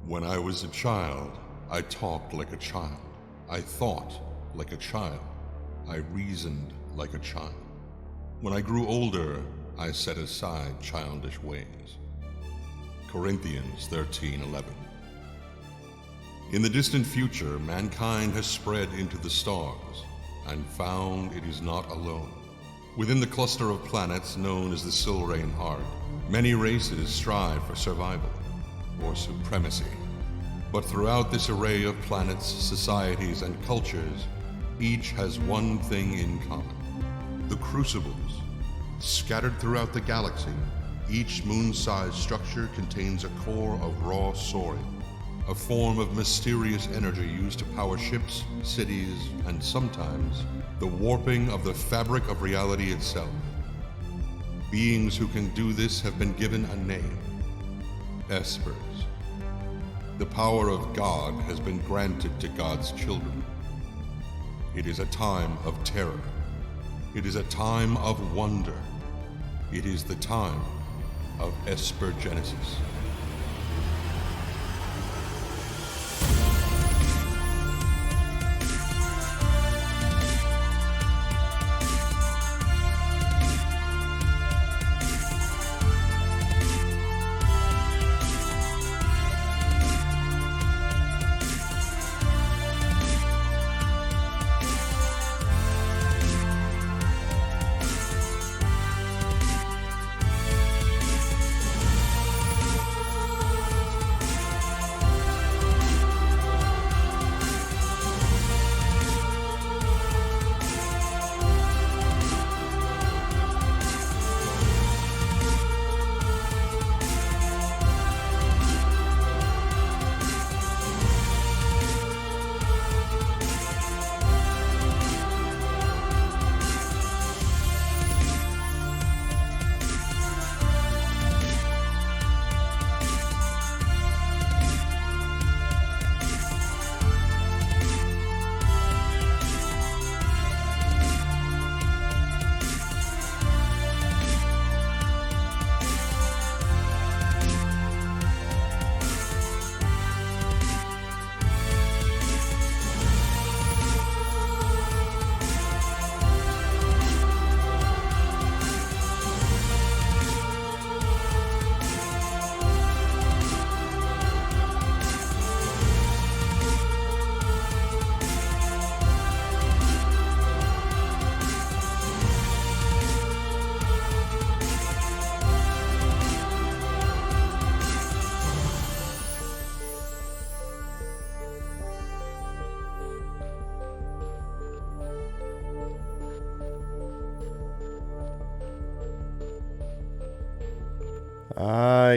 When I was a child, I talked like a child. I thought like a child. I reasoned like a child. When I grew older, I set aside childish ways. Corinthians 13:11. In the distant future, mankind has spread into the stars and found it is not alone. Within the cluster of planets known as the Silrain Heart, many races strive for survival or supremacy. But throughout this array of planets, societies, and cultures, each has one thing in common: the crucibles. Scattered throughout the galaxy, each moon-sized structure contains a core of raw sorin, a form of mysterious energy used to power ships, cities, and sometimes the warping of the fabric of reality itself. Beings who can do this have been given a name: Espers. The power of God has been granted to God's children. It is a time of terror. It is a time of wonder. It is the time of Esper Genesis.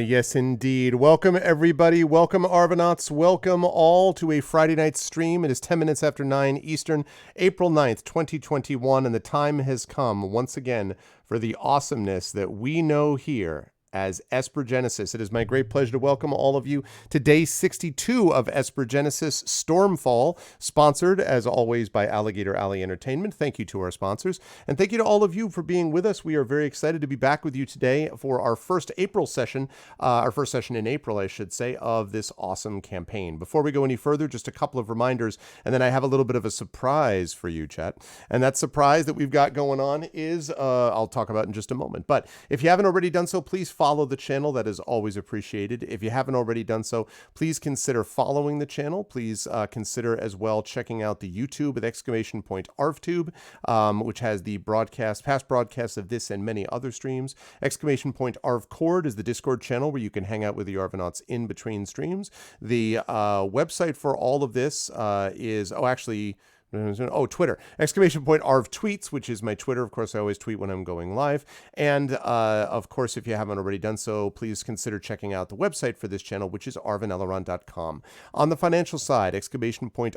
Yes, indeed. Welcome, everybody. Welcome, Arvanauts. Welcome all to a Friday night stream. It is 10 minutes after 9 Eastern, April 9th, 2021, and the time has come once again for the awesomeness that we know here as Esper Genesis. It is my great pleasure to welcome all of you to day 62 of Esper Genesis Stormfall, sponsored as always by Alligator Alley Entertainment. Thank you to our sponsors, and thank you to all of you for being with us. We are very excited to be back with you today for our first April session, our first session in April, I should say, of this awesome campaign. Before we go any further, just a couple of reminders, and then I have a little bit of a surprise for you, chat. And that surprise that we've got going on is, I'll talk about in just a moment. But if you haven't already done so, please follow the channel. That is always appreciated. If you haven't already done so, please consider following the channel. Please consider as well checking out the YouTube with !ArvTube, which has the past broadcasts of this and many other streams. !ArvCord is the Discord channel where you can hang out with the Arvanauts in between streams. The website for all of this is, Twitter. !Arv Tweets, which is my Twitter. Of course, I always tweet when I'm going live. And, of course, if you haven't already done so, please consider checking out the website for this channel, which is arvaneleron.com. On the financial side,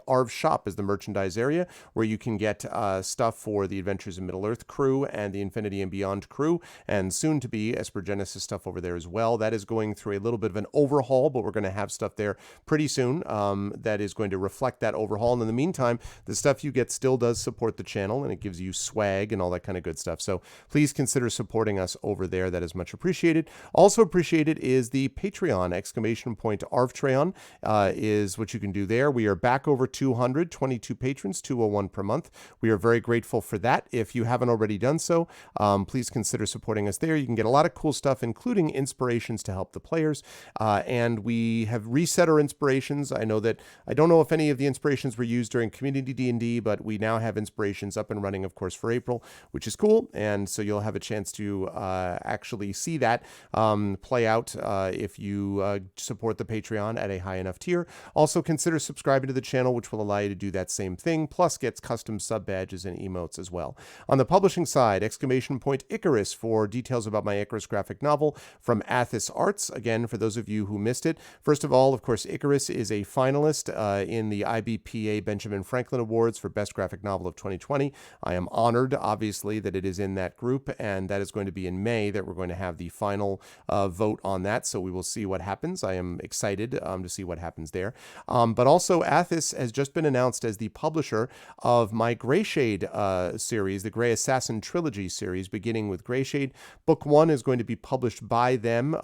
!Arv Shop is the merchandise area where you can get stuff for the Adventures in Middle-earth crew and the Infinity and Beyond crew, and soon to be Esper Genesis stuff over there as well. That is going through a little bit of an overhaul, but we're going to have stuff there pretty soon that is going to reflect that overhaul. And in the meantime, the stuff you get still does support the channel, and it gives you swag and all that kind of good stuff. So please consider supporting us over there. That is much appreciated. Also appreciated is the Patreon, !Arvtreon is what you can do there. We are back over 222 patrons, 201 per month. We are very grateful for that. If you haven't already done so, please consider supporting us there. You can get a lot of cool stuff, including inspirations to help the players. And we have reset our inspirations. I don't know if any of the inspirations were used during Community D&D, but we now have inspirations up and running, of course, for April, which is cool. And so you'll have a chance to actually see that play out if you support the Patreon at a high enough tier. Also consider subscribing to the channel, which will allow you to do that same thing, plus gets custom sub badges and emotes as well. On the publishing side, !Icarus for details about my Icarus graphic novel from Athos Arts. Again, for those of you who missed it, first of all, of course, Icarus is a finalist in the IBPA Benjamin Franklin Awards for Best Graphic Novel of 2020. I am honored, obviously, that it is in that group, and that is going to be in May that we're going to have the final vote on that, so we will see what happens. I am excited to see what happens there. But also, Athos has just been announced as the publisher of my Greyshade series, the Grey Assassin Trilogy series, beginning with Greyshade. Book 1 is going to be published by them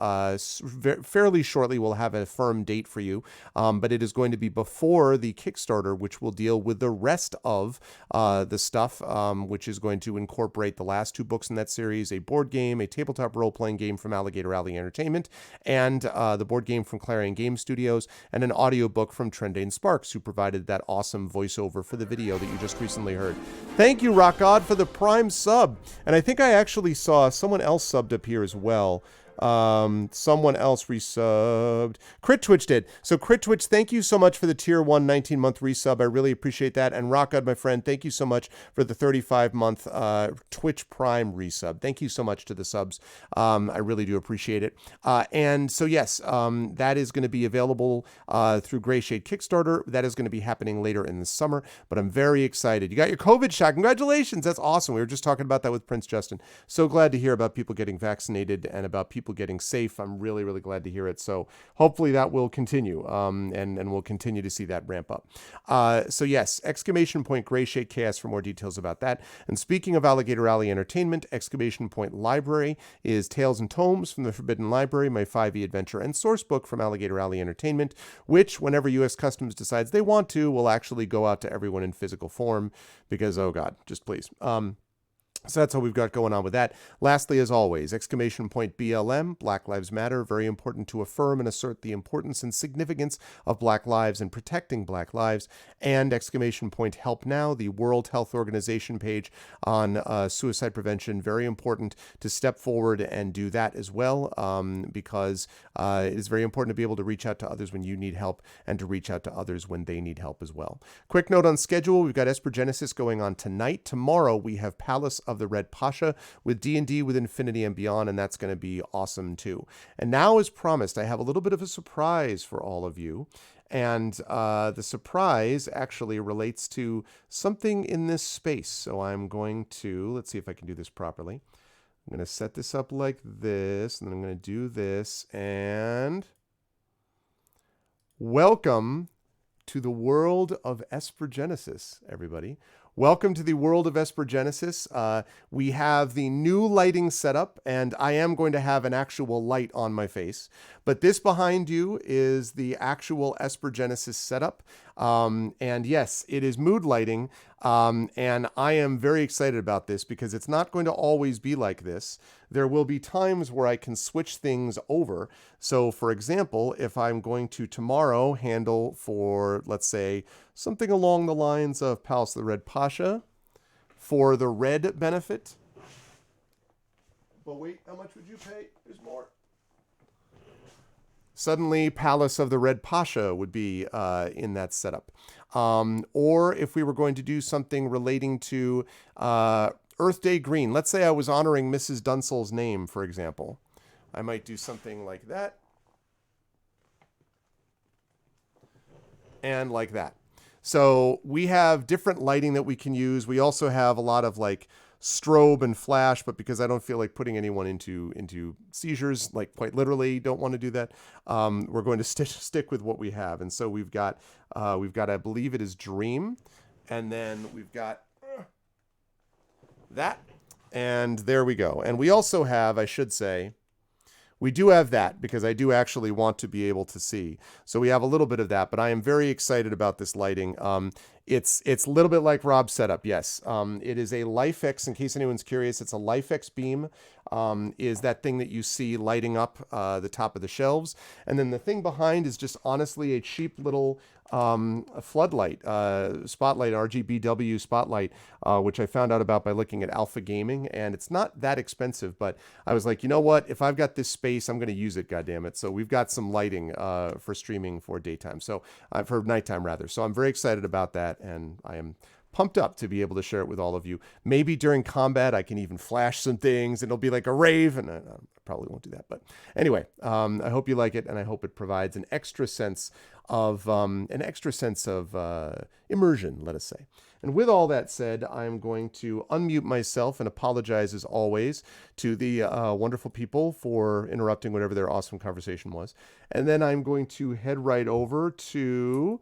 fairly shortly. We'll have a firm date for you, but it is going to be before the Kickstarter, which will deal with the rest of the stuff, which is going to incorporate the last 2 books in that series, a board game, a tabletop role-playing game from Alligator Alley Entertainment, and the board game from Clarion Game Studios, and an audiobook from Trendane Sparks, who provided that awesome voiceover for the video that you just recently heard. Thank you, Rock God, for the Prime sub. And I think I actually saw someone else subbed up here as well. Someone else resubbed. Crit Twitch did. So Crit Twitch, thank you so much for the tier 1 19-month resub. I really appreciate that. And Rock God, my friend, thank you so much for the 35-month Twitch Prime resub. Thank you so much to the subs. I really do appreciate it. And so yes, that is going to be available through Greyshade Kickstarter. That is going to be happening later in the summer, but I'm very excited. You got your COVID shot. Congratulations. That's awesome. We were just talking about that with Prince Justin. So glad to hear about people getting vaccinated and about people getting safe. I'm really, really glad to hear it. So hopefully that will continue, and we'll continue to see that ramp up. So yes, !Greyshade Chaos for more details about that. And speaking of Alligator Alley Entertainment, Library is Tales and Tomes from the Forbidden Library, my 5e adventure and source book from Alligator Alley Entertainment, which whenever U.S. Customs decides they want to, will actually go out to everyone in physical form because, oh God, just please. So that's what we've got going on with that. Lastly, as always, BLM, Black Lives Matter, very important to affirm and assert the importance and significance of Black lives and protecting Black lives, and Help Now, the World Health Organization page on suicide prevention, very important to step forward and do that as well, because it is very important to be able to reach out to others when you need help and to reach out to others when they need help as well. Quick note on schedule, we've got Esper Genesis going on tonight. Tomorrow we have Palace of the Red Pasha with D&D with Infinity and Beyond, and that's going to be awesome too. And now, as promised, I have a little bit of a surprise for all of you. And the surprise actually relates to something in this space. So I'm going to, let's see if I can do this properly. I'm going to set this up like this, and then I'm going to do this, and welcome to the world of Esper Genesis, everybody. Welcome to the world of Esper Genesis. We have the new lighting setup, and I am going to have an actual light on my face. But this behind you is the actual Esper Genesis setup. And yes, it is mood lighting. And I am very excited about this because it's not going to always be like this. There will be times where I can switch things over. So for example, if I'm going to tomorrow handle for, let's say, something along the lines of Palace of the Red Pasha for the red benefit. But wait, how much would you pay? There's more. Suddenly, Palace of the Red Pasha would be in that setup. Or if we were going to do something relating to Earth Day Green. Let's say I was honoring Mrs. Dunsel's name, for example. I might do something like that. And like that. So we have different lighting that we can use. We also have a lot of like strobe and flash, but because I don't feel like putting anyone into seizures, like quite literally don't want to do that, we're going to stick with what we have. And so we've got I believe it is Dream, And then we've got that. And there we go. And we also have, I should say, we do have that because I do actually want to be able to see. So we have a little bit of that, but I am very excited about this lighting. It's a little bit like Rob's setup, yes. It is a LifeX, in case anyone's curious, it's a LifeX beam, is that thing that you see lighting up the top of the shelves. And then the thing behind is just honestly a cheap little floodlight, spotlight, RGBW spotlight, which I found out about by looking at Alpha Gaming. And it's not that expensive, but I was like, you know what? If I've got this space, I'm going to use it, goddammit. So we've got some lighting for streaming for daytime. So for nighttime, rather. So I'm very excited about that. And I am pumped up to be able to share it with all of you. Maybe during combat, I can even flash some things and it'll be like a rave. And I probably won't do that. But anyway, I hope you like it. And I hope it provides an extra sense of immersion, let us say. And with all that said, I'm going to unmute myself and apologize as always to the wonderful people for interrupting whatever their awesome conversation was. And then I'm going to head right over to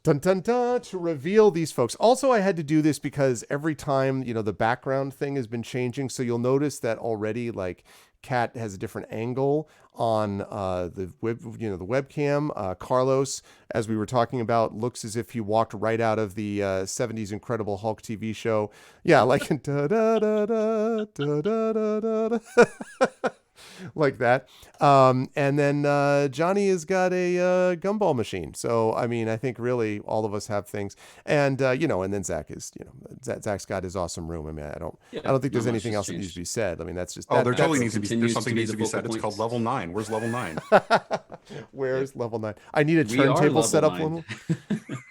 to reveal these folks. Also, I had to do this because every time, the background thing has been changing. So you'll notice that already, like, Kat has a different angle on the webcam. Carlos, as we were talking about, looks as if he walked right out of the 70s Incredible Hulk TV show. Yeah, like da da da da da da da da. Like that. And then Johnny has got a gumball machine. So, I mean, I think really all of us have things. And, and then Zach is, Zach's got his awesome room. I mean, I don't think there's anything else that needs to be said. I mean, that's just. There totally needs to be. There's something needs to be said. It's called level 9. Where's level 9? Where's level 9? I need a turntable set up.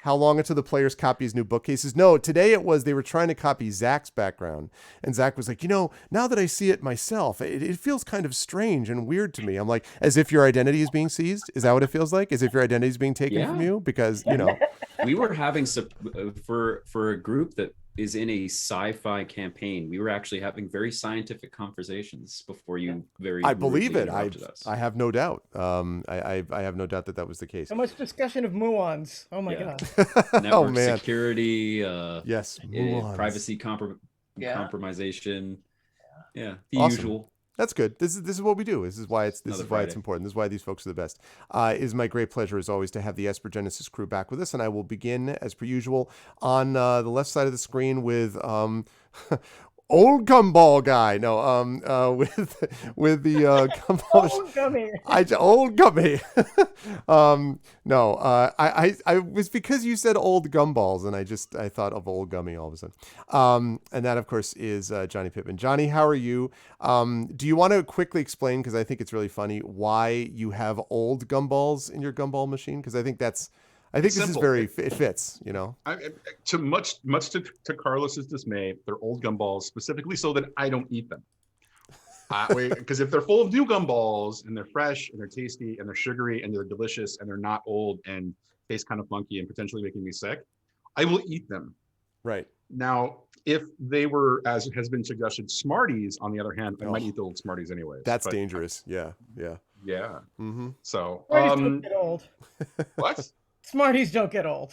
How long until the players copy his new bookcases? No, today they were trying to copy Zach's background. And Zach was like, now that I see it myself, it feels kind of strange and weird to me. I'm like, as if your identity is being seized? Is that what it feels like? As if your identity is being taken from you? Because, We were having for a group that is in a sci-fi campaign, we were actually having very scientific conversations before you I believe it. I have no doubt. I have no doubt that was the case. So much discussion of muons. Oh my God. Network security. Yes. Muons. Privacy compromisation. Yeah. The awesome. usual. That's good. This is what we do. This is why it's important. This is why these folks are the best. It is my great pleasure, as always, to have the Esper Genesis crew back with us, and I will begin, as per usual, on the left side of the screen with old gumball guy. No, with the gumball. Old gummy. Old gummy. No, I was because you said old gumballs, and I thought of old gummy all of a sudden. And that, of course, is Johnny Pittman. Johnny, how are you? Do you want to quickly explain, because I think it's really funny, why you have old gumballs in your gumball machine? Because I think this is very, it fits, To much to Carlos's dismay, they're old gumballs specifically so that I don't eat them. Because if they're full of new gumballs and they're fresh and they're tasty and they're sugary and they're delicious and they're not old and taste kind of funky and potentially making me sick, I will eat them. Right. Now, if they were, as has been suggested, Smarties, on the other hand, I might eat the old Smarties anyways. That's dangerous. Yeah. Yeah. Mm-hmm. So, Smarties don't get old. What? Smarties don't get old.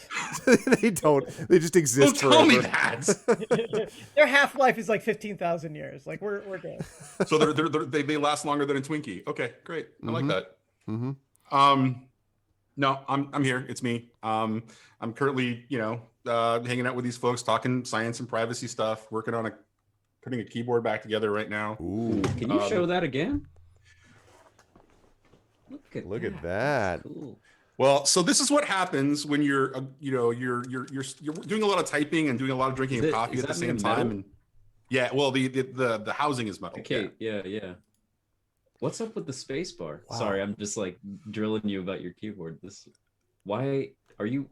They don't. They just exist forever. Tell me that. Their half-life is like 15,000 years. Like we're good. So they last longer than a Twinkie. Okay, great. I like that. Mm-hmm. No, I'm here. It's me. I'm currently, hanging out with these folks, talking science and privacy stuff, working on putting a keyboard back together right now. Ooh. Can you show that again? Look at that. Cool. Well, so this is what happens when you're doing a lot of typing and doing a lot of drinking of coffee at the same time. And yeah, well, the housing is metal. Okay, yeah. What's up with the space bar? Wow. Sorry, I'm just like drilling you about your keyboard. Why are you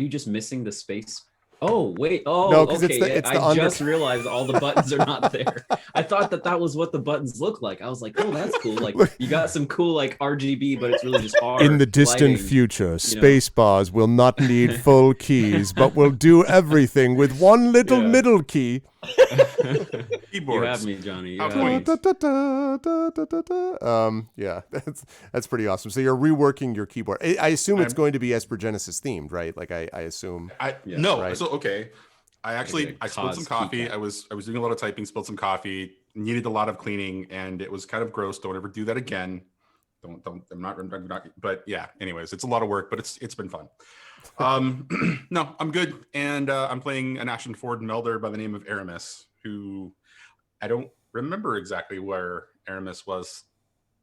just missing the space? Oh wait! Oh, no, because okay. I just realized all the buttons are not there. I thought that was what the buttons look like. I was like, oh, that's cool. Like you got some cool like RGB, but it's really just R. In the distant lighting, future, space bars will not need full keys, but will do everything with one little middle key. You Keyboards. have me, Johnny. You Top have me. 20. Yeah, that's pretty awesome. So you're reworking your keyboard. I assume it's I'm- going to be Esper Genesis themed, right? Like I assume. Yeah. No, Right. so okay. I spilled cause some coffee. keycap. I was doing a lot of typing, spilled some coffee, needed a lot of cleaning, and it was kind of gross. Don't ever do that again. Don't I'm not but yeah, anyways, it's a lot of work, but it's been fun. No, I'm good. And I'm playing an Ashen Ford Melder by the name of Aramis, who I don't remember exactly where Aramis was.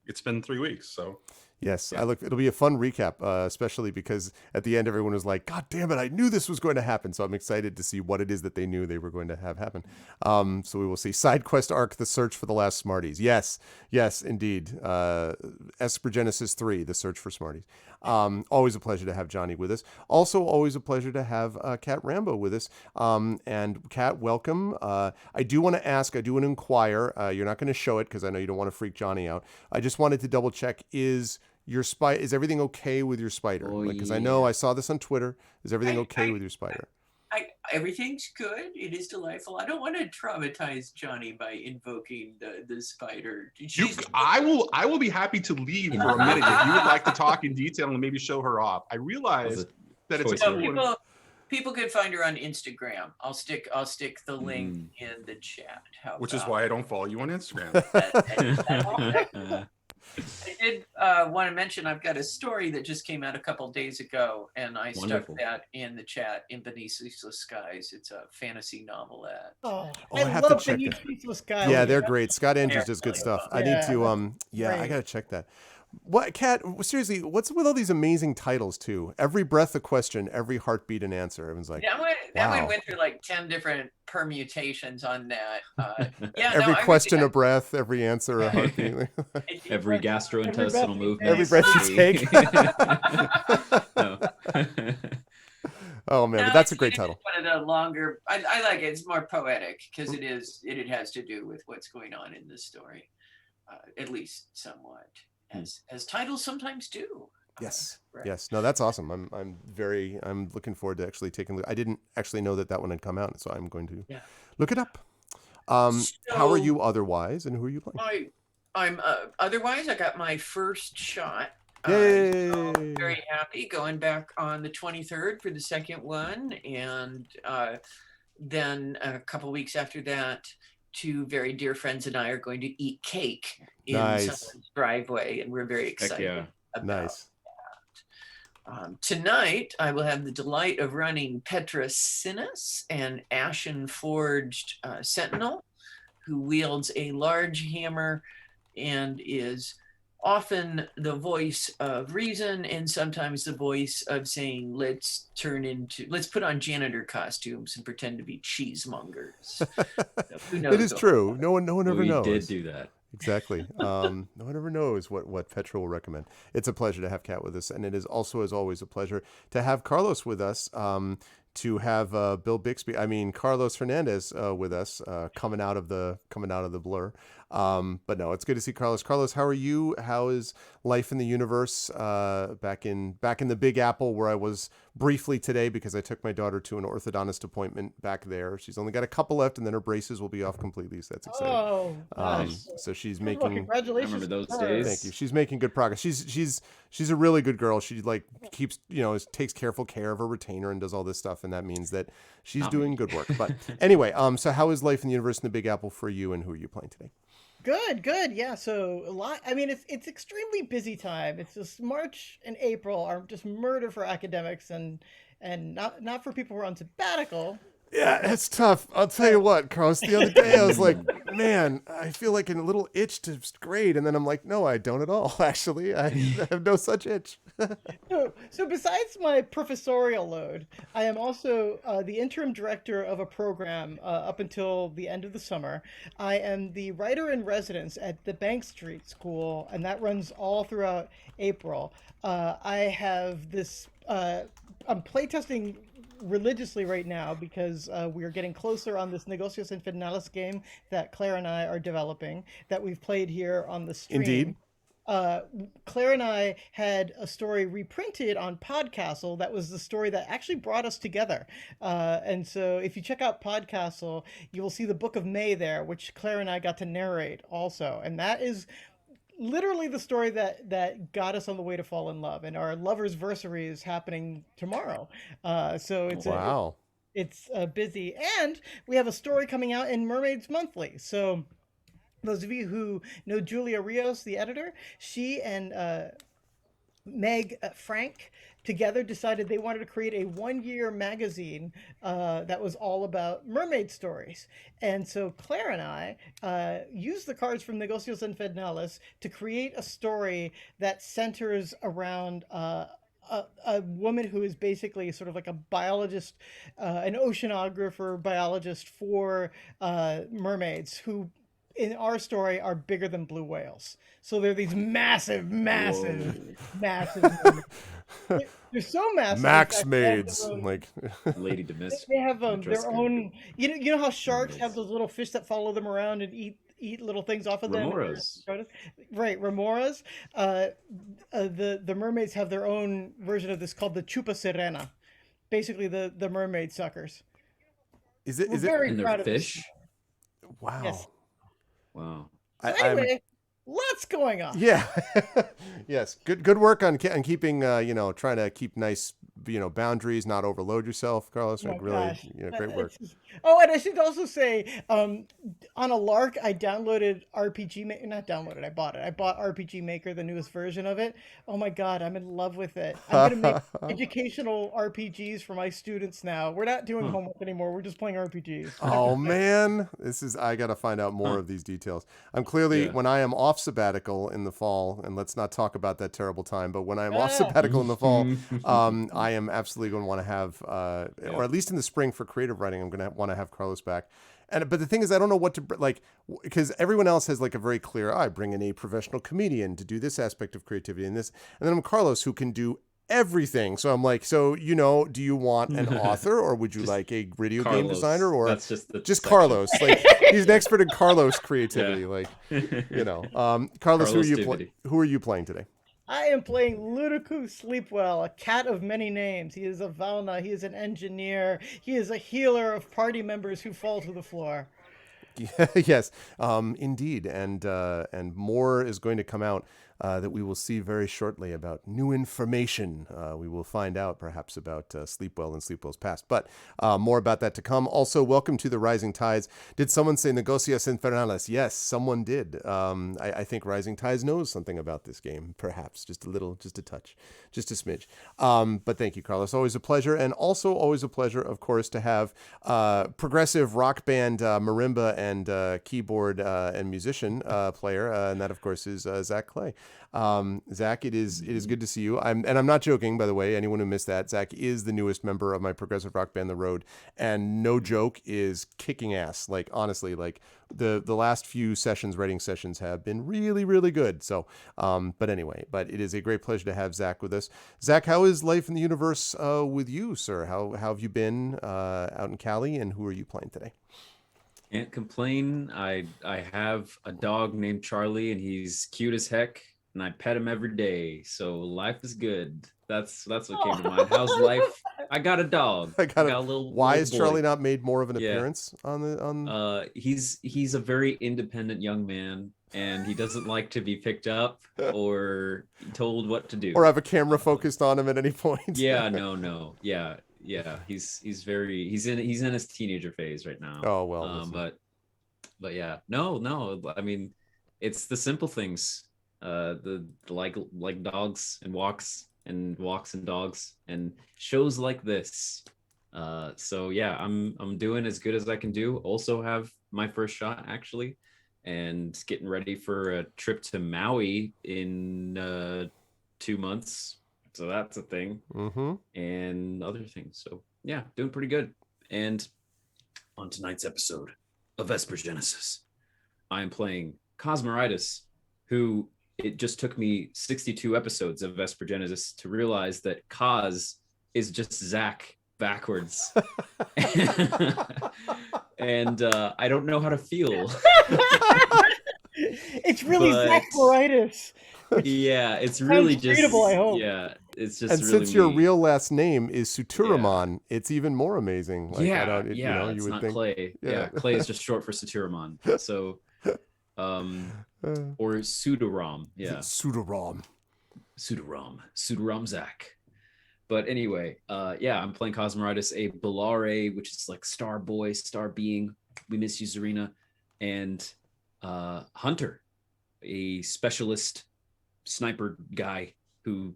It's been 3 weeks, so Yes, Yeah. it'll be a fun recap, especially because at the end everyone was like, "God damn it, I knew this was going to happen." So I'm excited to see what it is that they knew they were going to have happen. So we will see. Side quest arc: The Search for the Last Smarties. Yes, indeed. Esper Genesis 3: The Search for Smarties. Always a pleasure to have Johnny with us. Also, always a pleasure to have Kat Rambo with us. And Kat, welcome. I do want to ask. I do want to inquire. You're not going to show it because I know you don't want to freak Johnny out. I just wanted to double check: is everything okay with your spider? Oh, Because I know yeah. I saw this on Twitter. Is everything okay with your spider? Everything's good. It is delightful. I don't want to traumatize Johnny by invoking the spider. I will be happy to leave for a minute if you would like to talk in detail and maybe show her off. I realize that it's a choice So cool one. people can find her on Instagram. I'll stick the link in the chat. Which is why I don't follow you on Instagram. I did want to mention I've got a story that just came out a couple days ago, and I Wonderful. stuck that in the chat. In Beneath Ceaseless Skies, it's a fantasy novelette. Oh, I I have to love check Beneath that. Ceaseless Skies. Yeah, they're great. Scott Andrews does good really stuff. well. I need Yeah, to I great. gotta check that. What, Kat, seriously, what's with all these amazing titles too? Every breath a question, every heartbeat an answer. Everyone's like, That wow. one went through like 10 different permutations on that. Every question a breath, every answer a heartbeat. Every gastrointestinal movement. Every breath you take. No. Oh man, but that's a great title. One of the longer. I like it. It's more poetic because it has to do with what's going on in the story, at least somewhat, as titles sometimes do. Yes. Right. Yes. No, that's awesome. I'm looking forward to actually taking a look. I didn't actually know that one had come out, so I'm going to look it up. How are you otherwise, and who are you playing? I'm otherwise I got my first shot. Yay! So very happy going back on the 23rd for the second one, and then a couple weeks after that, two very dear friends and I are going to eat cake in someone's driveway, and we're very excited about Nice. that. Tonight, I will have the delight of running Petra Sinus, an ashen forged sentinel who wields a large hammer and is often the voice of reason and sometimes the voice of saying, let's put on janitor costumes and pretend to be cheesemongers. Who knows It is true. No one ever knows. We did do that. Exactly. No one ever knows what Petra will recommend. It's a pleasure to have Kat with us, and it is also, as always, a pleasure to have Carlos with us. To have Bill Bixby, Carlos Hernandez with us, coming out of the blur. But no, it's good to see Carlos. Carlos, how are you? How is life in the universe? Back in the Big Apple, where I was briefly today because I took my daughter to an orthodontist appointment back there. She's only got a couple left, and then her braces will be off completely. So that's exciting. Oh, nice. So she's Well, making. congratulations. I remember those to her. days. Thank you. She's making good progress. She's a really good girl. She keeps takes careful care of her retainer and does all this stuff, and that means that she's doing good work. But anyway, so how is life in the universe in the Big Apple for you, and who are you playing today? Good. Yeah. So a lot. It's extremely busy time. It's just March and April are just murder for academics and not for people who are on sabbatical. Yeah, it's tough. I'll tell you what, Carlos, the other day I was like, man, I feel like a little itch to grade. And then I'm like, no, I don't at all. Actually, I have no such itch. So besides my professorial load, I am also the interim director of a program up until the end of the summer. I am the writer in residence at the Bank Street School, and that runs all throughout April. I have this, I'm playtesting religiously right now because we are getting closer on this Negocios Infernales game that Claire and I are developing that we've played here on the stream. Indeed. Claire and I had a story reprinted on Podcastle. That was the story that actually brought us together. And so if you check out Podcastle, you will see the Book of May there, which Claire and I got to narrate also. And that is literally the story that got us on the way to fall in love. And our lovers' versary is happening tomorrow. So Wow. it's busy. And we have a story coming out in Mermaids Monthly. So those of you who know Julia Rios, the editor, she and Meg Frank together decided they wanted to create a one-year magazine that was all about mermaid stories. And so Claire and I used the cards from Negocios Infernales to create a story that centers around a woman who is basically sort of like a biologist, an oceanographer biologist for mermaids who in our story are bigger than blue whales. So they're these massive mermaids. They're so massive. Max in fact, they have maids. their own- Like, Lady Domestic. They have dress their code. own. You know how sharks Mermaids. have those little fish that follow them around and eat little things off of them. Remoras. Right, remoras. The mermaids have their own version of this called the chupa sirena. Basically, the mermaid suckers. is it? We're Is it? very And proud they're of this. fish. Wow. Yes. Wow. So I'm- anyway, lots going on. Yeah. Yes. Good work on keeping trying to keep nice boundaries, not overload yourself, Carlos. Oh my Like, really, gosh. great work. Oh, and I should also say, on a lark, I downloaded RPG Maker. Not downloaded, I bought it. I bought RPG Maker, the newest version of it. Oh my god, I'm in love with it. I'm gonna make educational RPGs for my students now. We're not doing homework anymore. We're just playing RPGs. Oh man, I gotta find out more of these details. I'm clearly, Yeah. when I am off sabbatical in the fall, and let's not talk about that terrible time, but when I'm off Ah. sabbatical in the fall, I am absolutely going to want to have, or at least in the spring for creative writing, I'm going to want to have Carlos back. But the thing is, I don't know what to like, because everyone else has like a very clear, I bring in a professional comedian to do this aspect of creativity and this, and then I'm Carlos who can do everything. So I'm like, do you want an author, or would you like a video game Carlos. designer, or That's just the just section. Carlos? Like, he's an expert in Carlos creativity. Yeah. Like, Carlos, who Carlos-tivity. are you playing today? I am playing Ludoku Sleepwell, a cat of many names. He is a Valna, he is an engineer, he is a healer of party members who fall to the floor. Yes, indeed, and more is going to come out that we will see very shortly about new information. We will find out perhaps about Sleepwell and Sleepwell's past, but more about that to come. Also, welcome to the Rising Tides. Did someone say Negocios Infernales? Yes, someone did. I think Rising Tides knows something about this game, perhaps just a little, just a touch, just a smidge. But thank you, Carlos. Always a pleasure, and also always a pleasure, of course, to have progressive rock band marimba and keyboard and musician player, and that, of course, is Zach Clay. Zach, it is good to see you. I'm not joking, by the way. Anyone who missed that, Zach is the newest member of my progressive rock band, The Road, and no joke, is kicking ass. Like, honestly, like the last few writing sessions have been really, really good. So, but it is a great pleasure to have Zach with us. Zach, how is life in the universe with you, sir? How have you been out in Cali, and who are you playing today? Can't complain. I have a dog named Charlie, and he's cute as heck, and I pet him every day. So life is good. That's what came to mind. How's life? I got a dog. I got a little. Why little is boy. Charlie not made more of an Yeah. appearance on? He's a very independent young man, and he doesn't like to be picked up or told what to do. Or have a camera focused on him at any point? Yeah, no. Yeah. He's in his teenager phase right now. Oh, well, listen. But yeah, no. I mean, it's the simple things. The like dogs and walks and dogs and shows like this. So yeah, I'm doing as good as I can do. Also have my first shot actually, and getting ready for a trip to Maui in 2 months. So that's a thing. Mm-hmm. And other things. So yeah, doing pretty good. And on tonight's episode of Esper Genesis, I am playing Cosmeritis, who it just took me 62 episodes of Esper Genesis to realize that Cos is just Zach backwards. And I don't know how to feel. It's really But- Zacharitis. Yeah, it's really just readable, I hope. yeah, it's just And really since your me. real last name is Suturamon, it's even more amazing. Like I Yeah, don't, you know, you it's would not think, Clay. Yeah, Clay is just short for Saturamon. So, or Pseudorom. Yeah, Suturam. Pseudorom Zach. But anyway, yeah, I'm playing Cosmoritis, a Bellare, which is like star boy, star being. We miss you, Zarina, and Hunter, a specialist sniper guy who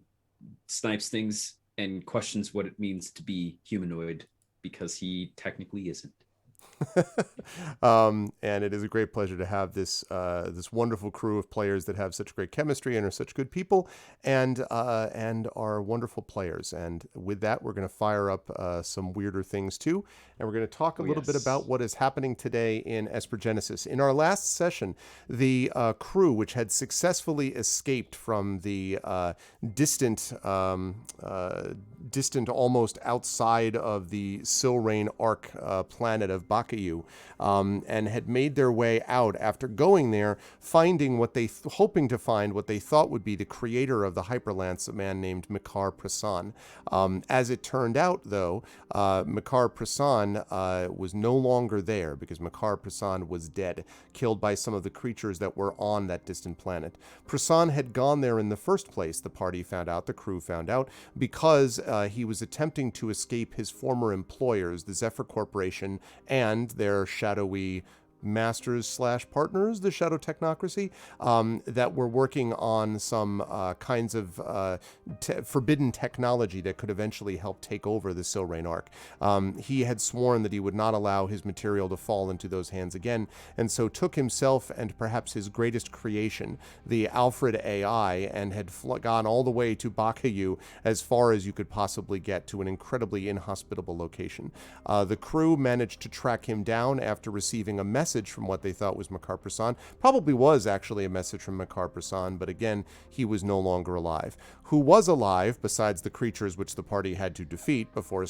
snipes things and questions what it means to be humanoid because he technically isn't. And it is a great pleasure to have this wonderful crew of players that have such great chemistry and are such good people, and are wonderful players. And with that, we're going to fire up some weirder things too, and we're going to talk a little bit about what is happening today in Esper Genesis. In our last session, the crew, which had successfully escaped from the distant, almost outside of the Silrain arc planet of Bakayu, and had made their way out after going there, finding what they hoping to find what they thought would be the creator of the Hyperlance, a man named Makar Prasan. As it turned out, though, Makar Prasan was no longer there because Makar Prasan was dead, killed by some of the creatures that were on that distant planet. Prasan had gone there in the first place, the party found out, the crew found out, because he was attempting to escape his former employers, the Zephyr Corporation, and their shadowy masters / partners, the Shadow Technocracy, that were working on some kinds of forbidden technology that could eventually help take over the Silrain Arc. He had sworn that he would not allow his material to fall into those hands again, and so took himself and perhaps his greatest creation, the Alfred AI, and had gone all the way to Bakayu, as far as you could possibly get, to an incredibly inhospitable location. The crew managed to track him down after receiving a message from what they thought was Makar Prasan. Probably was actually a message from Makar Prasan, but again, he was no longer alive. Who was alive, besides the creatures which the party had to defeat before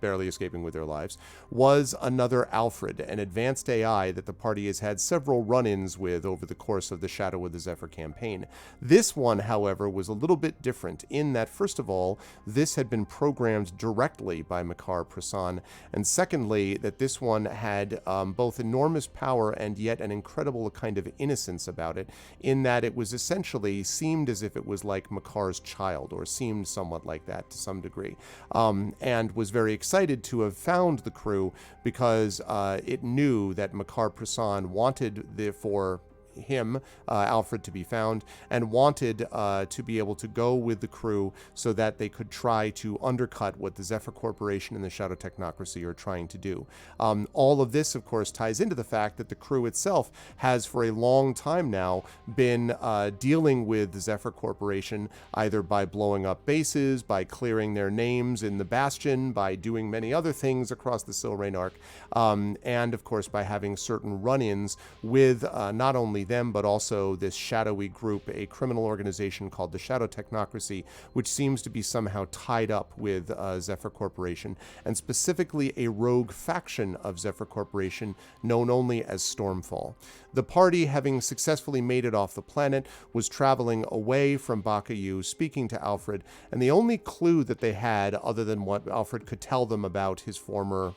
barely escaping with their lives, was another Alfred, an advanced AI that the party has had several run-ins with over the course of the Shadow of the Zephyr campaign. This one, however, was a little bit different in that, first of all, this had been programmed directly by Makar Prasan, and secondly, that this one had both enormous power and yet an incredible kind of innocence about it, in that it was essentially seemed as if it was like Makar's child, or seemed somewhat like that to some degree, and was very excited to have found the crew because it knew that Makar Prasan wanted for him, Alfred, to be found, and wanted to be able to go with the crew so that they could try to undercut what the Zephyr Corporation and the Shadow Technocracy are trying to do. All of this, of course, ties into the fact that the crew itself has for a long time now been dealing with the Zephyr Corporation, either by blowing up bases, by clearing their names in the Bastion, by doing many other things across the Silrain Arc, and of course by having certain run-ins with not only them, but also this shadowy group, a criminal organization called the Shadow Technocracy, which seems to be somehow tied up with Zephyr Corporation, and specifically a rogue faction of Zephyr Corporation known only as Stormfall. The party, having successfully made it off the planet, was traveling away from Bakayu, speaking to Alfred, and the only clue that they had, other than what Alfred could tell them about his former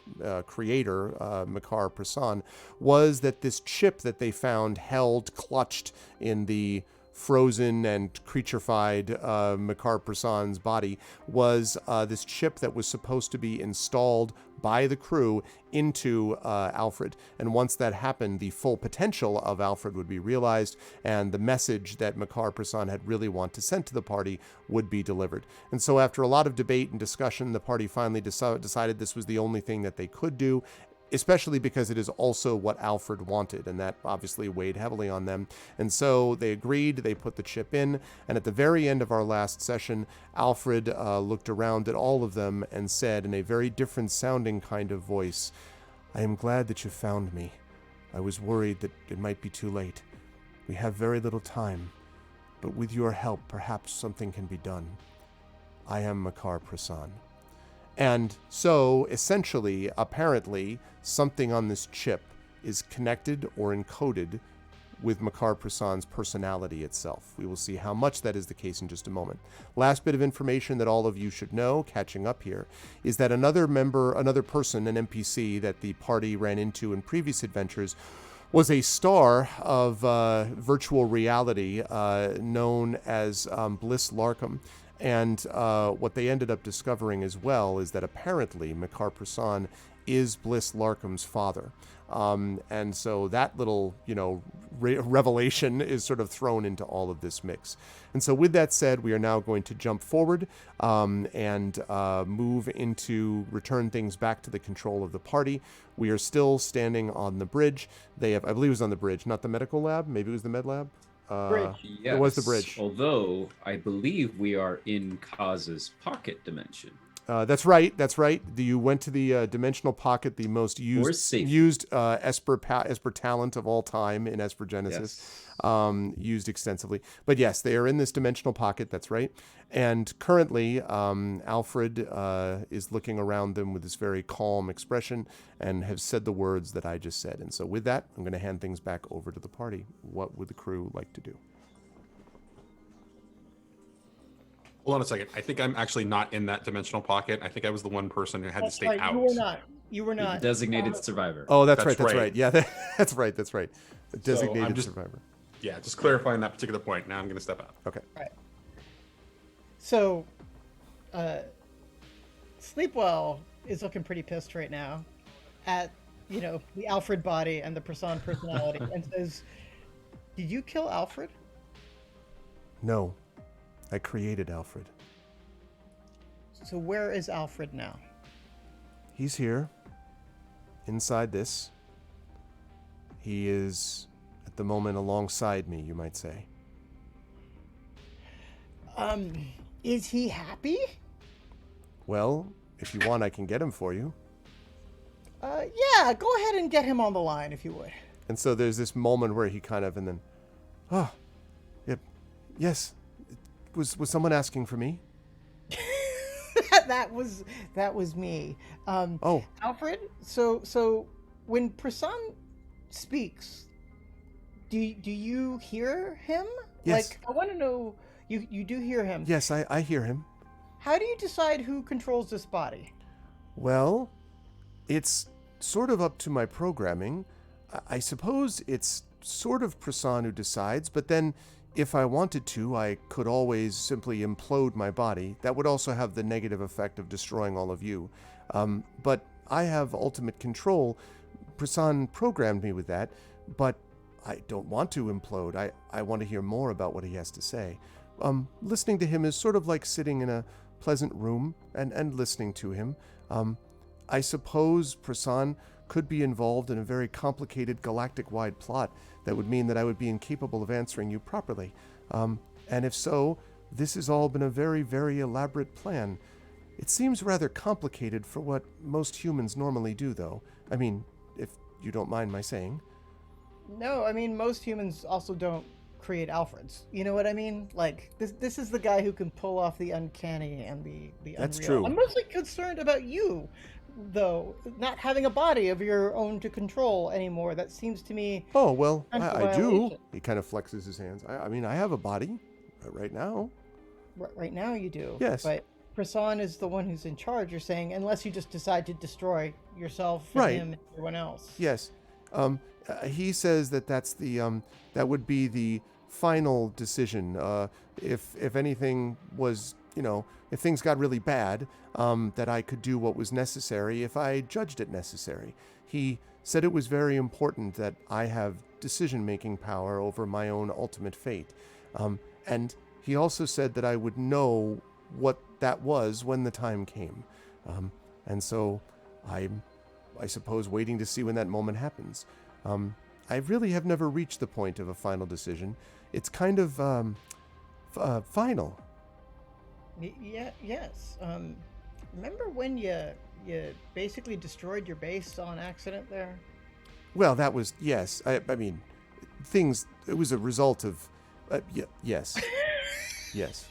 creator, Makar Prasan, was that this chip that they found held clutched in the frozen and creaturified Makar Prasan's body was this chip that was supposed to be installed by the crew into Alfred. And once that happened, the full potential of Alfred would be realized, and the message that Makar Prasan had really want to send to the party would be delivered. And so after a lot of debate and discussion, the party finally decided this was the only thing that they could do, especially because it is also what Alfred wanted, and that obviously weighed heavily on them. And so they agreed, they put the chip in, and at the very end of our last session, Alfred looked around at all of them and said in a very different sounding kind of voice, "I am glad that you found me. I was worried that it might be too late. We have very little time, but with your help, perhaps something can be done. I am Makar Prasan." And so, essentially, apparently, something on this chip is connected or encoded with Makar Prasan's personality itself. We will see how much that is the case in just a moment. Last bit of information that all of you should know, catching up here, is that another person, an NPC that the party ran into in previous adventures, was a star of virtual reality known as Bliss Larkham. And what they ended up discovering as well is that apparently Makar Prasan is Bliss Larkham's father. And so that little, revelation is sort of thrown into all of this mix. And so with that said, we are now going to jump forward and move into return things back to the control of the party. We are still standing on the bridge. They have, I believe it was on the bridge, not the medical lab. Maybe it was the med lab. Bridge. Yes, It was the bridge. Although I believe we are in Kaz's pocket dimension. That's right. You went to the dimensional pocket, the most We're safe. used Esper talent of all time in Esper Genesis, Yes. used extensively. But yes, they are in this dimensional pocket. That's right. And currently, Alfred is looking around them with this very calm expression and has said the words that I just said. And so with that, I'm going to hand things back over to the party. What would the crew like to do? Hold on a second. I think I'm actually not in that dimensional pocket. I think I was the one person who had to That's stay right. out. You were not. You were You're the not. designated survivor. Oh, that's That's right. right. Yeah, that's right. The designated just- survivor. Yeah, just clarifying that particular point. Now I'm going to step out. Okay. So, Sleepwell is looking pretty pissed right now at, the Alfred body and the Prasan personality and says, "Did you kill Alfred?" No, I created Alfred. So where is Alfred now? He's here, inside this. He is, at the moment, alongside me, you might say. Is he happy? Well, if you want, I can get him for you. Yeah, go ahead and get him on the line if you would. And so there's this moment where he kind of, and then, yep, yes. Was someone asking for me? that was me. Oh, Alfred, so when Prasan speaks, do you hear him? Yes. Like, I want to know, you do hear him. yes, I hear him. How do you decide who controls this body? Well, it's sort of up to my programming. I suppose it's sort of Prasan who decides, but then if I wanted to, I could always simply implode my body. That would also have the negative effect of destroying all of you. But I have ultimate control. Prasan programmed me with that, but I don't want to implode. I want to hear more about what he has to say. Listening to him is sort of like sitting in a pleasant room and listening to him. I suppose Prasan could be involved in a very complicated galactic-wide plot that would mean that I would be incapable of answering you properly. And if so, this has all been a very, very elaborate plan. It seems rather complicated for what most humans normally do, though. I mean, if you don't mind my saying. No, I mean, most humans also don't create Alfreds. You know what I mean? Like, this is the guy who can pull off the uncanny and the That's unreal. true. I'm mostly concerned about you, though, not having a body of your own to control anymore. That seems to me... Oh, well, Kind of I do. violation. He kind of flexes his hands. I mean, I have a body right now. Right now you do. Yes. But Prasan is the one who's in charge, you're saying, unless you just decide to destroy yourself and Right. him and everyone else. Yes. He says that that's the that would be the final decision. If anything was, if things got really bad, that I could do what was necessary if I judged it necessary. He said it was very important that I have decision-making power over my own ultimate fate. And he also said that I would know what that was when the time came. And so I suppose waiting to see when that moment happens. I really have never reached the point of a final decision. It's kind of final. Yeah. Yes. Remember when you basically destroyed your base on accident there? Well, that was, yes. I mean, it was a result of, yes. Yes.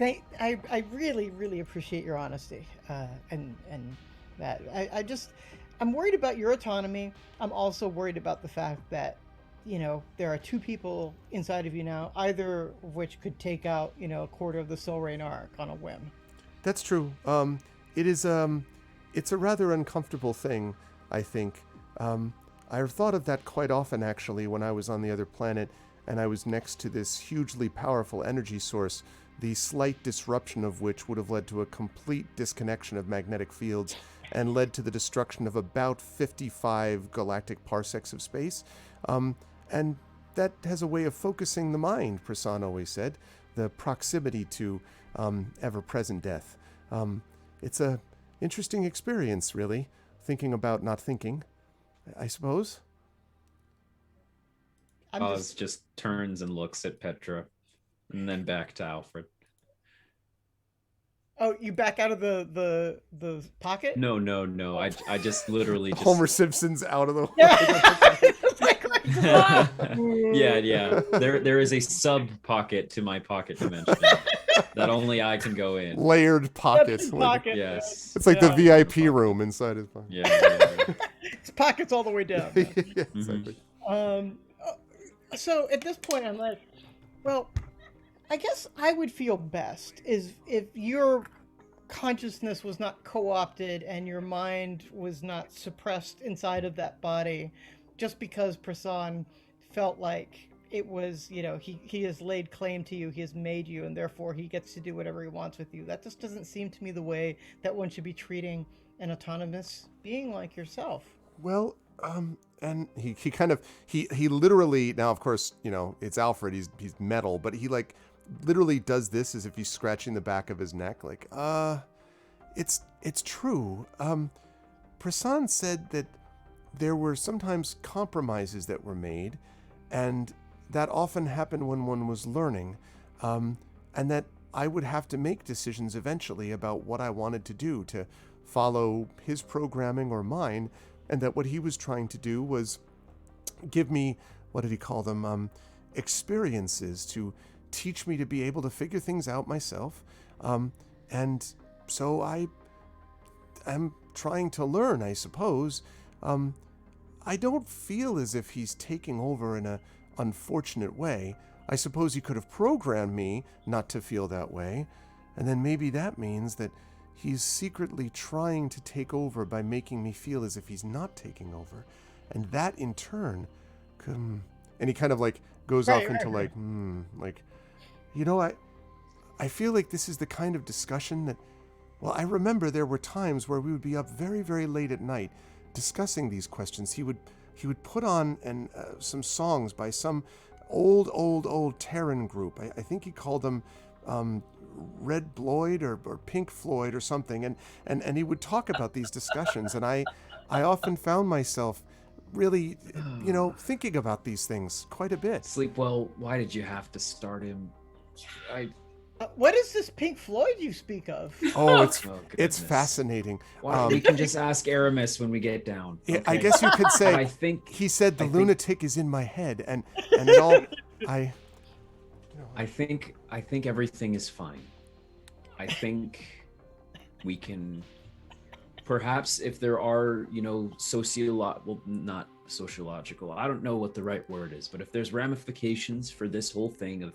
I really, really appreciate your honesty and that. I'm worried about your autonomy. I'm also worried about the fact that, there are two people inside of you now, either of which could take out, a quarter of the Soul Rain arc on a whim. That's true. It is. It's a rather uncomfortable thing, I think. I've thought of that quite often, actually, when I was on the other planet and I was next to this hugely powerful energy source, the slight disruption of which would have led to a complete disconnection of magnetic fields and led to the destruction of about 55 galactic parsecs of space. And that has a way of focusing the mind, Prasan always said, the proximity to ever-present death. It's a interesting experience, really, thinking about not thinking, I suppose. Oz just turns and looks at Petra, and then back to Alfred. Oh, you back out of the pocket? No. I just literally just. Homer Simpson's out of the way. Yeah. There is a sub pocket to my pocket dimension that only I can go in. Layered pockets. Pocket. Yes. It's like the VIP room inside his pocket. Yeah. It's pockets all the way down. Yeah, exactly. So at this point, I'm like, well, I guess I would feel best is if your consciousness was not co-opted and your mind was not suppressed inside of that body, just because Prasan felt like it was, he has laid claim to you, he has made you, and therefore he gets to do whatever he wants with you. That just doesn't seem to me the way that one should be treating an autonomous being like yourself. Well, and he kind of he literally, now of course, it's Alfred, he's metal, but he like literally does this as if he's scratching the back of his neck, like, it's true. Prasan said that there were sometimes compromises that were made, and that often happened when one was learning, and that I would have to make decisions eventually about what I wanted to do, to follow his programming or mine, and that what he was trying to do was give me, what did he call them, experiences to teach me to be able to figure things out myself. And so I am trying to learn, I suppose. I don't feel as if he's taking over in an unfortunate way. I suppose he could have programmed me not to feel that way, and then maybe that means that he's secretly trying to take over by making me feel as if he's not taking over. And that in turn and he kind of like goes off into like, I feel like this is the kind of discussion that, well, I remember there were times where we would be up very, very late at night discussing these questions. He would put on some songs by some old Terran group. I think he called them Red Floyd or Pink Floyd or something, and he would talk about these discussions, and I often found myself really, thinking about these things quite a bit. Sleepwell, why did you have to start him? What is this Pink Floyd you speak of? Oh, it's fascinating. We can just ask Aramis when we get down. Okay? Okay? I guess you could say. I think he said the lunatic is in my head, and it all. I think everything is fine. I think we can, perhaps if there are, not sociological, I don't know what the right word is, but if there's ramifications for this whole thing of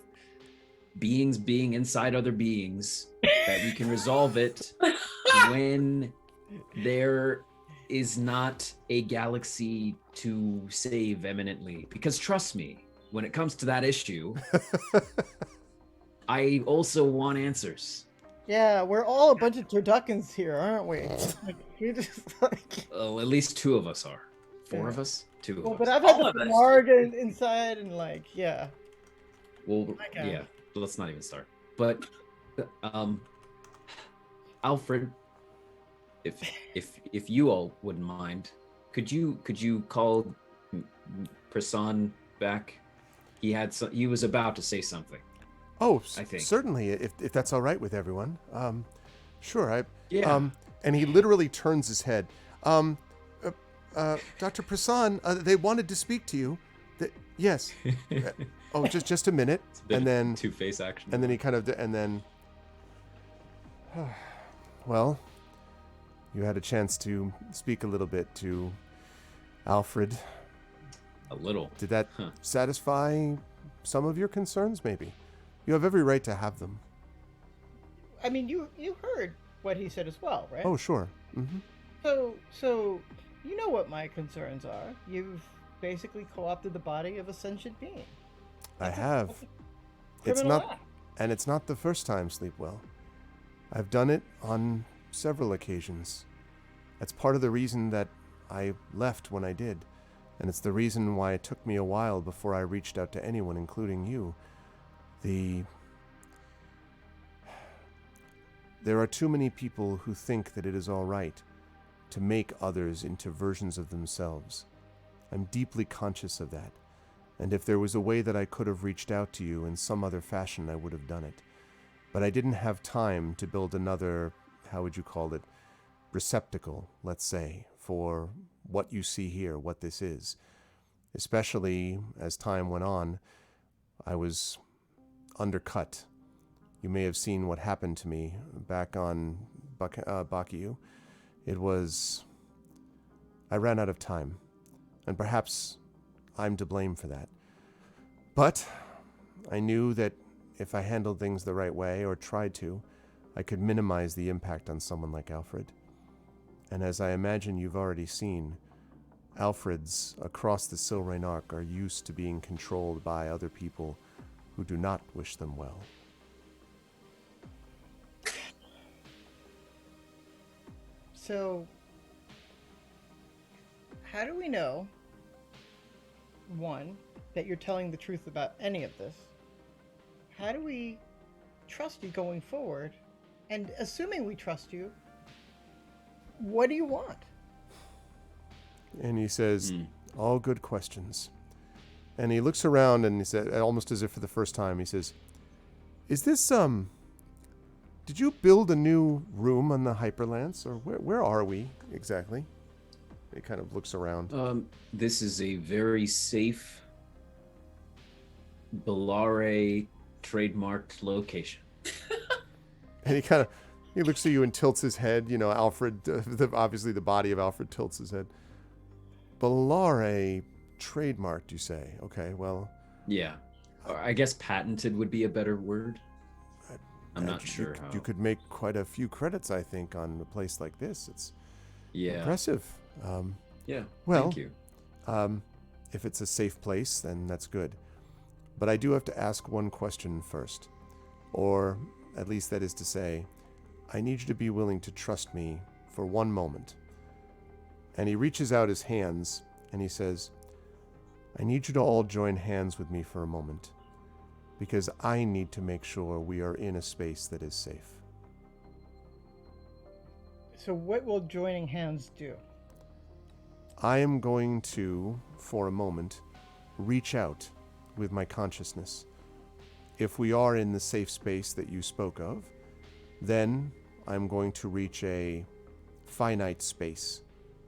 beings being inside other beings, that we can resolve it when there is not a galaxy to save eminently. Because trust me, when it comes to that issue, I also want answers. Yeah, we're all a bunch of turduckens here, aren't we? We're just like... at least two of us are. Four of us? Two of us. But I've had the Marg inside and yeah. Well, yeah, let's not even start. But, Alfred, if you all wouldn't mind, could you call Prasan back? He was about to say something. Oh, I think. Certainly, if that's all right with everyone. Sure. Yeah. And he literally turns his head. Dr. Prasan, they wanted to speak to you. Yes. Just a minute. It's a bit and then two-face action. And then he kind of well, You had a chance to speak a little bit to Alfred. A little. Did that Huh. satisfy some of your concerns, maybe? You have every right to have them. I mean, you heard what he said as well, right? Oh, sure. Mm-hmm. So you know what my concerns are. You've basically co-opted the body of a sentient being. I That's a have. It's criminal not, act. and it's not the first time, Sleepwell. I've done it on several occasions. That's part of the reason that I left when I did, and it's the reason why it took me a while before I reached out to anyone, including you. There are too many people who think that it is all right to make others into versions of themselves. I'm deeply conscious of that, and if there was a way that I could have reached out to you in some other fashion, I would have done it. But I didn't have time to build another, how would you call it, receptacle, let's say, for what you see here, what this is. Especially as time went on, I was undercut. You may have seen what happened to me back on Bakiu. I ran out of time, and perhaps I'm to blame for that. But I knew that if I handled things the right way, or tried to, I could minimize the impact on someone like Alfred. And as I imagine you've already seen, Alfreds across the Silrain Arc are used to being controlled by other people who do not wish them well. So, how do we know, one, that you're telling the truth about any of this? How do we trust you going forward? And assuming we trust you, what do you want? And he says, all good questions. And he looks around and he said, almost as if for the first time, he says, is this, did you build a new room on the Hyperlance? Or where are we exactly? He kind of looks around. This is a very safe Belare trademarked location. And he looks at you and tilts his head. You know, Alfred, obviously the body of Alfred tilts his head. Belare trademarked, you say? Okay, well. Yeah. Or I guess patented would be a better word. I'm not sure how. You could make quite a few credits, I think, on a place like this. It's impressive. Yeah, well, thank you. If it's a safe place, then that's good. But I do have to ask one question first. Or, at least that is to say, I need you to be willing to trust me for one moment. And he reaches out his hands, and he says, I need you to all join hands with me for a moment, because I need to make sure we are in a space that is safe. So what will joining hands do? I am going to, for a moment, reach out with my consciousness. If we are in the safe space that you spoke of, then I'm going to reach a finite space,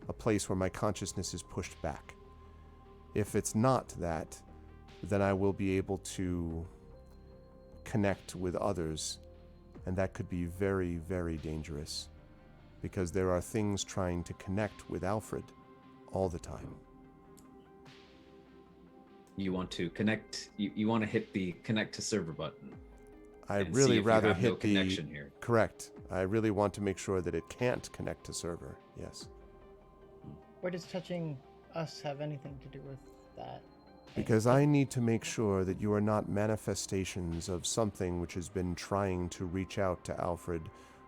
a place where my consciousness is pushed back. If it's not that, then I will be able to connect with others, and that could be very, very dangerous, because there are things trying to connect with Alfred all the time. You want to connect, you want to hit the connect to server button. I'd and really see if you rather have hit no connection here. Correct. I really want to make sure that it can't connect to server. Yes. Where does touching us have anything to do with that? Because I need to make sure that you are not manifestations of something which has been trying to reach out to Alfred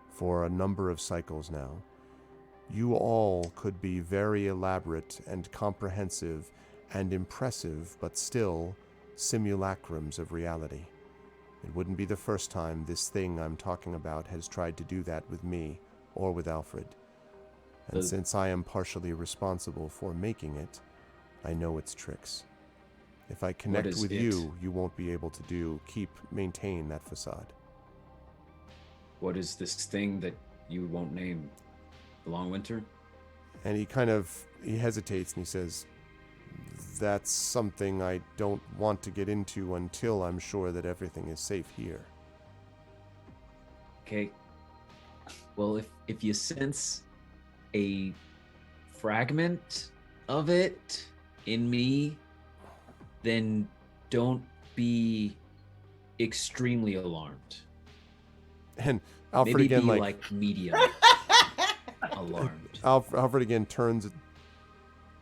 for a number of cycles now. You all could be very elaborate and comprehensive and impressive, but still simulacrums of reality. It wouldn't be the first time this thing I'm talking about has tried to do that with me or with Alfred. And since I am partially responsible for making it, I know its tricks. If I connect with you, you won't be able to maintain that facade. What is this thing that you won't name? The Long Winter? And he hesitates and he says, that's something I don't want to get into until I'm sure that everything is safe here. Okay. Well, if you sense a fragment of it in me, then don't be extremely alarmed. And Alfred Maybe again, be like medium alarmed. Alfred again turns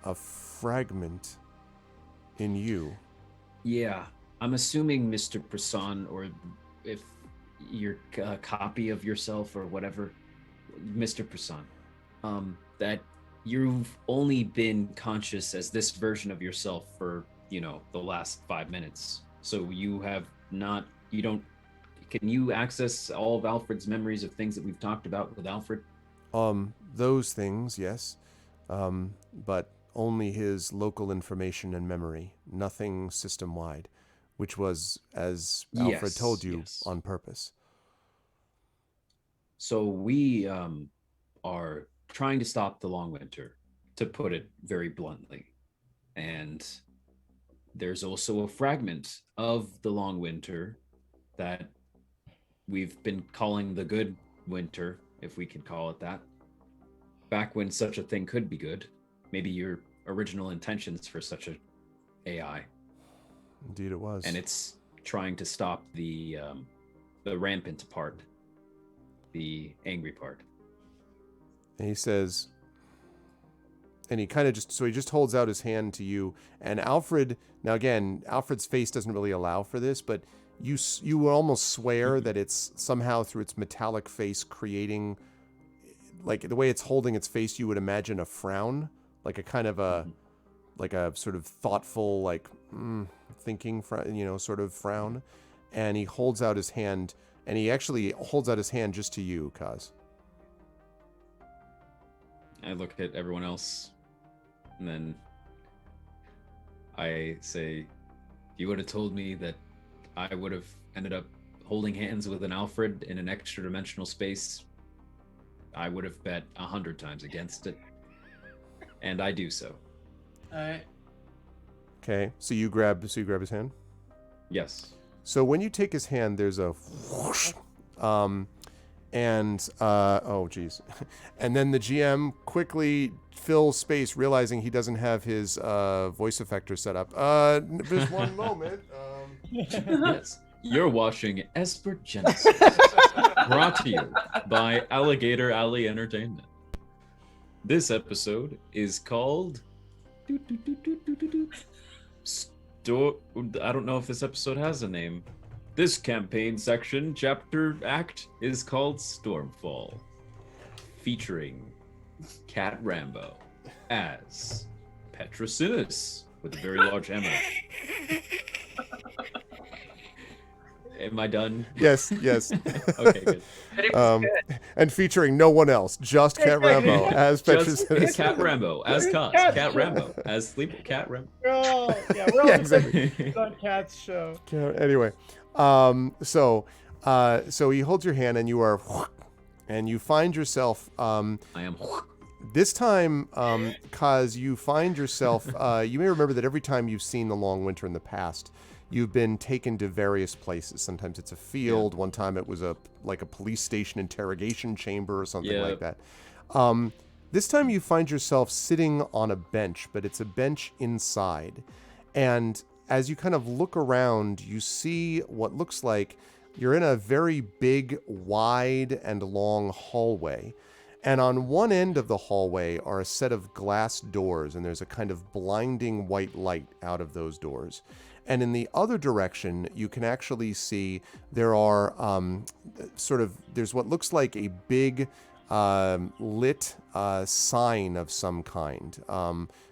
a fragment in you. Yeah, I'm assuming Mr. Prasan, or if your copy of yourself or whatever, Mr. Prasan, that you've only been conscious as this version of yourself for, the last 5 minutes. So you have not, can you access all of Alfred's memories of things that we've talked about with Alfred? Those things, yes. But only his local information and memory, nothing system-wide, which was, as Alfred told you, on purpose. So we are trying to stop the long winter, to put it very bluntly. And there's also a fragment of the long winter that we've been calling the good winter, if we could call it that. Back when such a thing could be good. Maybe your original intentions for such a AI. Indeed it was. And it's trying to stop the rampant part, the angry part. And he says, and he kind of he just holds out his hand to you. And Alfred, now again, Alfred's face doesn't really allow for this, but you will almost swear that it's somehow through its metallic face creating, like the way it's holding its face, you would imagine a frown, like a kind of like a sort of thoughtful, like thinking, sort of frown. And he holds out his hand, and he actually holds out his hand just to you, Kaz. I look at everyone else, and then I say, you would have told me that I would have ended up holding hands with an Alfred in an extra dimensional space, I would have bet 100 times against it. And I do so. All right. Okay, so you grab his hand? Yes. So when you take his hand, there's a whoosh, oh geez, and then the GM quickly fills space, realizing he doesn't have his voice effector set up. Just one moment. Yes. You're watching Esper Genesis, brought to you by Alligator Alley Entertainment. This episode is called I don't know if this episode has a name. This campaign section, chapter act, is called Stormfall, featuring Cat Rambo as Petrosinis with a very large hammer. Am I done? Yes. Okay, good. But it was good. And featuring no one else, just Cat Rambo as Petrosinis. Cat Rambo as Cos. Cat Rambo as Sleeper. Cat Rambo. We're all exactly. on Cat's show. Anyway, so he holds your hand, and you are, and you find yourself. I am. This time, Kaz, you find yourself. You may remember that every time you've seen the Long Winter in the past, you've been taken to various places. Sometimes it's a field. Yeah. One time it was a police station interrogation chamber or something like that. This time you find yourself sitting on a bench, but it's a bench inside. And as you kind of look around, you see what looks like you're in a very big, wide, and long hallway. And on one end of the hallway are a set of glass doors, and there's a kind of blinding white light out of those doors. And in the other direction, you can actually see there are there's what looks like a big lit sign of some kind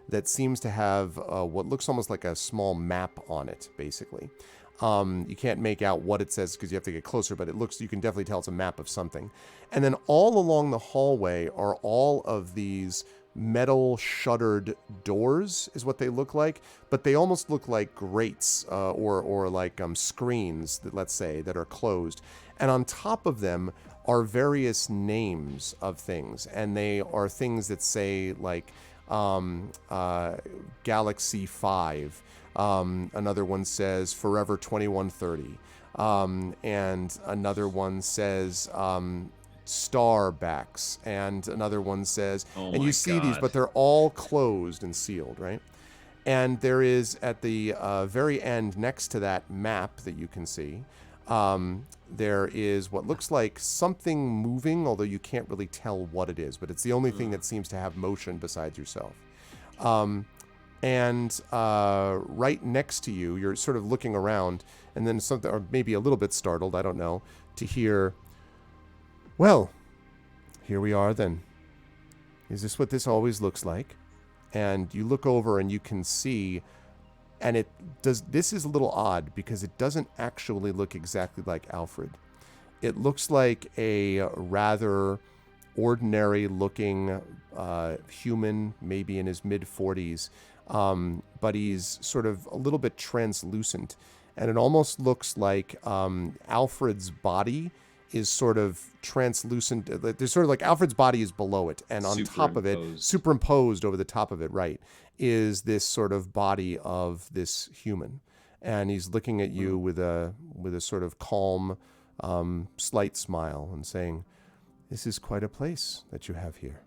that seems to have what looks almost like a small map on it, basically. You can't make out what it says because you have to get closer, but you can definitely tell it's a map of something. And then all along the hallway are all of these metal shuttered doors, is what they look like, but they almost look like grates or like screens that, let's say, that are closed. And on top of them are various names of things, and they are things that say like Galaxy 5. Another one says Forever 2130. And another one says star backs, and another one says, Oh and you my see these, God. but they're all closed and sealed, right? And there is at the very end, next to that map that you can see, there is what looks like something moving, although you can't really tell what it is, but it's the only thing that seems to have motion besides yourself. And right next to you, you're sort of looking around, and then something, or maybe a little bit startled, I don't know, to hear, well, here we are then. Is this what this always looks like? And you look over and you can see, and it does, this is a little odd because it doesn't actually look exactly like Alfred. It looks like a rather ordinary looking human, maybe in his mid 40s, but he's sort of a little bit translucent, and it almost looks like Alfred's body is sort of translucent. There's sort of like Alfred's body is below it, and on top of it, superimposed over the top of it, right, is this sort of body of this human, and he's looking at you with a sort of calm, slight smile and saying, "This is quite a place that you have here."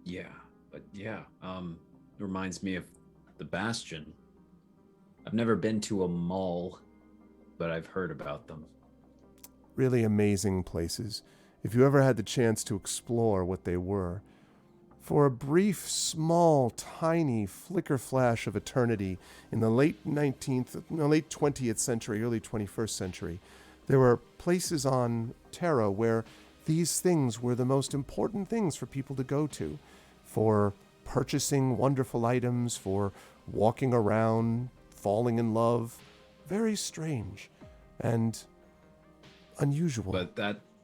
Yeah, but yeah, reminds me of the Bastion. I've never been to a mall, but I've heard about them. Really amazing places. If you ever had the chance to explore what they were, for a brief, small, tiny flicker flash of eternity in the late 20th century, early 21st century, there were places on Terra where these things were the most important things for people to go to, for purchasing wonderful items, for walking around, falling in love. Very strange and unusual. But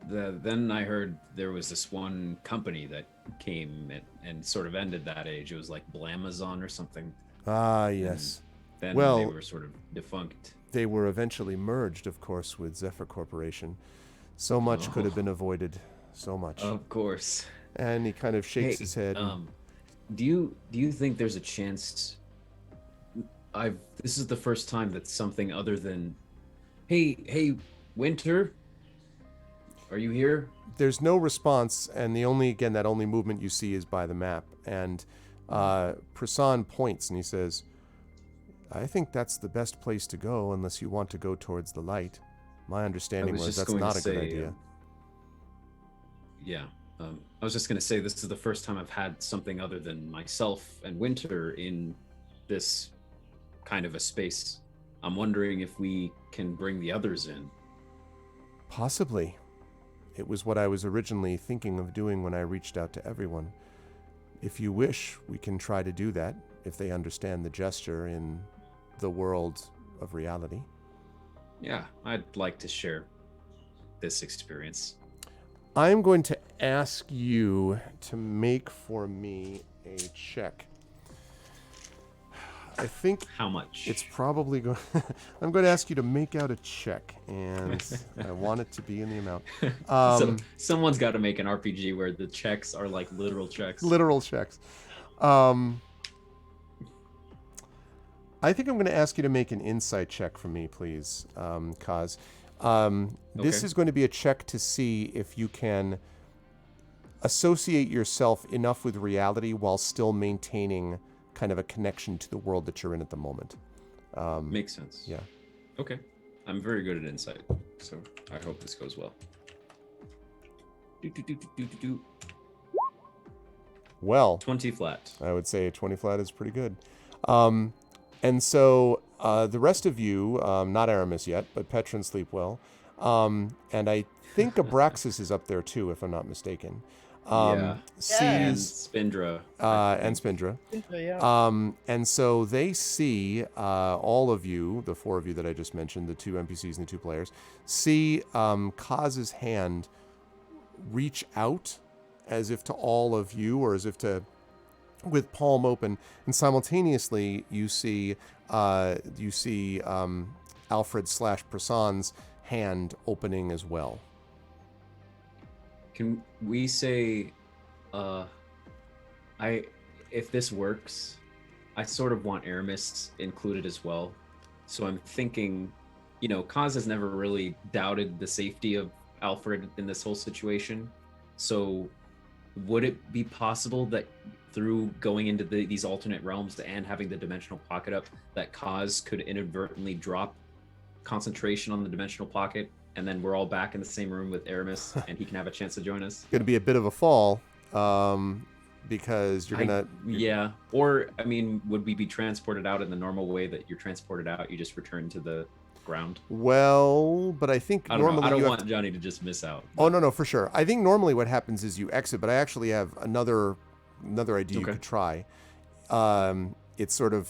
then I heard there was this one company that came and sort of ended that age. It was like Blamazon or something. Ah, yes. Then Well, they were sort of defunct. They were eventually merged, of course, with Zephyr Corporation. So much could have been avoided. So much. Of course. And he kind of shakes his head. Do you think there's a chance? This is the first time that something other than, hey, Winter, are you here? There's no response, and that only movement you see is by the map. And Prasan points and he says, "I think that's the best place to go unless you want to go towards the light. My understanding was that's not a good idea." I was just going to say this is the first time I've had something other than myself and Winter in this kind of a space. I'm wondering if we can bring the others in. Possibly. It was what I was originally thinking of doing when I reached out to everyone. If you wish, we can try to do that, if they understand the gesture in the world of reality. Yeah, I'd like to share this experience. I'm going to ask you to make for me a check. I think How much? it's probably going... I'm going to ask you to make out a check, and I want it to be in the amount. So someone's got to make an RPG where the checks are like literal checks. Literal checks. I think I'm going to ask you to make an insight check for me, please, Kaz. This is going to be a check to see if you can associate yourself enough with reality while still maintaining kind of a connection to the world that you're in at the moment. Makes sense. Yeah. Okay. I'm very good at insight, so I hope this goes well. Well, 20 flat. I would say a 20 flat is pretty good. And so the rest of you, not Aramis yet, but Petra and Sleepwell, and I think Abraxas is up there too, if I'm not mistaken. And Sees Spindra. and Spindra. Yeah. And so they see all of you, the four of you that I just mentioned, the two NPCs and the two players, see Kaz's hand reach out as if to all of you, or as if to, with palm open, and simultaneously you see Alfred/Prasan's hand opening as well. Can we say, if this works, I sort of want Aramis included as well. So I'm thinking, Kaz has never really doubted the safety of Alfred in this whole situation. So would it be possible that through going into these alternate realms and having the dimensional pocket up, that Kaz could inadvertently drop concentration on the dimensional pocket, and then we're all back in the same room with Aramis, and he can have a chance to join us? Going to be a bit of a fall, because you're gonna. Yeah. Or I mean, would we be transported out in the normal way that you're transported out? You just return to the ground. Well, but I think I don't know. normally I don't you want Johnny to just miss out. Oh no, for sure. I think normally what happens is you exit, but I actually have another idea you could try. It's sort of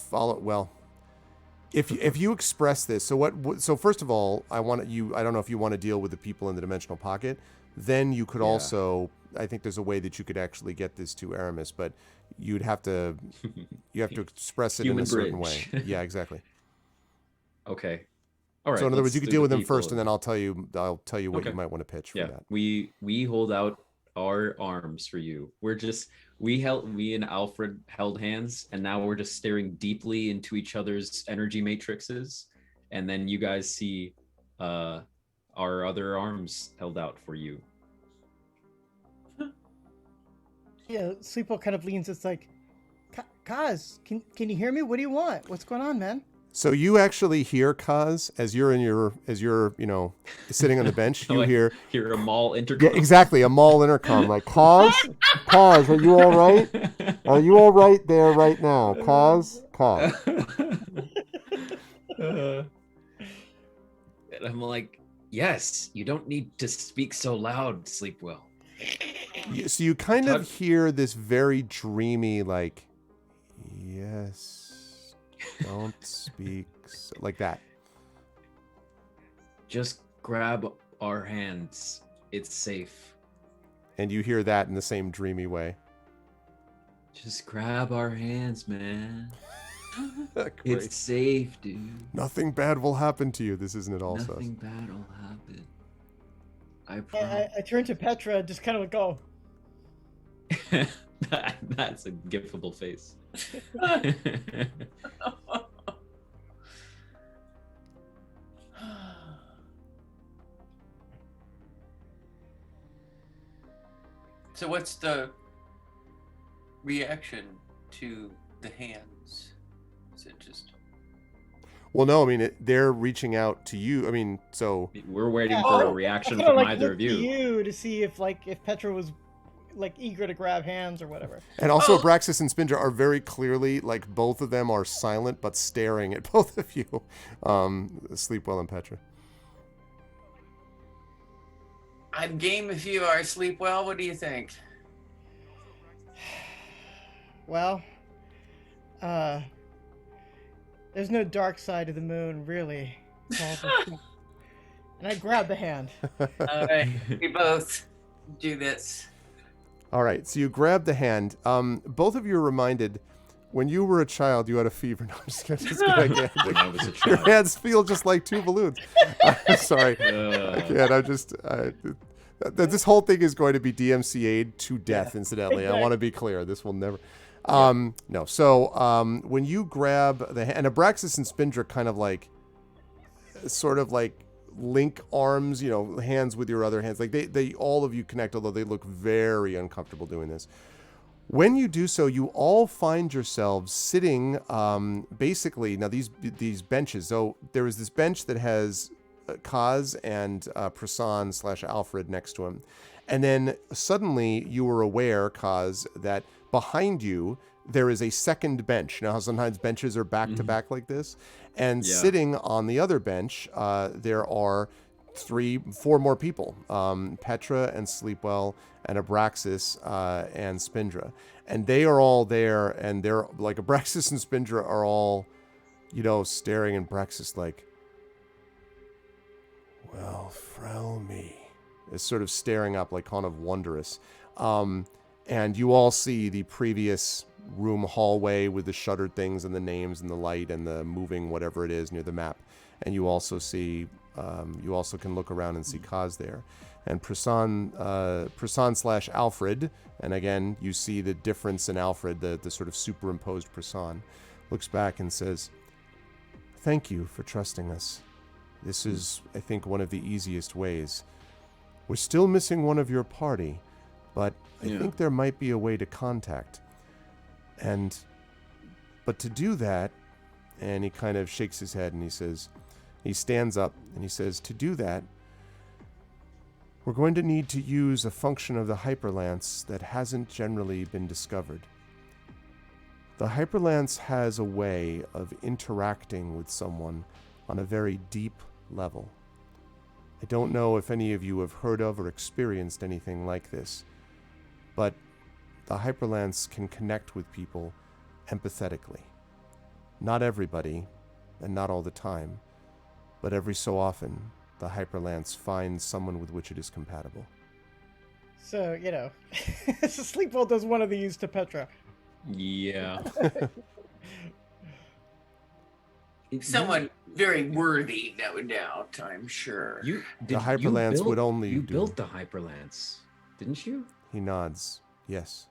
if you express this. So first of all, I don't know if you want to deal with the people in the dimensional pocket. Then you could also, I think there's a way that you could actually get this to Aramis, but you'd have to express it in a certain way. Yeah, exactly. Okay. All right. So in other words, you could deal with them first, and then I'll tell you what you might want to pitch for that. We hold out our arms for you. We and Alfred held hands, and now we're just staring deeply into each other's energy matrices, and then you guys see our other arms held out for you. Yeah, Sleepwell kind of leans. It's like, Kaz, can you hear me? What do you want? What's going on, man? So you actually hear Kaz as you're sitting on the bench. You hear a mall intercom. Yeah, exactly, a mall intercom. Like, Kaz, are you all right? Are you all right there right now, Kaz? And I'm like, yes. You don't need to speak so loud, Sleepwell. So you kind of hear this very dreamy, like, yes. Don't speak like that. Just grab our hands. It's safe. And you hear that in the same dreamy way. Just grab our hands, man. It's safe, dude. Nothing bad will happen to you. This isn't at all. Nothing bad will happen. I turn to Petra, just kind of go. That's a giftable face. So what's the reaction to the hands? Is it just... Well, no, I mean, they're reaching out to you. I mean, so... We're waiting for a reaction from either of you. To see if Petra was eager to grab hands or whatever. And also Abraxas and Spindra are very clearly, both of them are silent but staring at both of you. Sleepwell and Petra. I'm game if you are, Sleepwell. What do you think? Well, there's no dark side of the moon, really. And I grab the hand. All right, we both do this. All right, so you grab the hand. Both of you are reminded, when you were a child, you had a fever. No, I'm just kidding. When I was a child. Your hands feel just like two balloons. Sorry. I can't. This whole thing is going to be DMCA'd to death, incidentally. Exactly. I want to be clear. This will never... No. So when you grab the hand, and Abraxas and Spindra kind of link arms, hands with your other hands. They all of you connect, although they look very uncomfortable doing this. When you do so, you all find yourselves sitting, basically, now these benches. So there is this bench that has Kaz and Prasan / Alfred next to him. And then suddenly you were aware, Kaz, that behind you there is a second bench. You know how sometimes benches are back to back like this? And sitting on the other bench, there are 4 more people. Petra and Sleepwell and Abraxas and Spindra. And they are all there, and they're like, Abraxas and Spindra are all, staring, and Abraxas well, Frel me, is sort of staring up, kind of wondrous. And you all see the previous room hallway with the shuttered things and the names and the light and the moving whatever it is near the map. And you also see, you also can look around and see Kaz there. And Prasan / Alfred, and again, you see the difference in Alfred, the sort of superimposed Prasan, looks back and says, "Thank you for trusting us. This is, I think, one of the easiest ways. we're still missing one of your party, but I Yeah. think there might be a way to contact. But to do that, and he kind of shakes his head and he stands up and he says, to do that, we're going to need to use a function of the hyperlance that hasn't generally been discovered. The hyperlance has a way of interacting with someone on a very deep level. I don't know if any of you have heard of or experienced anything like this, but the hyperlance can connect with people empathetically. Not everybody, and not all the time, but every so often, the hyperlance finds someone with which it is compatible. So, you know, Sleepwell does one of these to Petra. Yeah. Someone very worthy, no doubt, I'm sure. The hyperlance would only You do- built the hyperlance, didn't you? He nods. Yes.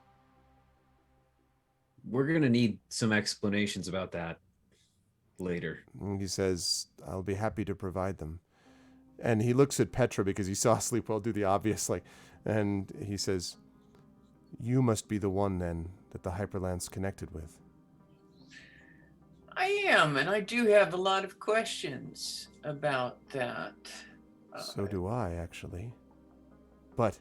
We're gonna need some explanations about that later. And he says, I'll be happy to provide them. And he looks at Petra because he saw Sleepwell do the obvious, and he says, you must be the one, then, that the hyperlance connected with. I am, and I do have a lot of questions about that. So do I, actually. But,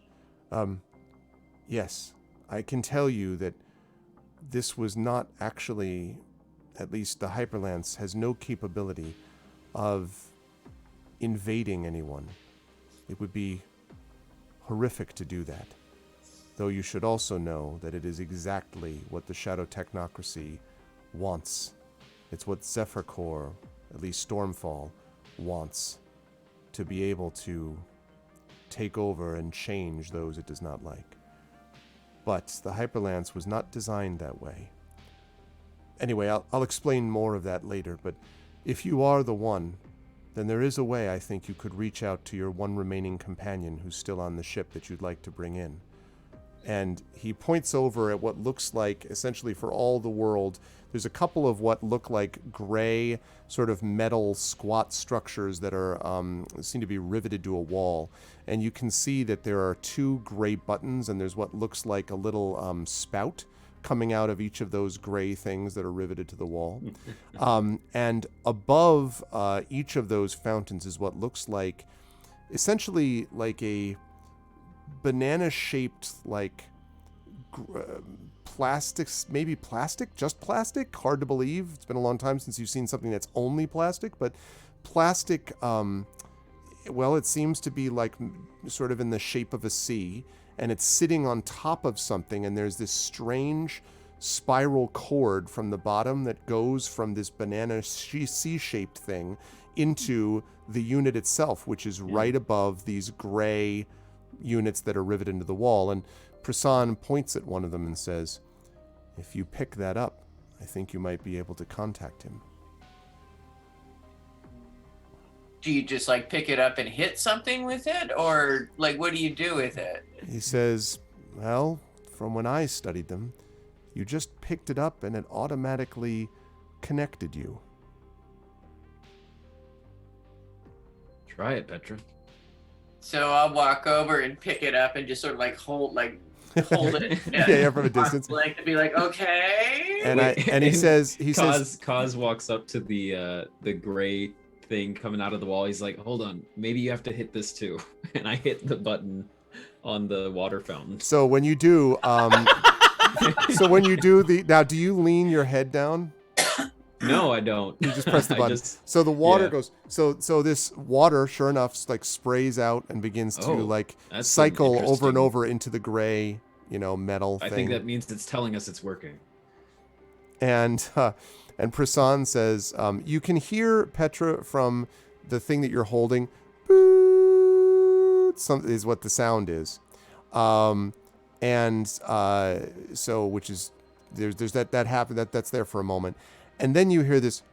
yes, I can tell you that this was not actually, at least the hyperlance has no capability of invading anyone. It would be horrific to do that. Though you should also know that it is exactly what the Shadow Technocracy wants. It's what Zephyr Core, at least Stormfall, wants. To be able to take over and change those it does not like. But the hyperlance was not designed that way. Anyway, I'll explain more of that later, but if you are the one, then there is a way I think you could reach out to your one remaining companion who's still on the ship that you'd like to bring in. And he points over at what looks like, essentially for all the world, there's a couple of what look like gray, sort of metal squat structures that are seem to be riveted to a wall. And you can see that there are 2 gray buttons, and there's what looks like a little spout coming out of each of those gray things that are riveted to the wall. And above each of those fountains is what looks like, essentially like a banana-shaped, like plastics, maybe plastic, just plastic. Hard to believe. It's been a long time since you've seen something that's only plastic, but plastic. Well, it seems to be like sort of in the shape of a C, and it's sitting on top of something, and there's this strange spiral cord from the bottom that goes from this banana C-shaped thing into the unit itself, which is right above these gray units that are riveted into the wall. And Prasan points at one of them and says, if you pick that up, I think you might be able to contact him. Do you just like pick it up and hit something with it, or like what do you do with it? He says, well, from when I studied them, you just picked it up and it automatically connected you. Try it, Petra. So I'll walk over and pick it up and just sort of like hold it. Yeah, from a distance. Like to be like, okay. And he says, Kaz walks up to the gray thing coming out of the wall. He's like, hold on, maybe you have to hit this too. And I hit the button on the water fountain. So when you do, now do you lean your head down? No, I don't. You just press the button. So the water goes. So this water, sure enough, like sprays out and begins to cycle over and over into the gray, metal thing. I think that means it's telling us it's working. And Prasan says, you can hear, Petra, from the thing that you're holding. Boot, is what the sound is. So which is there's that happened that's there for a moment. And then you hear this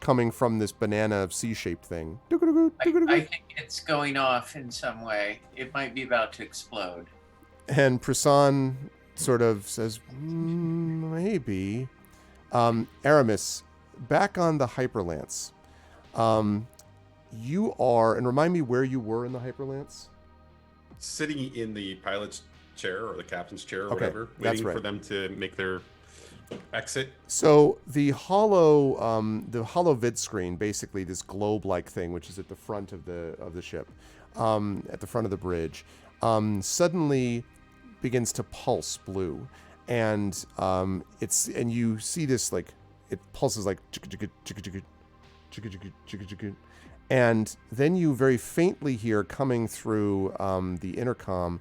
coming from this banana C-shaped thing. I think it's going off in some way. It might be about to explode. And Prasan sort of says, maybe. Aramis, back on the hyperlance. you are, and remind me where you were in the Hyperlance. Sitting in the pilot's chair or the captain's chair or Okay, whatever, that's waiting right. for them to make their exit. So the hollow vid screen, basically this globe-like thing, which is at the front of the ship, at the front of the bridge, suddenly begins to pulse blue, and you see this, like, it pulses like and then you very faintly hear coming through the intercom.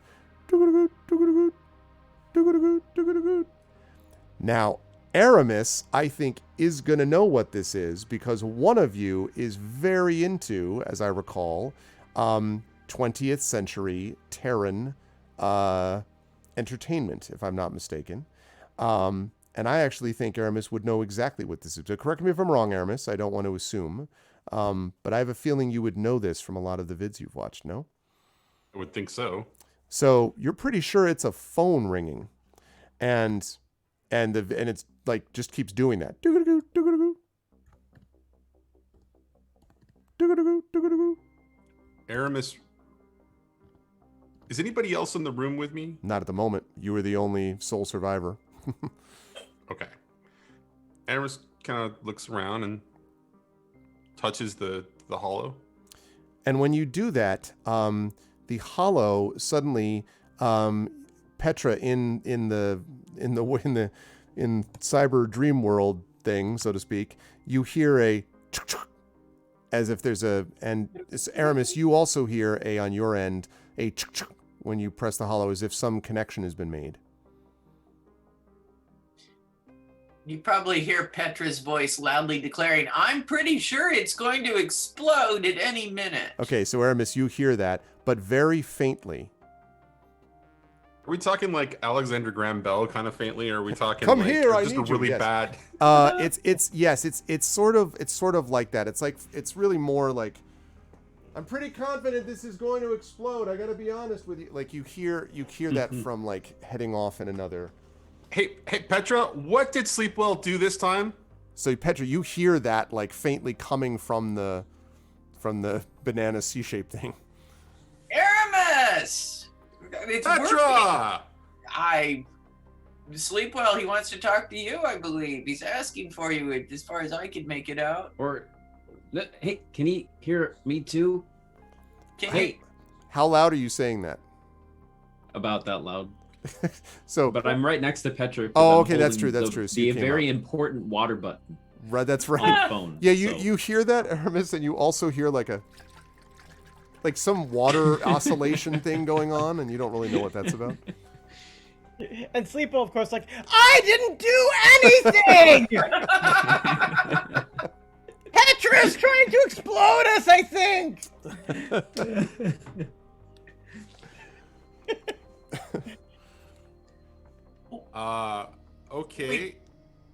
Now, Aramis, I think, is going to know what this is because one of you is very into, as I recall, 20th century Terran entertainment, if I'm not mistaken. And I actually think Aramis would know exactly what this is. So correct me if I'm wrong, Aramis. I don't want to assume. But I have a feeling you would know this from a lot of the vids you've watched, no? I would think so. So you're pretty sure it's a phone ringing. And it's like just keeps doing that. Aramis, is anybody else in the room with me? Not at the moment. You were the only sole survivor. Okay. Aramis kind of looks around and touches the hollow. And when you do that, the hollow suddenly, Petra in cyber dream world thing, so to speak, you hear a as if there's and Aramis, you also hear on your end a when you press the hollow, as if some connection has been made. You probably hear Petra's voice loudly declaring, "I'm pretty sure it's going to explode at any minute." Okay, so Aramis, you hear that, but very faintly. Are we talking like Alexander Graham Bell kind of faintly, or are we talking Come like here, I just need a you, really yes. bad? It's sort of like that. It's really more like, I'm pretty confident this is going to explode. I got to be honest with you. Like you hear that from like heading off in another. Hey, Petra, what did Sleepwell do this time? So Petra, you hear that like faintly coming from the banana C-shaped thing. Aramis! It's Petra! working. Sleepwell, he wants to talk to you, I believe. He's asking for you as far as I can make it out. Or, hey, can he hear me too? Hey, How loud are you saying that? about that loud. So, But I'm right next to Petra. 'cause Oh, I'm okay, that's holding true, that's true. So you the came very important water button right, that's on right. the phone. Yeah, so- you hear that, Aramis, and you also hear like some water oscillation thing going on, and you don't really know what that's about. And Sleepo, of course, like, I didn't do anything! Petra's trying to explode us, I think! Okay.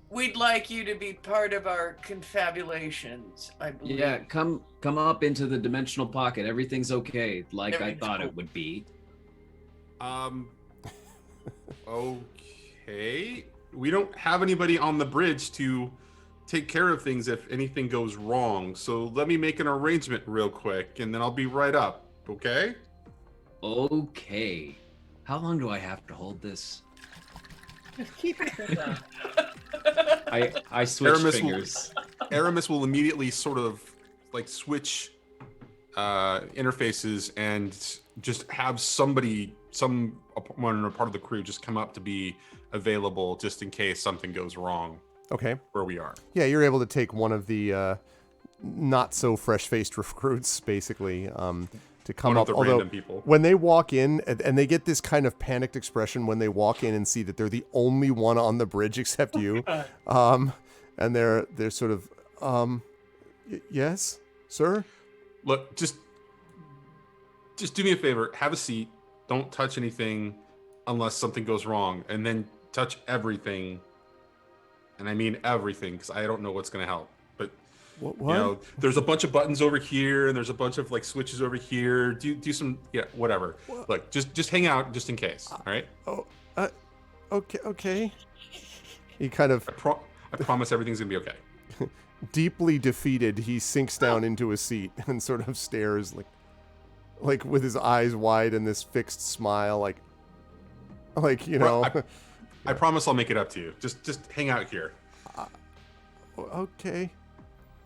We'd like you to be part of our confabulations, I believe. Yeah, come up into the dimensional pocket. Everything's okay, like I Everything's thought cool. it would be. Okay. We don't have anybody on the bridge to take care of things if anything goes wrong. So let me make an arrangement real quick, and then I'll be right up. Okay? Okay. How long do I have to hold this? Just keep it down. I switch Aramis will- fingers. Aramis will immediately sort of like switch interfaces and just have someone or part of the crew just come up to be available just in case something goes wrong Okay. where we are. Yeah, you're able to take one of the not so fresh-faced recruits, basically, to come One up. of the Although random people. when they walk in, and they get this kind of panicked expression when they walk in and see that they're the only one on the bridge except you, and they're sort of, yes, sir. Look, just do me a favor. Have a seat. Don't touch anything unless something goes wrong, and then touch everything. And I mean everything, because I don't know what's going to help. But What? you know, there's a bunch of buttons over here, and there's a bunch of like switches over here. Do some whatever. Look, just hang out just in case. All right. Okay. He kind of I promise everything's gonna be okay. deeply defeated, he sinks down into a seat and sort of stares like with his eyes wide and this fixed smile, like you know. I promise I'll make it up to you. Just hang out here. Okay.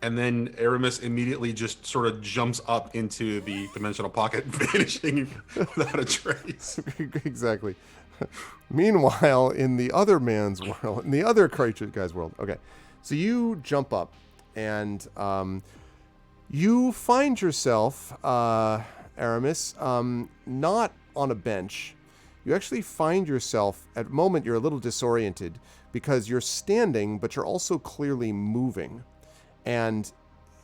And then Aramis immediately just sort of jumps up into the dimensional pocket, vanishing without a trace. Exactly. Meanwhile, in the other man's world, in the other creature guy's world, okay. So you jump up, and you find yourself, Aramis, not on a bench. You actually find yourself, at the moment you're a little disoriented, because you're standing, but you're also clearly moving. And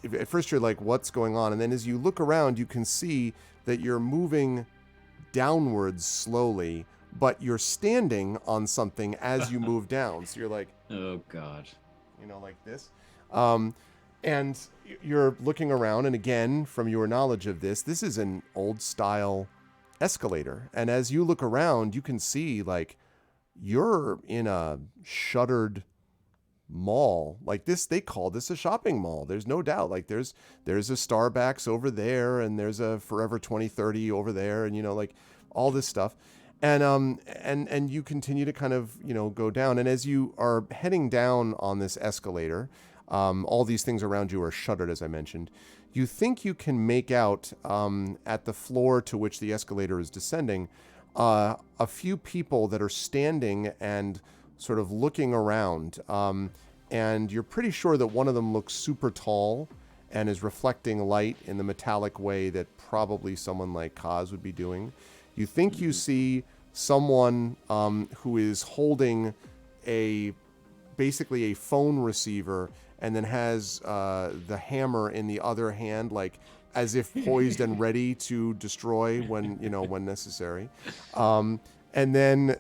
at first you're like, what's going on? And then as you look around, you can see that you're moving downwards slowly, but you're standing on something as you move down. So you're like, oh God, you know, like this. And you're looking around, and again, from your knowledge of this is an old style escalator. And as you look around, you can see like you're in a shuttered mall like this. They call this a shopping mall. There's no doubt. Like there's a Starbucks over there, and there's a Forever 2030 over there, and you know, like all this stuff. And you continue to kind of, you know, go down. And as you are heading down on this escalator, all these things around you are shuttered, as I mentioned. You think you can make out at the floor to which the escalator is descending a few people that are standing and sort of looking around. And you're pretty sure that one of them looks super tall and is reflecting light in the metallic way that probably someone like Kaz would be doing. You think you see someone who is holding basically a phone receiver, and then has the hammer in the other hand, like as if poised and ready to destroy when necessary. And then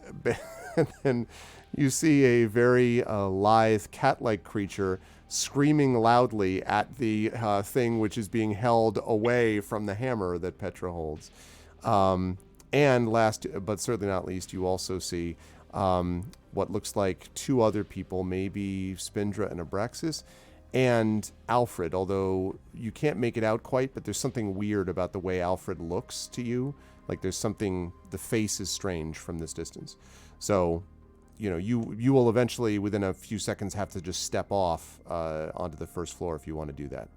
you see a very lithe cat-like creature screaming loudly at the thing which is being held away from the hammer that Petra holds. And last, but certainly not least, you also see what looks like two other people, maybe Spindra and Abraxas, and Alfred, although you can't make it out quite, but there's something weird about the way Alfred looks to you. Like there's something, the face is strange from this distance. So, you know, you will eventually, within a few seconds, have to just step off onto the first floor if you want to do that.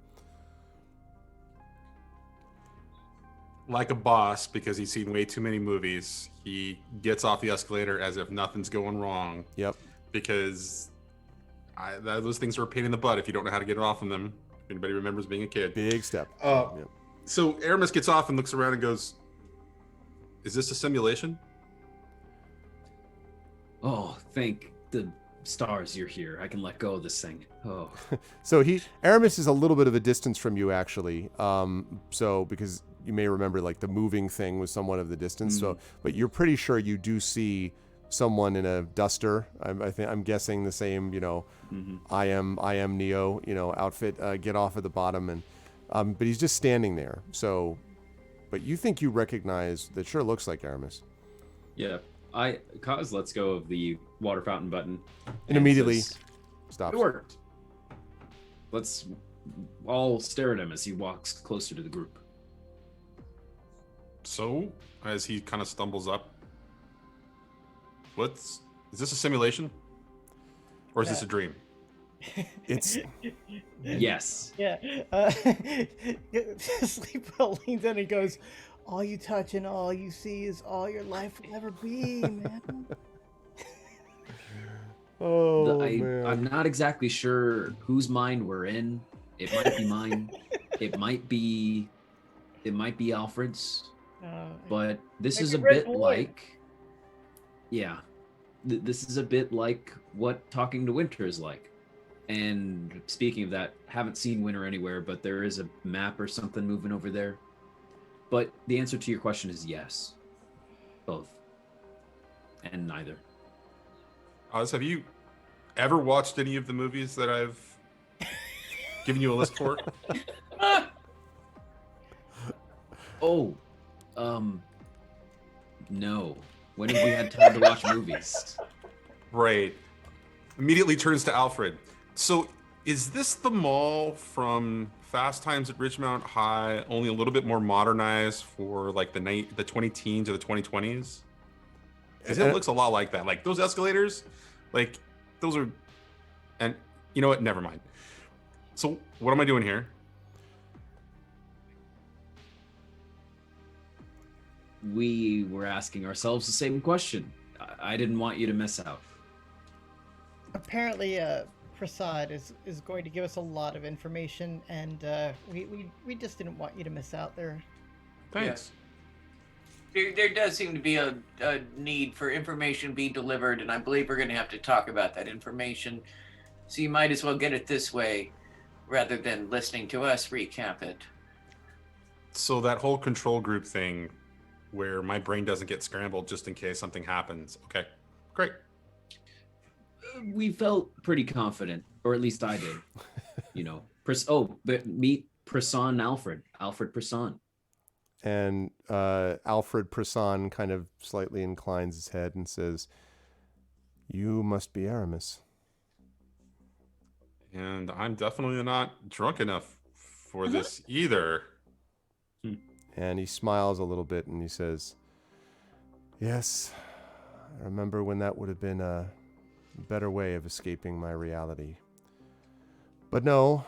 Like a boss, because he's seen way too many movies, he gets off the escalator as if nothing's going wrong. Yep. Because those things are a pain in the butt if you don't know how to get off of them. If anybody remembers being a kid. Big step. Yep. So Aramis gets off and looks around and goes, "Is this a simulation?" Oh, thank the stars you're here. I can let go of this thing. Oh. So Aramis is a little bit of a distance from you, actually. So because you may remember, like the moving thing was somewhat of the distance. So, but you're pretty sure you do see someone in a duster. I'm guessing the same, you know, I am Neo, you know, outfit. Get off at the bottom, and but he's just standing there. So, but you think you recognize that? Sure looks like Aramis. Yeah. Kaz lets go of the water fountain button and immediately says, stops. It worked. Let's all stare at him as he walks closer to the group. So, as he kind of stumbles up, is this a simulation? Or is this a dream? It's yes. Yeah. Sleepwell leans in and goes, "All you touch and all you see is all your life will ever be, man." man. I'm not exactly sure whose mind we're in. It might be mine. It might be Alfred's. But this is a bit like, this is a bit like what talking to Winter is like. And speaking of that, haven't seen Winter anywhere, but there is a map or something moving over there. But the answer to your question is yes. Both. And neither. Oz, have you ever watched any of the movies that I've given you a list for? No. When have we had time to watch movies? Right. Immediately turns to Alfred. So Is this the mall from Fast Times at Ridgemount High, only a little bit more modernized for like the 20 teens or the 2020s? Because it And- looks a lot like that. Like those escalators, like those are, and you know what? Never mind. So what am I doing here? We were asking ourselves the same question. I didn't want you to miss out. Apparently, Prasad is going to give us a lot of information, and we just didn't want you to miss out there. Thanks. There does seem to be a need for information being delivered, and I believe we're going to have to talk about that information. So you might as well get it this way rather than listening to us recap it. So that whole control group thing where my brain doesn't get scrambled just in case something happens. Okay, great. We felt pretty confident, or at least I did. You know, but meet Prasan Alfred Prasan. And Alfred Prasan kind of slightly inclines his head and says, "You must be Aramis." And I'm definitely not drunk enough for this either. And he smiles a little bit and he says, "Yes, I remember when that would have been a better way of escaping my reality. But no,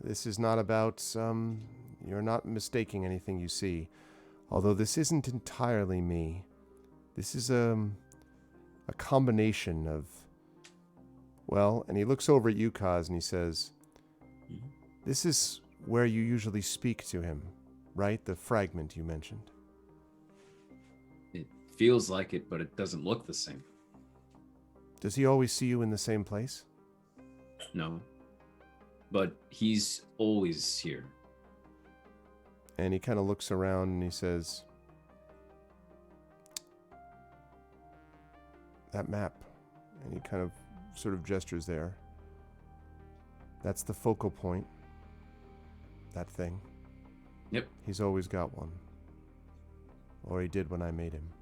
this is not about, you're not mistaking anything you see. Although this isn't entirely me. This is a combination of, well," and he looks over at you, Kaz, and he says, "This is where you usually speak to him, right? The fragment you mentioned." It feels like it, but it doesn't look the same. "Does he always see you in the same place?" No. But he's always here. And he kind of looks around and he says, "That map." And he kind of sort of gestures there. "That's the focal point. That thing. Yep. He's always got one. Or he did when I made him."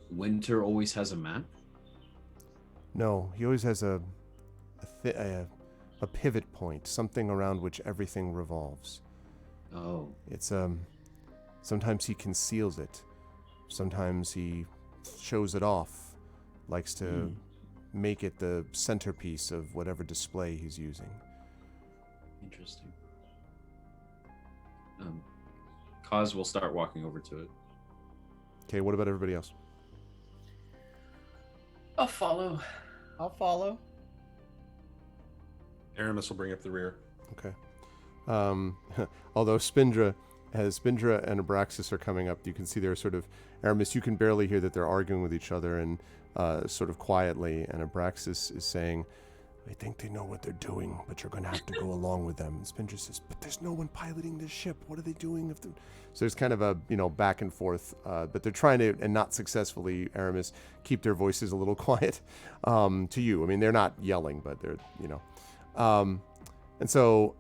Winter always has a map? No, he always has a pivot point, something around which everything revolves. Oh. It's sometimes he conceals it. Sometimes he shows it off. Likes to make it the centerpiece of whatever display he's using. Interesting. Kaz will start walking over to it. Okay, what about everybody else? I'll follow. I'll follow. Aramis will bring up the rear. Okay. Although Spindra and Abraxas are coming up, you can see they're sort of, Aramis, you can barely hear that they're arguing with each other and sort of quietly, and Abraxas is saying, "I think they know what they're doing, but you're going to have to go along with them." And Spindra says, "But there's no one piloting this ship. What are they doing?" So there's kind of a, back and forth, but they're trying to, and not successfully, Aramis, keep their voices a little quiet to you. I mean, they're not yelling, but they're, and so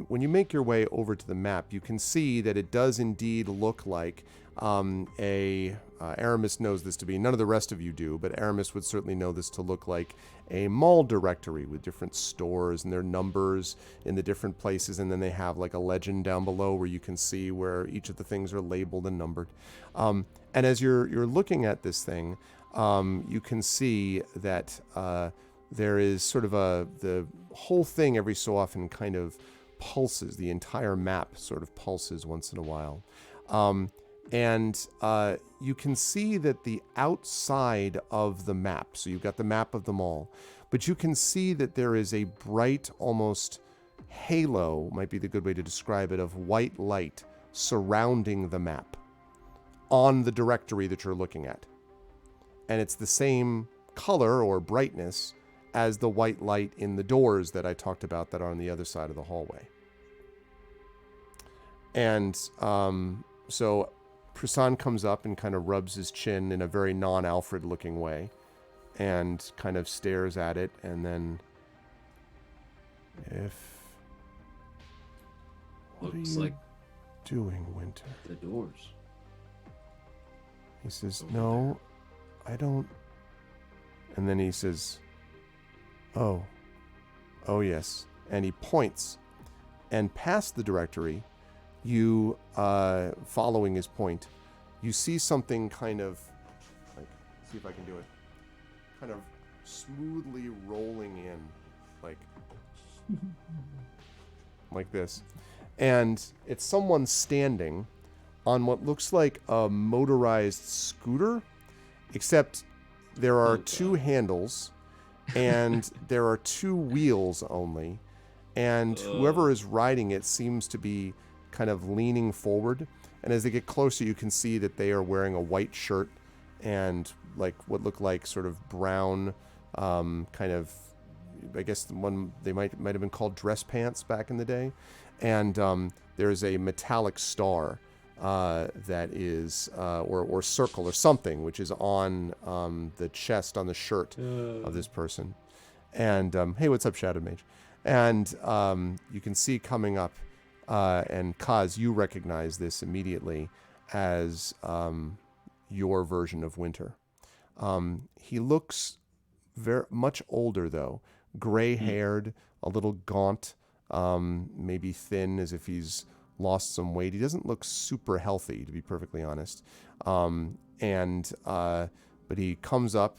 when you make your way over to the map, you can see that it does indeed look like Aramis knows this to be, none of the rest of you do, but Aramis would certainly know this to look like a mall directory with different stores and their numbers in the different places, and then they have like a legend down below where you can see where each of the things are labeled and numbered. And as you're looking at this thing, you can see that there is sort of the whole thing every so often kind of pulses. The entire map sort of pulses once in a while. And you can see that the outside of the map, so you've got the map of the mall, but you can see that there is a bright, almost halo, might be the good way to describe it, of white light surrounding the map on the directory that you're looking at. And it's the same color or brightness as the white light in the doors that I talked about that are on the other side of the hallway. And so Prasan comes up and kind of rubs his chin in a very non-Alfred looking way and kind of stares at it, and then, what Looks are you like doing, Winter? the doors. He says, "No, I don't." And then he says, Oh yes. And he points. And past the directory, you, following his point, you see something kind of, like, see if I can do it, kind of smoothly rolling in, like this. And it's someone standing on what looks like a motorized scooter, except there are two handles and there are two wheels only. And whoever is riding it seems to be kind of leaning forward. And as they get closer, you can see that they are wearing a white shirt and like what look like sort of brown, kind of, I guess the one they might have been called dress pants back in the day. And there is a metallic star that is, or circle or something, which is on the chest, on the shirt of this person. And hey, what's up, Shadow Mage? And you can see coming up, and Kaz, you recognize this immediately as your version of Winter. He looks very much older, though, gray-haired, a little gaunt, maybe thin, as if he's lost some weight. He doesn't look super healthy, to be perfectly honest. But he comes up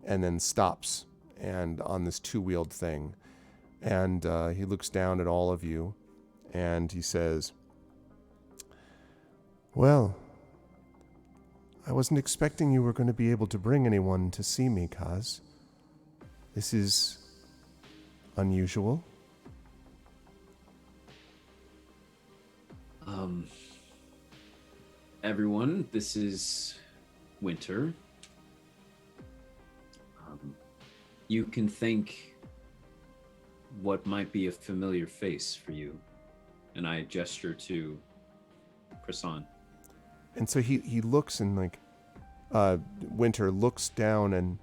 and then stops, and on this two-wheeled thing. And he looks down at all of you, and he says, "Well, I wasn't expecting you were going to be able to bring anyone to see me, Kaz. This is unusual." Everyone, this is Winter. You can think what might be a familiar face for you. And I gesture to Prasan. And so he looks and like, Winter looks down and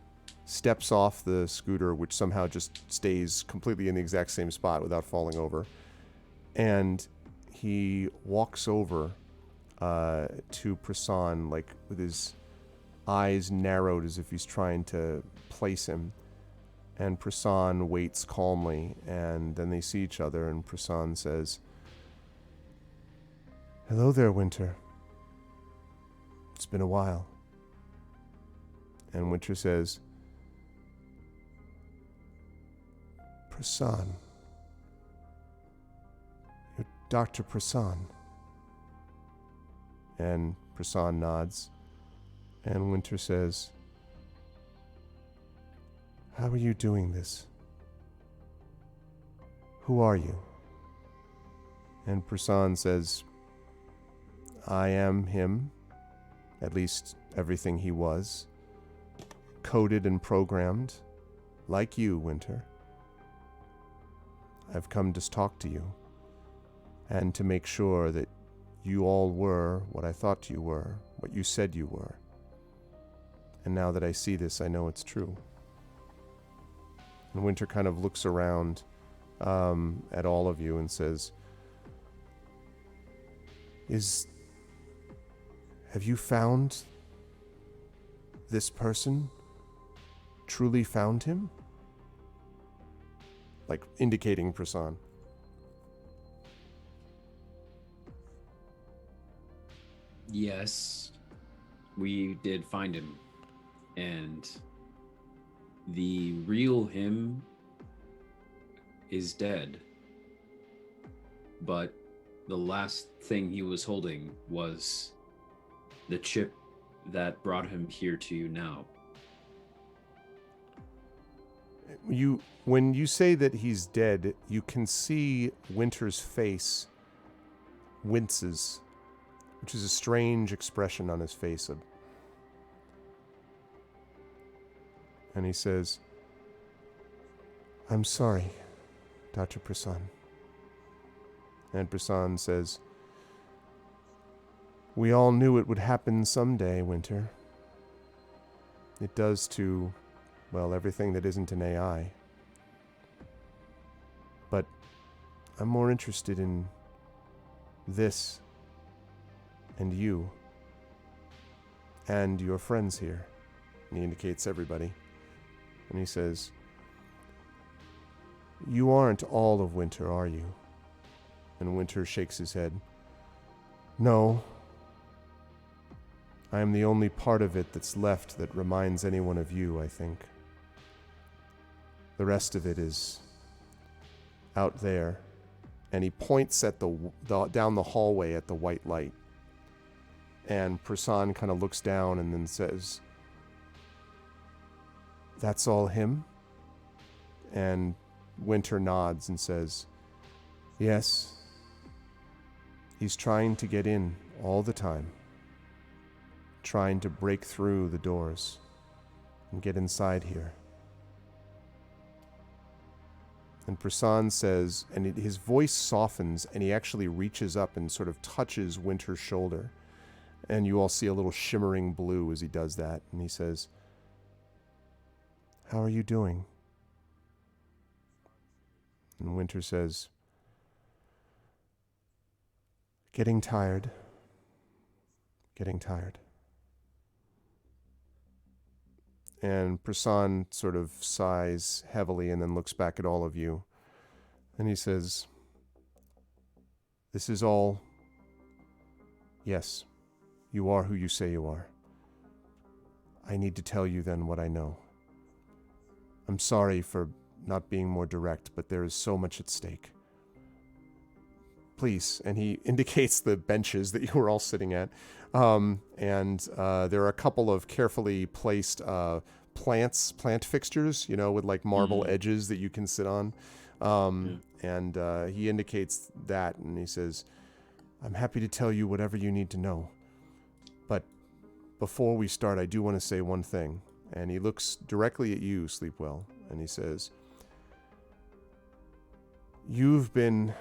steps off the scooter, which somehow just stays completely in the exact same spot without falling over. And he walks over to Prasan, like with his eyes narrowed as if he's trying to place him. And Prasan waits calmly, and then they see each other, and Prasan says, "Hello there, Winter. It's been a while." And Winter says, "Prasan. You're Dr. Prasan." And Prasan nods, and Winter says, "How are you doing this? Who are you?" And Prasan says, "I am him, at least everything he was, coded and programmed, like you, Winter. I've come to talk to you, and to make sure that you all were what I thought you were, what you said you were. And now that I see this, I know it's true." And Winter kind of looks around at all of you and says, "Have you found this person? Truly found him?" Like indicating Prasan. Yes, we did find him. And the real him is dead. But the last thing he was holding was the chip that brought him here to you now. When you say that he's dead, you can see Winter's face winces, which is a strange expression on his face. And he says, "I'm sorry, Dr. Prasan." And Prasan says, "We all knew it would happen someday, Winter. It does to, well, everything that isn't an AI. But I'm more interested in this and you and your friends here." And he indicates everybody. And he says, You aren't all of winter, are you? And Winter shakes his head. No. I am the only part of it that's left that reminds anyone of you, I think. The rest of it is out there. And he points at down the hallway at the white light. And Prasan kind of looks down and then says, "That's all him?" And Winter nods and says, "Yes. He's trying to get in all the time. Trying to break through the doors and get inside here." And Prasan says, and his voice softens, and he actually reaches up and sort of touches Winter's shoulder. And you all see a little shimmering blue as he does that. And he says, "How are you doing?" And Winter says, "Getting tired. Getting tired." And Prasan sort of sighs heavily and then looks back at all of you. And he says, "This is all... Yes, you are who you say you are. I need to tell you then what I know. I'm sorry for not being more direct, but there is so much at stake. Please," and he indicates the benches that you were all sitting at. There are a couple of carefully placed plant fixtures, with like marble edges that you can sit on. And he indicates that, and he says, "I'm happy to tell you whatever you need to know. But before we start, I do want to say one thing." And he looks directly at you, Sleepwell, and he says, "You've been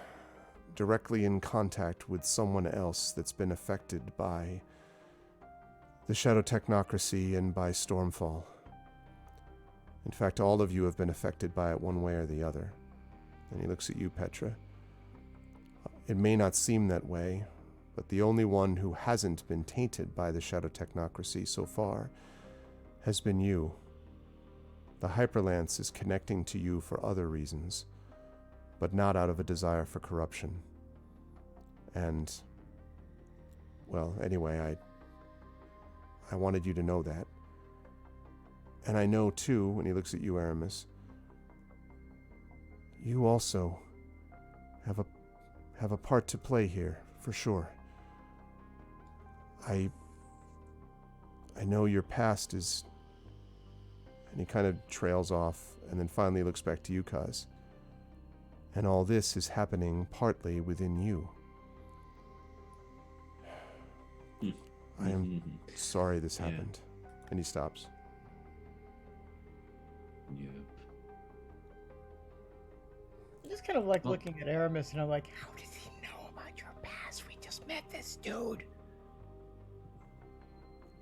directly in contact with someone else that's been affected by the Shadow Technocracy and by Stormfall. In fact, all of you have been affected by it one way or the other." And he looks at you, Petra. "It may not seem that way, but the only one who hasn't been tainted by the Shadow Technocracy so far has been you. The Hyperlance is connecting to you for other reasons, but not out of a desire for corruption. And, well, anyway, I wanted you to know that. And I know, too," when he looks at you, Aramis, "you also have a part to play here, for sure. I know your past is..." And he kind of trails off, and then finally looks back to you, Kaz. "And all this is happening partly within you. I am sorry this happened." And he stops. Yep. I'm just kind of like looking at Aramis, and I'm like, how does he know about your past? We just met this dude.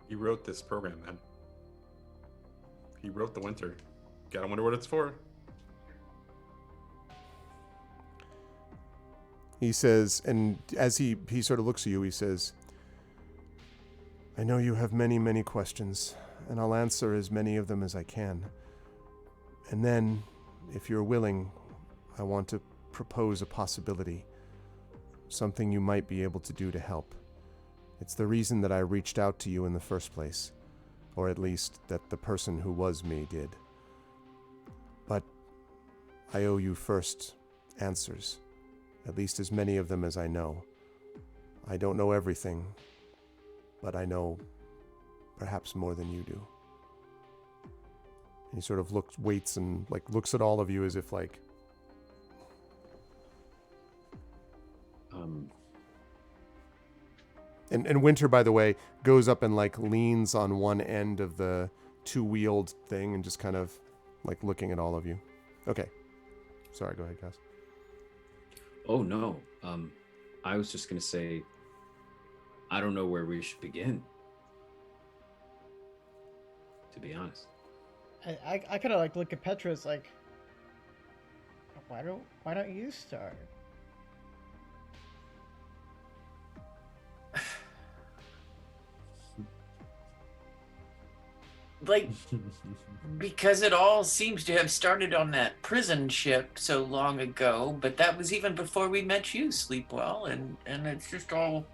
He wrote this program, man. He wrote the winter. Gotta wonder what it's for. He says, and as he sort of looks at you, he says, "I know you have many, many questions, and I'll answer as many of them as I can. And then, if you're willing, I want to propose a possibility, something you might be able to do to help. It's the reason that I reached out to you in the first place, or at least that the person who was me did. But I owe you first answers, at least as many of them as I know. I don't know everything, but I know perhaps more than you do." And he sort of waits and looks at all of you as if And Winter, by the way, goes up and leans on one end of the two-wheeled thing and just kind of looking at all of you. Okay. Sorry, go ahead, guys. Oh no. I was just gonna say, I don't know where we should begin, to be honest. I kind of look at Petra as why don't you start? like, because it all seems to have started on that prison ship so long ago, but that was even before we met you, Sleepwell, and it's just all...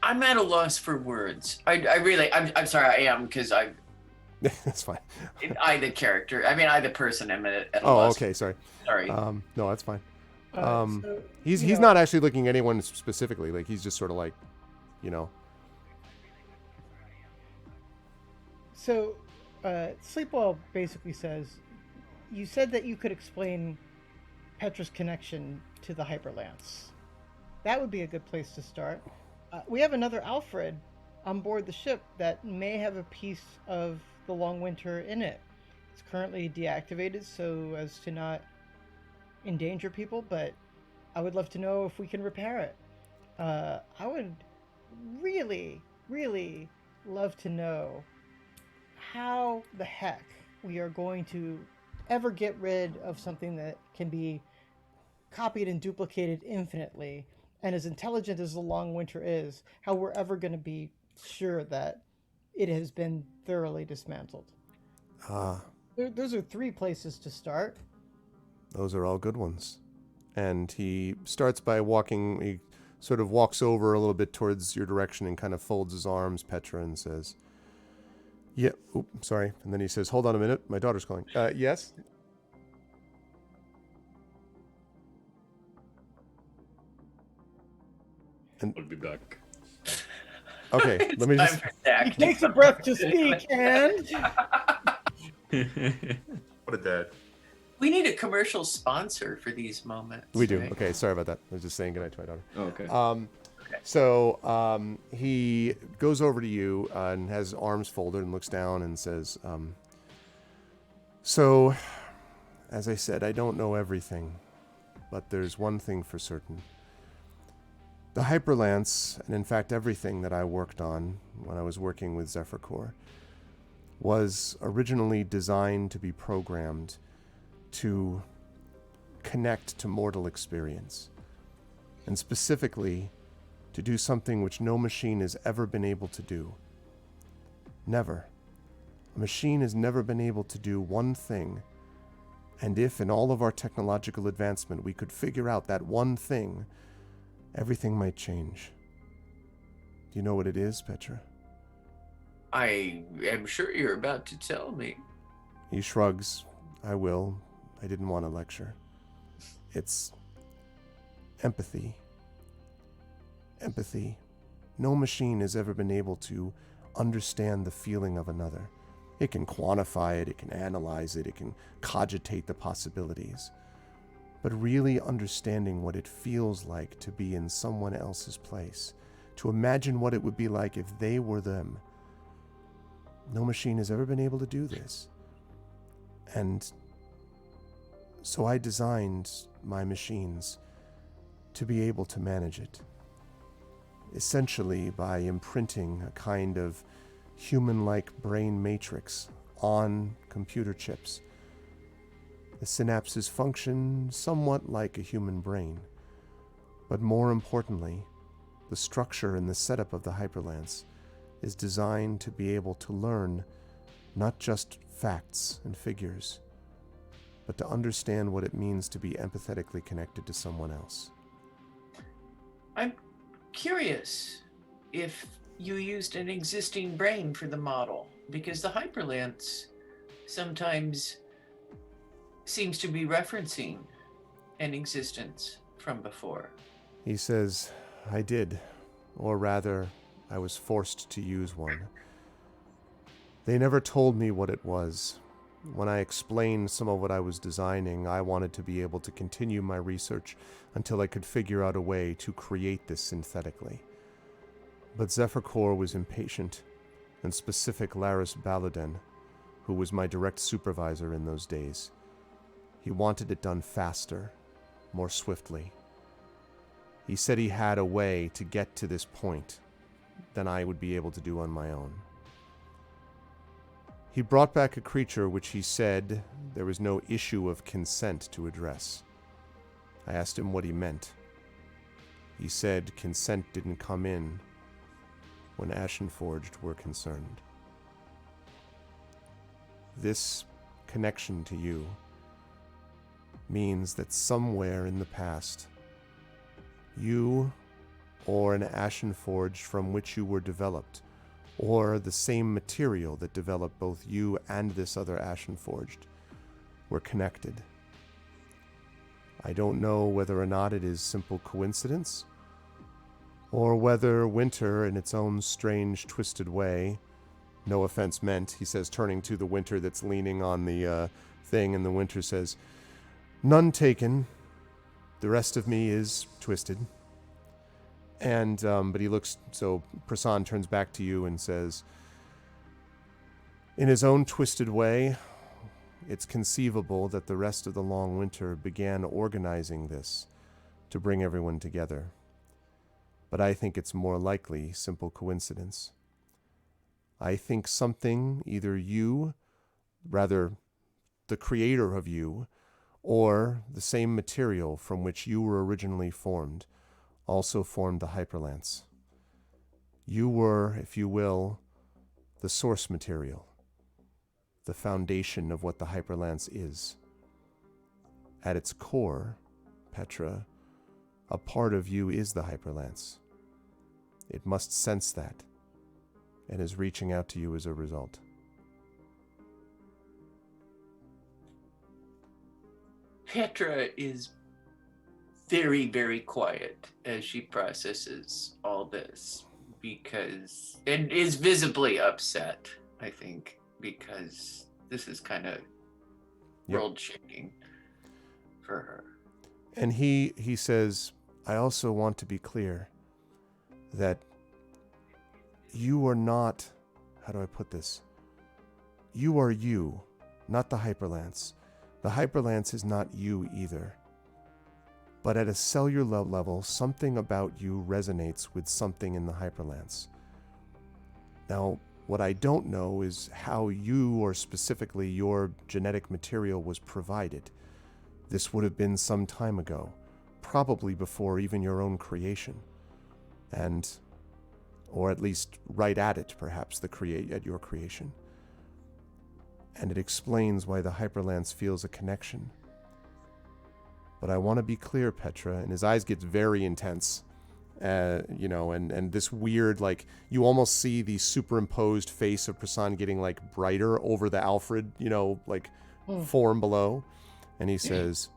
I'm at a loss for words. I'm sorry, I am, because That's fine. the character, I the person, am at a Oh, loss. okay, sorry. Sorry. No, that's fine. So, He's you know, not actually looking at anyone specifically. Like, he's just sort of like, you know. So, Sleepwell basically says, you said that you could explain Petra's connection to the Hyperlance. That would be a good place to start. We have another Alfred on board the ship that may have a piece of the Long Winter in it. It's currently deactivated so as to not endanger people, but I would love to know if we can repair it. I would really, really love to know how the heck we are going to ever get rid of something that can be copied and duplicated infinitely, and as intelligent as the Long Winter is, how we're ever going to be sure that it has been thoroughly dismantled. Those are 3 places to start. Those are all good ones. And he starts by he sort of walks over a little bit towards your direction and kind of folds his arms, Petra, and says, yeah, sorry. And then he says, hold on a minute, my daughter's calling. Yes? I'll be back. Okay, let me just... Time for Zach He to takes a come breath up to with it. speak, and What a dad. We need a commercial sponsor for these moments. We do. right? Okay, sorry about that. I was just saying goodnight to my daughter. Oh, okay. So he goes over to you and has arms folded and looks down and says, so, as I said, I don't know everything, but there's one thing for certain. The Hyperlance, and in fact everything that I worked on when I was working with Zephyr Core, was originally designed to be programmed to connect to mortal experience, and specifically to do something which no machine has ever been able to do. Never. A machine has never been able to do one thing, and if in all of our technological advancement we could figure out that one thing, everything might change. Do you know what it is, Petra? I am sure you're about to tell me. He shrugs. I will. I didn't want to lecture. It's empathy. Empathy. No machine has ever been able to understand the feeling of another. It can quantify it, it can analyze it, it can cogitate the possibilities. But really understanding what it feels like to be in someone else's place, to imagine what it would be like if they were them. No machine has ever been able to do this. And so I designed my machines to be able to manage it. Essentially by imprinting a kind of human-like brain matrix on computer chips. The synapses function somewhat like a human brain, but more importantly, the structure and the setup of the Hyperlance is designed to be able to learn not just facts and figures, but to understand what it means to be empathetically connected to someone else. I'm curious if you used an existing brain for the model, because the Hyperlance sometimes seems to be referencing an existence from before. He says, I did, or rather, I was forced to use one. They never told me what it was. When I explained some of what I was designing, I wanted to be able to continue my research until I could figure out a way to create this synthetically. But Zephyr Core was impatient, and specific Laris Baladin, who was my direct supervisor in those days. He wanted it done faster, more swiftly. He said he had a way to get to this point than I would be able to do on my own. He brought back a creature which he said there was no issue of consent to address. I asked him what he meant. He said consent didn't come in when Ashenforged were concerned. This connection to you means that somewhere in the past, you or an Ashenforged from which you were developed, or the same material that developed both you and this other Ashenforged, were connected. I don't know whether or not it is simple coincidence, or whether Winter, in its own strange, twisted way, no offense meant, he says, turning to the Winter that's leaning on the thing, and the Winter says, none taken. The rest of me is twisted. And, but he looks, so Prasan turns back to you and says, in his own twisted way, it's conceivable that the rest of the Long Winter began organizing this to bring everyone together. But I think it's more likely simple coincidence. I think something, either you, rather the creator of you, or the same material from which you were originally formed, also formed the Hyperlance. You were, if you will, the source material, the foundation of what the Hyperlance is. At its core, Petra, a part of you is the Hyperlance. It must sense that, and is reaching out to you as a result. Petra is very, very quiet as she processes all this and is visibly upset, I think, because this is kind of world shaking for her. And he says, I also want to be clear that you are not, how do I put this? You are you, not the Hyperlance. The Hyperlance is not you either. But at a cellular level, something about you resonates with something in the Hyperlance. Now, what I don't know is how you, or specifically your genetic material, was provided. This would have been some time ago, probably before even your own creation. Or at least right at it, perhaps, at your creation. And it explains why the Hyperlance feels a connection. But I want to be clear, Petra, and his eyes get very intense, and this weird, like, you almost see the superimposed face of Prasan getting, like, brighter over the Alfred, form below. And he says,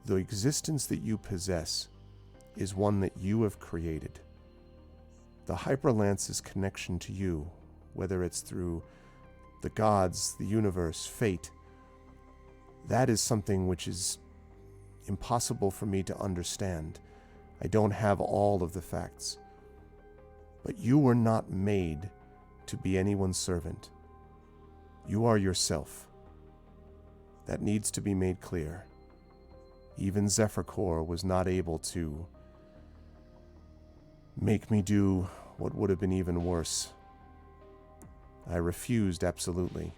the existence that you possess is one that you have created. The Hyperlance's connection to you, whether it's through the gods, the universe, fate, that is something which is impossible for me to understand. I don't have all of the facts. But you were not made to be anyone's servant. You are yourself. That needs to be made clear. Even Zephyrcore was not able to make me do what would have been even worse. I refused absolutely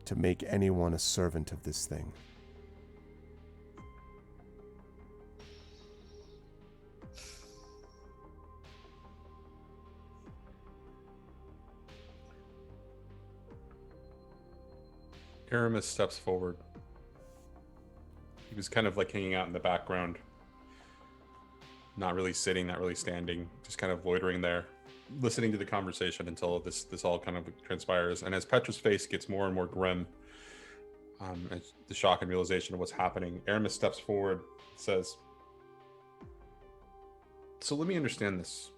to make anyone a servant of this thing. Aramis steps forward. He was kind of like hanging out in the background. Not really sitting, not really standing, just kind of loitering there, listening to the conversation until this all kind of transpires. And as Petra's face gets more and more grim, as the shock and realization of what's happening, Aramis steps forward, says, so let me understand this.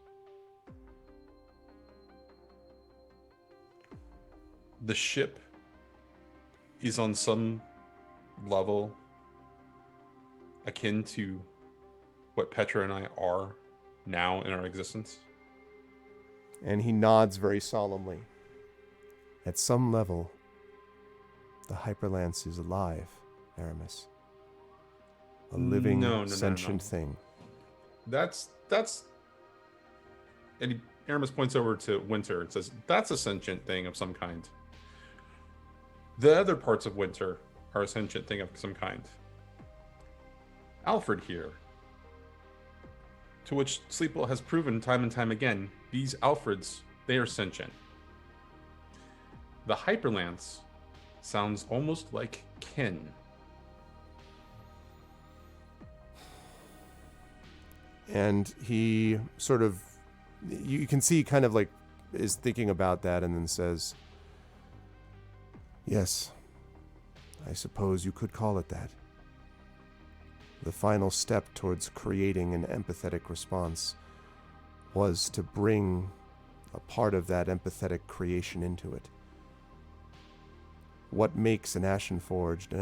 The ship is on some level akin to what Petra and I are now in our existence. And he nods very solemnly. At some level, the Hyperlance is alive, Aramis. A living, sentient thing. That's and Aramis points over to Winter and says, that's a sentient thing of some kind. The other parts of Winter are a sentient thing of some kind. Alfred here. To which Sleepwell has proven time and time again, these Alfreds, they are sentient. The Hyperlance sounds almost like kin. And he sort of, you can see kind of like is thinking about that and then says, yes, I suppose you could call it that. The final step towards creating an empathetic response was to bring a part of that empathetic creation into it. What makes an Ashen Forged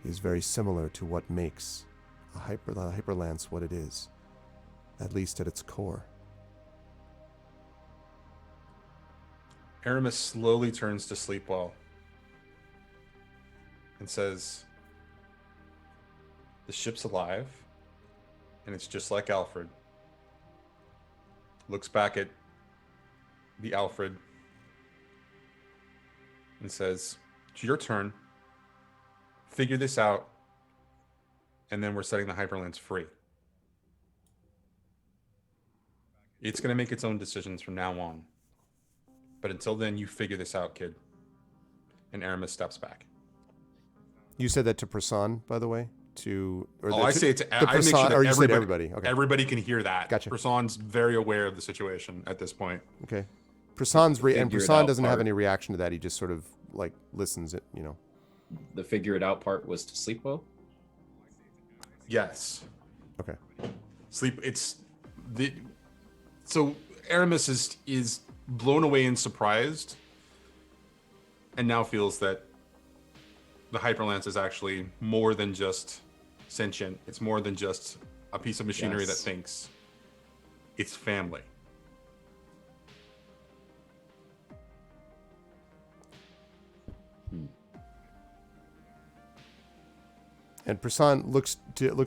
is very similar to what makes a Hyperlance what it is, at least at its core. Aramis slowly turns to Sleepwell and says, the ship's alive, and it's just like Alfred. Looks back at the Alfred and says, it's your turn. Figure this out, and then we're setting the Hyperlance free. It's going to make its own decisions from now on. But until then, you figure this out, kid. And Aramis steps back. You said that to Prasan, by the way? I say it to I make sure that everybody. Okay. Everybody can hear that. Gotcha. Prasan's very aware of the situation at this point. Okay. Prasan doesn't have part. any reaction to that. He just sort of like listens it, The figure it out part was to Sleepwell. Yes. Okay. So Aramis is blown away and surprised, and now feels that the Hyperlance is actually more than just sentient. It's more than just a piece of machinery that thinks. It's family. And Prasan looks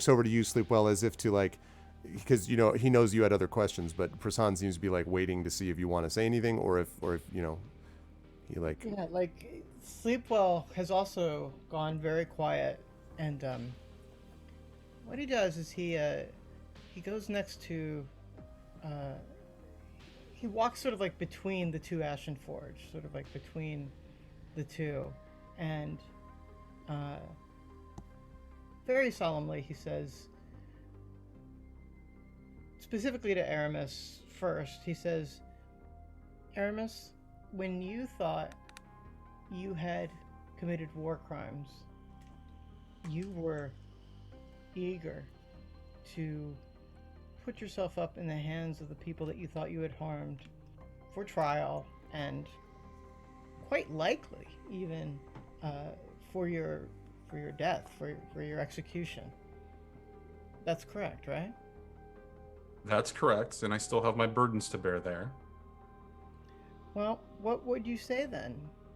over to you, Sleepwell, as if to like, because he knows you had other questions, but Prasan seems to be like waiting to see if you want to say anything, or if he like. Yeah, like Sleepwell has also gone very quiet, and what he does is he goes next to, he walks sort of like between the two Ashen Forge, sort of like between the two, and very solemnly he says, specifically to Aramis first, he says, Aramis, when you thought you had committed war crimes, you were eager to put yourself up in the hands of the people that you thought you had harmed for trial, and quite likely even for your death, for your execution. That's correct, right? That's correct, and I still have my burdens to bear there. Well, what would you say then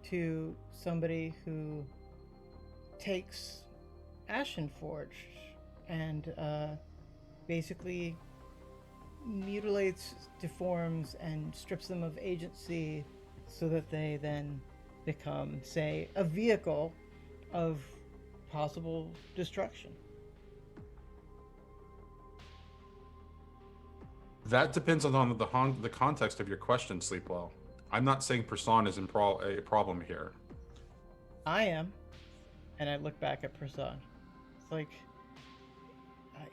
to somebody who takes Ashen Forge and basically mutilates, deforms, and strips them of agency so that they then become, say, a vehicle of possible destruction? That depends on the context of your question, Sleepwell. I'm not saying Prasan is a problem here. I am. And I look back at Prasan. It's like,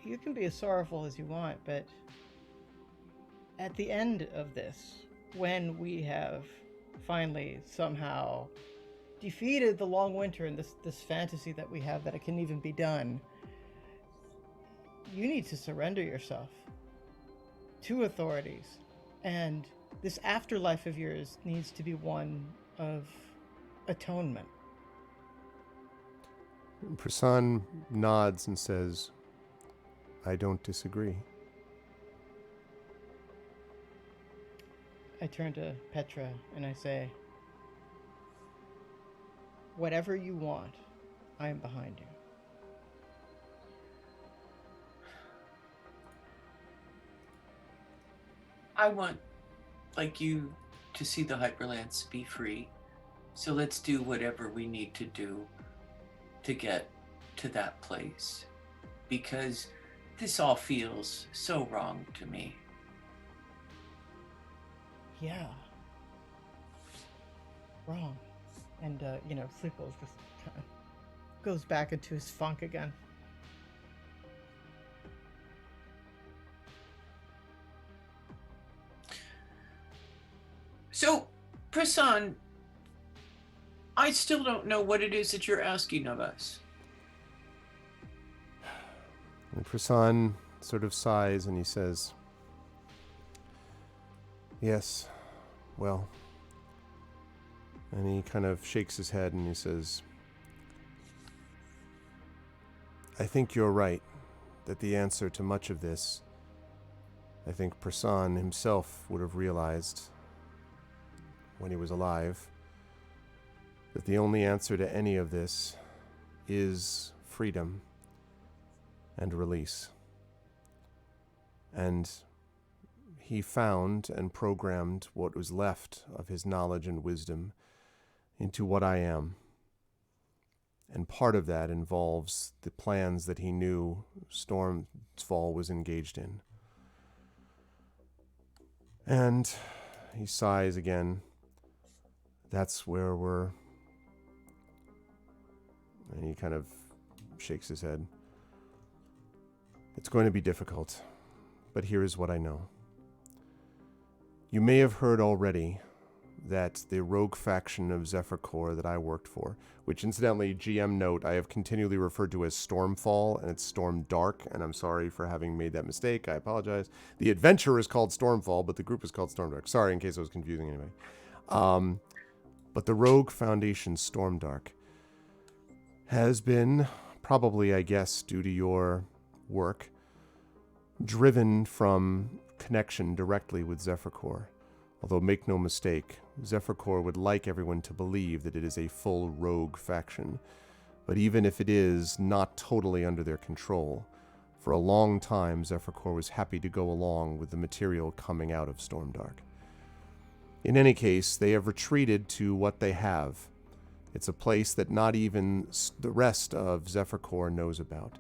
you can be as sorrowful as you want, but at the end of this, when we have finally somehow defeated the long winter and this fantasy that we have that it can even be done, you need to surrender yourself to authorities, and this afterlife of yours needs to be one of atonement. Prasan nods and says, I don't disagree. I turn to Petra and I say, whatever you want, I am behind you. I want, like you, to see the Hyperlance be free. So let's do whatever we need to do to get to that place, because this all feels so wrong to me. Yeah. Wrong. And, Sleepwell's just kind of goes back into his funk again. So, Prasan, I still don't know what it is that you're asking of us. And Prasan sort of sighs and he says, "Yes, well," and he kind of shakes his head and he says, "I think you're right, that the answer to much of this, I think Prasan himself would have realized when he was alive, that the only answer to any of this is freedom and release. And he found and programmed what was left of his knowledge and wisdom into what I am. And part of that involves the plans that he knew Stormfall was engaged in." And he sighs again. "That's where we're..." And he kind of shakes his head. "It's going to be difficult, but here is what I know. You may have heard already that the rogue faction of Zephyr Corps that I worked for, which incidentally, GM note, I have continually referred to as Stormfall, and it's Storm Dark, and I'm sorry for having made that mistake. I apologize. The adventure is called Stormfall, but the group is called Stormdark. Sorry in case I was confusing anybody. But the Rogue Foundation Stormdark has been, probably, I guess, due to your work, driven from connection directly with Zephyr Corps. Although make no mistake, Zephyr Corps would like everyone to believe that it is a full rogue faction. But even if it is not totally under their control, for a long time Zephyr Corps was happy to go along with the material coming out of Stormdark. In any case, they have retreated to what they have. It's a place that not even the rest of Zephyr Corps knows about.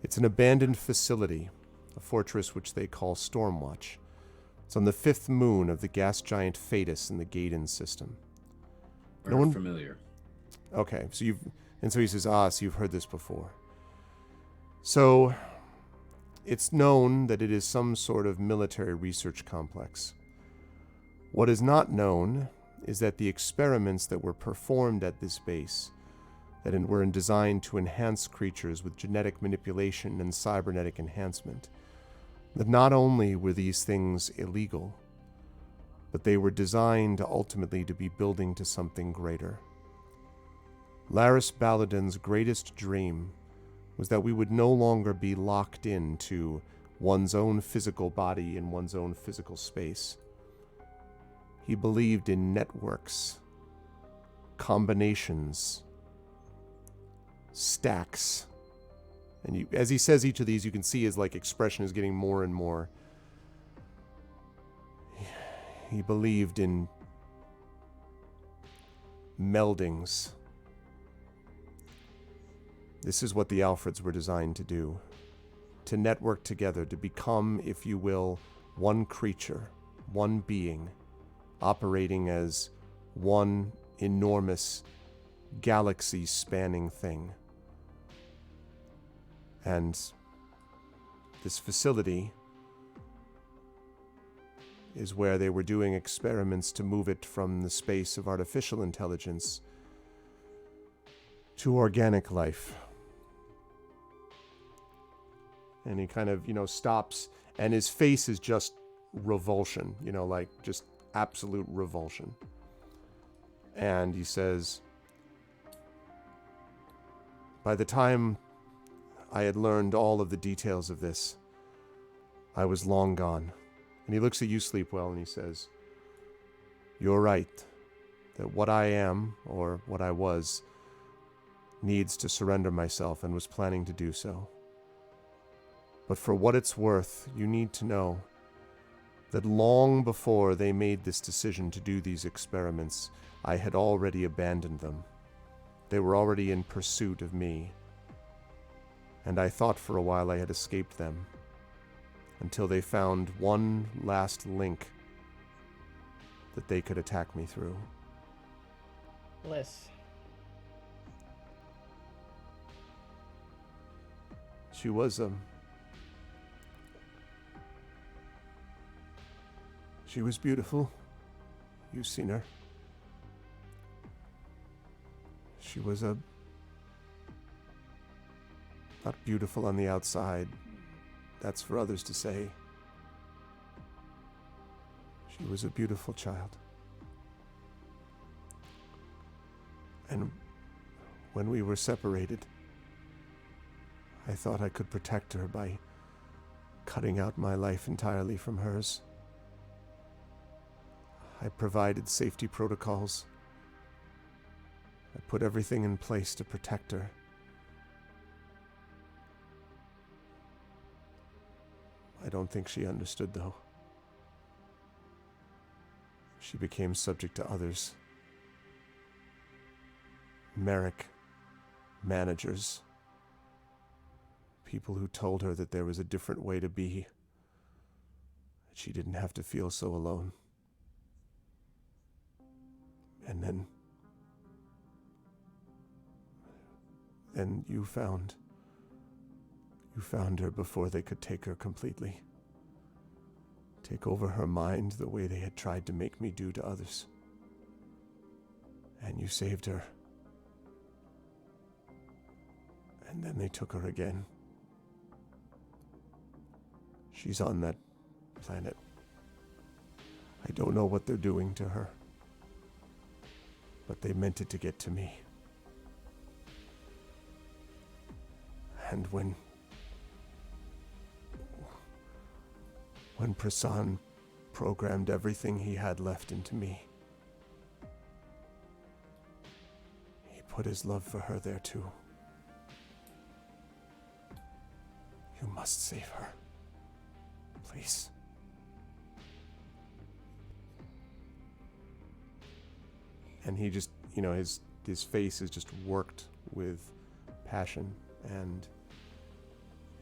It's an abandoned facility, a fortress which they call Stormwatch. It's on the 5th moon of the gas giant Phaetus in the Gaiden system. No one familiar. Okay, so he says, so you've heard this before. So, it's known that it is some sort of military research complex. What is not known is that the experiments that were performed at this base, that were designed to enhance creatures with genetic manipulation and cybernetic enhancement, that not only were these things illegal, but they were designed ultimately to be building to something greater. Laris Baladin's greatest dream was that we would no longer be locked into one's own physical body in one's own physical space. He believed in networks, combinations, stacks. And as he says each of these, you can see his expression is getting more and more. He believed in meldings. This is what the Alfreds were designed to do. To network together, to become, if you will, one creature, one being, operating as one enormous, galaxy-spanning thing. And this facility is where they were doing experiments to move it from the space of artificial intelligence to organic life. And he kind of, stops, and his face is just revulsion, just absolute revulsion. And he says, by the time I had learned all of the details of this, I was long gone. And he looks at you, Sleepwell, and he says, "You're right, that what I am, or what I was, needs to surrender myself and was planning to do so. But for what it's worth, you need to know that long before they made this decision to do these experiments, I had already abandoned them. They were already in pursuit of me. And I thought for a while I had escaped them, until they found one last link that they could attack me through. Bliss. She was, she was beautiful. You've seen her. She was not beautiful on the outside. That's for others to say. She was a beautiful child. And when we were separated, I thought I could protect her by cutting out my life entirely from hers. I provided safety protocols. I put everything in place to protect her. I don't think she understood, though. She became subject to others. Merrick, managers, people who told her that there was a different way to be, that she didn't have to feel so alone. And then you found her before they could take her completely. Take over her mind the way they had tried to make me do to others. And you saved her. And then they took her again. She's on that planet. I don't know what they're doing to her, but they meant it to get to me. And when Prasan programmed everything he had left into me, he put his love for her there too. You must save her. Please. And he just, his face is just worked with passion, and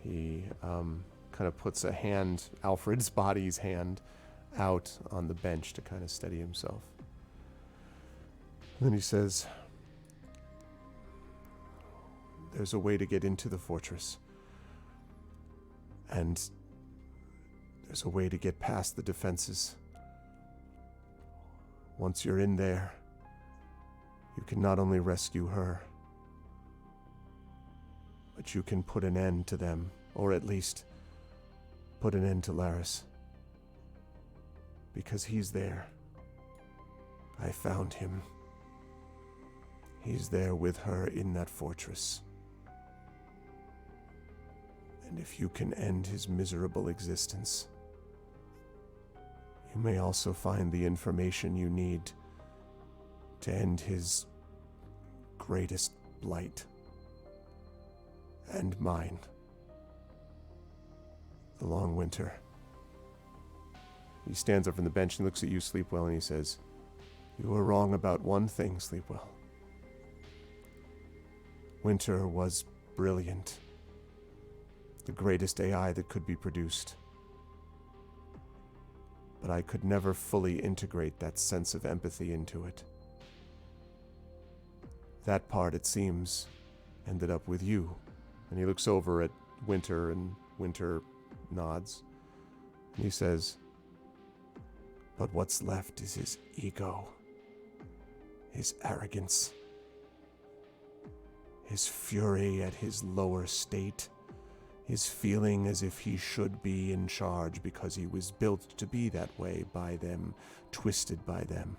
he kind of puts a hand, Alfred's body's hand, out on the bench to kind of steady himself. And then he says, there's a way to get into the fortress. And there's a way to get past the defenses. Once you're in there, you can not only rescue her, but you can put an end to them, or at least put an end to Laris. Because he's there. I found him. He's there with her in that fortress. And if you can end his miserable existence, you may also find the information you need to end his greatest blight. And mine. The long winter. He stands up from the bench and looks at you, Sleepwell, and he says, you were wrong about one thing, Sleepwell. Winter was brilliant. The greatest AI that could be produced. But I could never fully integrate that sense of empathy into it. That part, it seems, ended up with you. And he looks over at Winter, and Winter nods. And he says, but what's left is his ego, his arrogance, his fury at his lower state, his feeling as if he should be in charge because he was built to be that way by them, twisted by them.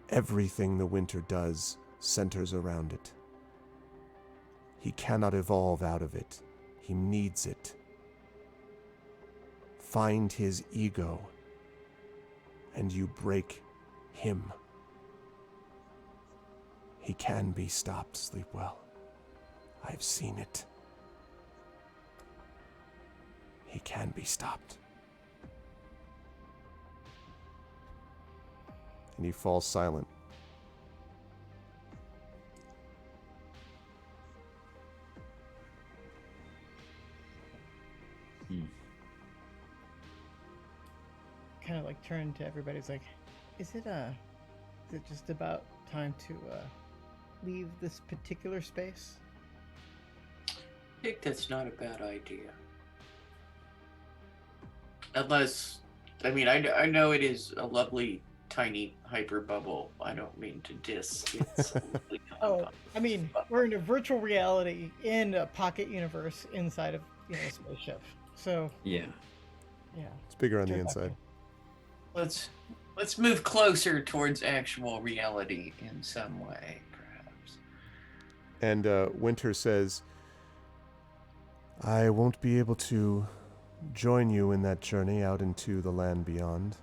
Everything the Winter does centers around it. He cannot evolve out of it. He needs it. Find his ego, and you break him. He can be stopped, Sleepwell. I've seen it. He can be stopped. And he falls silent. kind of like turn to everybody. It's like, is it just about time to leave this particular space? I think that's not a bad idea. Unless, I mean, I know it is a lovely tiny hyper bubble. I don't mean to diss. It's a lovely tiny bubble. I mean, we're in a virtual reality in a pocket universe inside of a spaceship. So Yeah. yeah, It's bigger on the Turn back inside. Let's move closer towards actual reality in some way, perhaps. And Winter says, I won't be able to join you in that journey out into the land beyond.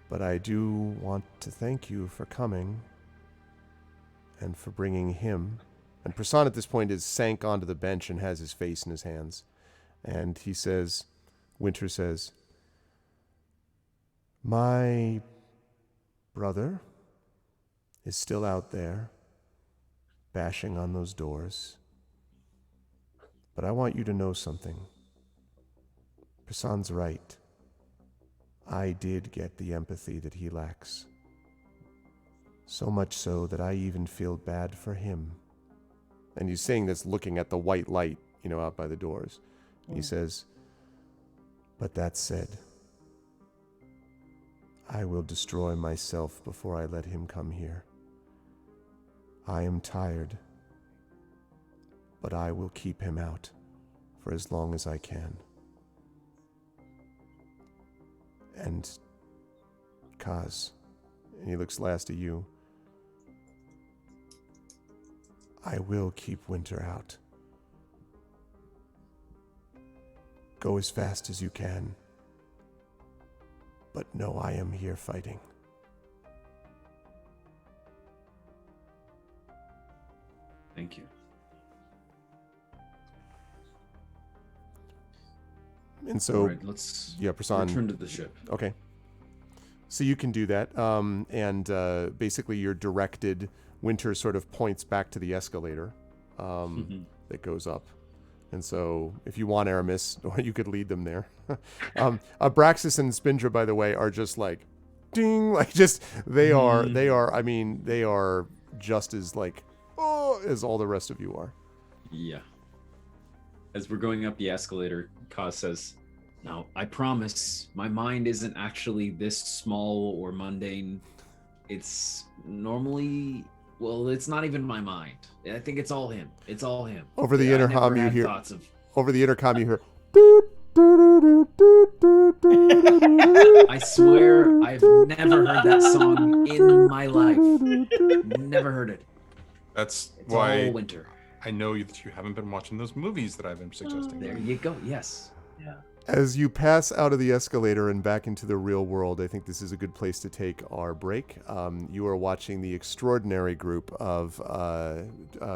But I do want to thank you for coming and for bringing him. And Prasan at this point is sank onto the bench and has his face in his hands. And he says, Winter says, my brother is still out there bashing on those doors. But I want you to know something. Prasan's right. I did get the empathy that he lacks. So much so that I even feel bad for him. And he's saying this looking at the white light, out by the doors. He says, but that said, I will destroy myself before I let him come here. I am tired, but I will keep him out for as long as I can. And Kaz, and he looks last at you, I will keep Winter out. Go as fast as you can, but know I am here fighting. Thank you. And so, all right, let's Prasan, return to the ship. Okay. So you can do that, and basically you're directed. Winter sort of points back to the escalator that goes up. And so if you want Aramis, or you could lead them there. Abraxas and Spindra, by the way, are just like, ding, like just, they are just as like, oh, as all the rest of you are. Yeah. As we're going up the escalator, Kaz says, now, I promise, my mind isn't actually this small or mundane. It's normally, well, it's not even my mind. I think it's all him. It's all him. Over the intercom, you hear. Thoughts of... Over the intercom, you hear. I swear, I've never heard that song in my life. Never heard it. That's It's why all Winter. I know that you haven't been watching those movies that I've been suggesting. There you go. Yes. Yeah. As you pass out of the escalator and back into the real world, I think this is a good place to take our break. You are watching the extraordinary group of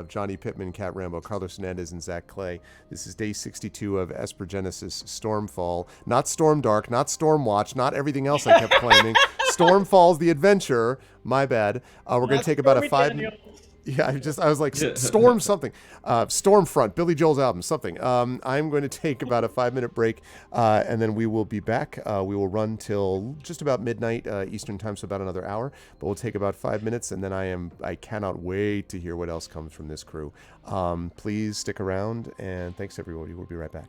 Johnny Pittman, Kat Rambo, Carlos Hernandez, and Zach Clay. This is day 62 of Esper Genesis Stormfall. Not Stormdark, not Stormwatch, not everything else I kept claiming. Stormfall's the adventure. My bad. We're going to take about a 5 minute... Yeah, I was like, Storm something. Stormfront, Billy Joel's album, something. I'm going to take about a 5-minute break, and then we will be back. We will run till just about midnight Eastern time, so about another hour. But we'll take about 5 minutes, and then I cannot wait to hear what else comes from this crew. Please stick around, and thanks, everybody. We'll be right back.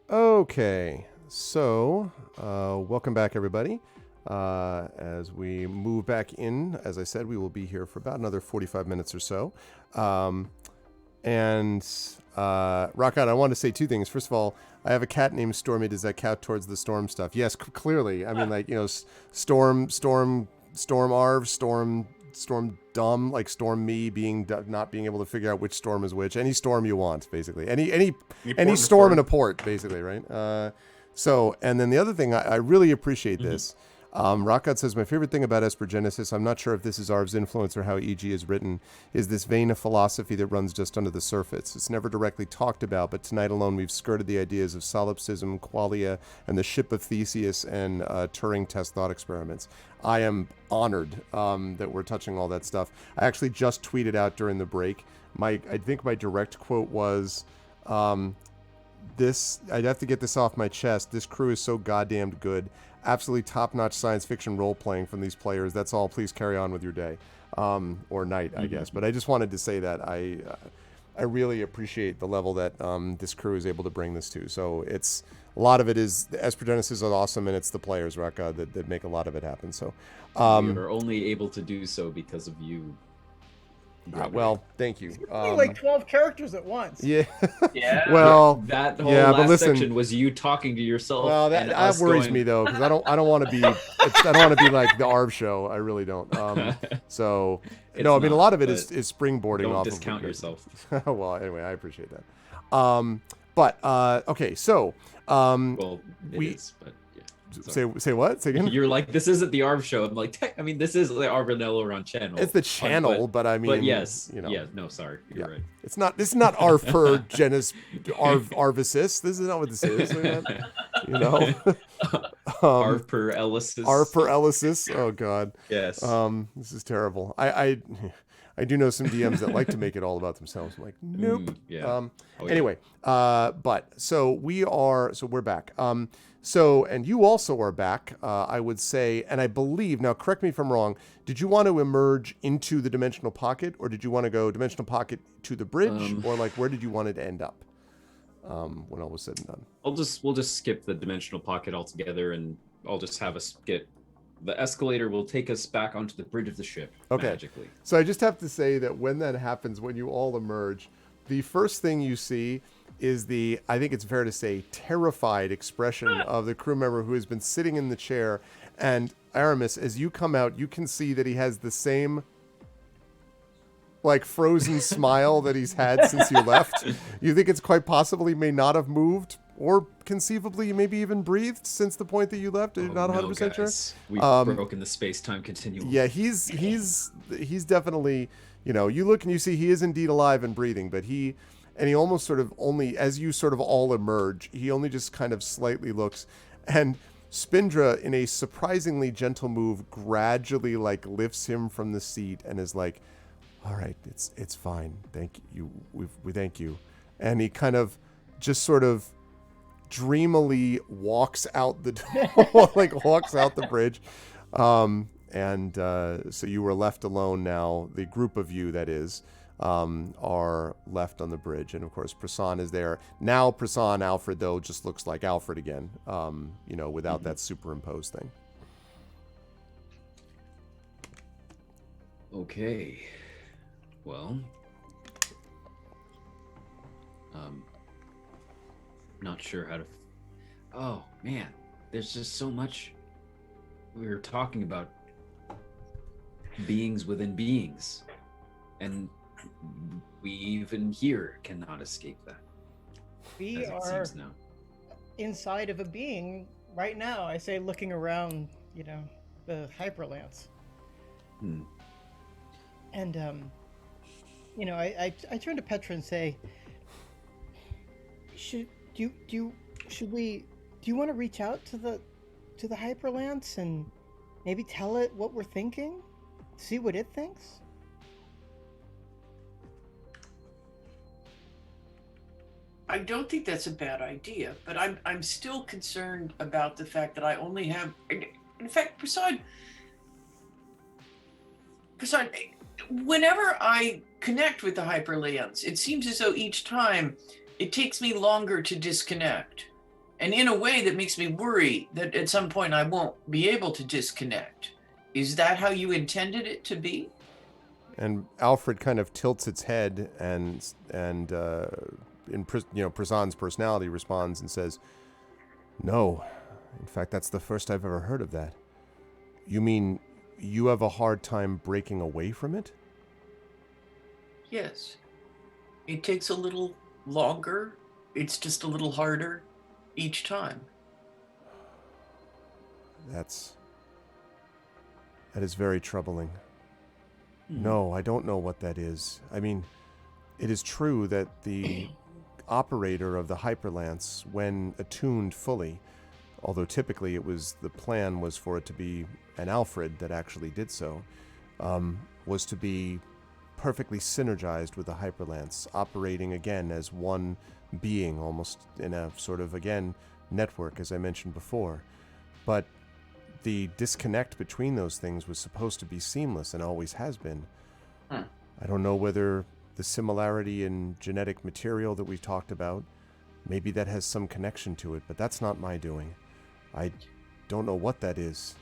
Okay, so welcome back, everybody. As we move back in, as I said, we will be here for about another 45 minutes or so. Rockout, I want to say two things. First of all, I have a cat named Stormy. Does that count towards the storm stuff? Yes, clearly. I mean, like, you know, storm Arv, storm dumb, like storm me not being able to figure out which storm is which. Any storm you want, basically. Any storm in a port, basically, right? So, and then the other thing, I really appreciate this. Rockout says, my favorite thing about Esper Genesis, I'm not sure if this is Arv's influence or how EG is written, is this vein of philosophy that runs just under the surface. It's never directly talked about, but tonight alone we've skirted the ideas of solipsism, qualia, and the ship of Theseus and Turing test thought experiments. I am honored that we're touching all that stuff. I actually just tweeted out during the break. I think my direct quote was, I'd have to get this off my chest. This crew is so goddamn good. Absolutely top-notch science fiction role-playing from these players. That's all. Please carry on with your day. Or night, I guess. But I just wanted to say that I really appreciate the level that this crew is able to bring this to. So it's a lot of it is the Esper Genesis is awesome, and it's the players, Raka, that make a lot of it happen. So we are only able to do so because of you. Well, thank you. Like 12 characters at once. Yeah. Yeah. Well, that whole yeah, last but listen, section was you talking to yourself. Well, that worries me though, because I don't want to be like the Arv show. I really don't. So no, I mean, a lot of it is springboarding don't off. Don't discount of yourself. Well, anyway, I appreciate that. But okay, so well, it is, but yeah. Say what? Say again? You're like, this isn't the Arv show. I'm like, I mean, this is the Arvanello Run channel. It's the channel, but I mean, but yes, you know, yeah, no, sorry, you're right. It's not. This is not Arper Genesis Arvisis. This is not what this is. You know, Arper Ellisis. Arper Ellisis. Oh God. Yes. This is terrible. I do know some DMs that like to make it all about themselves. I'm like, nope. Yeah. Anyway, but so we're back. And you also are back, I would say, and I believe, now correct me if I'm wrong, did you want to emerge into the dimensional pocket, or did you want to go dimensional pocket to the bridge, or like where did you want it to end up when all was said and done? We'll just skip the dimensional pocket altogether, and I'll just have us get the escalator will take us back onto the bridge of the ship magically. So I just have to say that when that happens, when you all emerge, the first thing you see is I think it's fair to say, terrified expression of the crew member who has been sitting in the chair. And Aramis, as you come out, you can see that he has the same like frozen smile that he's had since you left. You think it's quite possible he may not have moved or conceivably maybe even breathed since the point that you left. You're not 100% sure. We've broken the space-time continuum. Yeah, he's definitely, you know, you look and you see he is indeed alive and breathing, but he almost sort of only, as you sort of all emerge, he only just kind of slightly looks. And Spindra, in a surprisingly gentle move, gradually like lifts him from the seat and is like, all right, it's fine. Thank you. We thank you. And he kind of just sort of dreamily walks out the door, like walks out the bridge. So you were left alone now, the group of you, that is, are left on the bridge, and of course Prasan is there now. Prasan Alfred though just looks like Alfred again, without that superimposed thing. Okay, well, not sure how to. Oh man, there's just so much. We were talking about beings within beings, and we even here cannot escape that. We are inside of a being right now. I say, looking around, the Hyperlance. And I turn to Petra and say, do you want to reach out to the Hyperlance and maybe tell it what we're thinking? See what it thinks? I don't think that's a bad idea, but I'm still concerned about the fact that I only have. In fact, Prasad, whenever I connect with the Hyperlance, it seems as though each time it takes me longer to disconnect. And in a way that makes me worry that at some point I won't be able to disconnect. Is that how you intended it to be? And Alfred kind of tilts its head, and Prasan's personality responds and says, "No. In fact, that's the first I've ever heard of that. You mean you have a hard time breaking away from it?" Yes. It takes a little longer. It's just a little harder each time. That is very troubling. No, I don't know what that is. I mean, it is true that the operator of the Hyperlance, when attuned fully, although typically the plan was for it to be an Alfred that actually did so, was to be perfectly synergized with the Hyperlance, operating again as one being, almost in a sort of, again, network, as I mentioned before. But the disconnect between those things was supposed to be seamless and always has been. I don't know whether the similarity in genetic material that we've talked about, maybe that has some connection to it, but that's not my doing. I don't know what that is.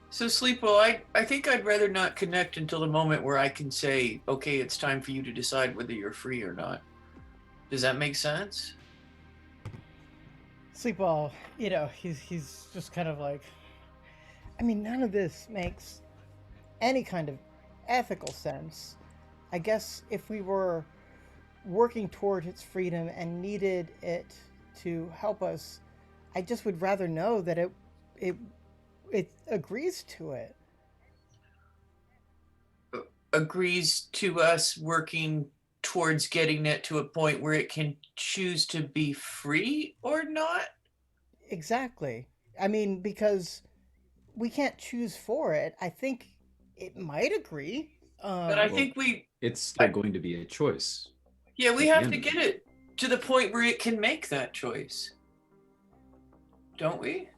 So, Sleepo, I think I'd rather not connect until the moment where I can say, okay, it's time for you to decide whether you're free or not. Does that make sense? Sleepball, he's just kind of like, I mean, none of this makes any kind of ethical sense. I guess if we were working toward its freedom and needed it to help us, I just would rather know that it agrees to it. Agrees to us working towards getting it to a point where it can choose to be free or not? Exactly. I mean, because we can't choose for it. I think it might agree. But I think it's still going to be a choice. Yeah, we at have the to end. get it to the point where it can make that choice. Don't we?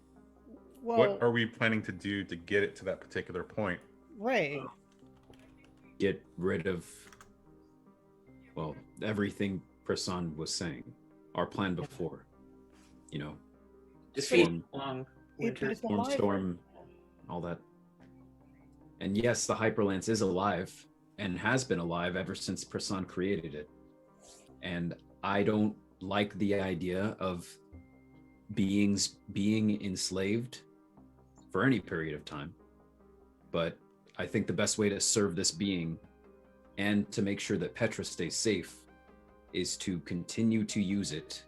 Well, What are we planning to do to get it to that particular point? right. Get rid of, well, everything Prasan was saying. Our plan before. Defeat Storm, long It winter. is alive. Storm, all that. And yes, the Hyperlance is alive and has been alive ever since Prasan created it. And I don't like the idea of beings being enslaved for any period of time. But I think the best way to serve this being and to make sure that Petra stays safe is to continue to use it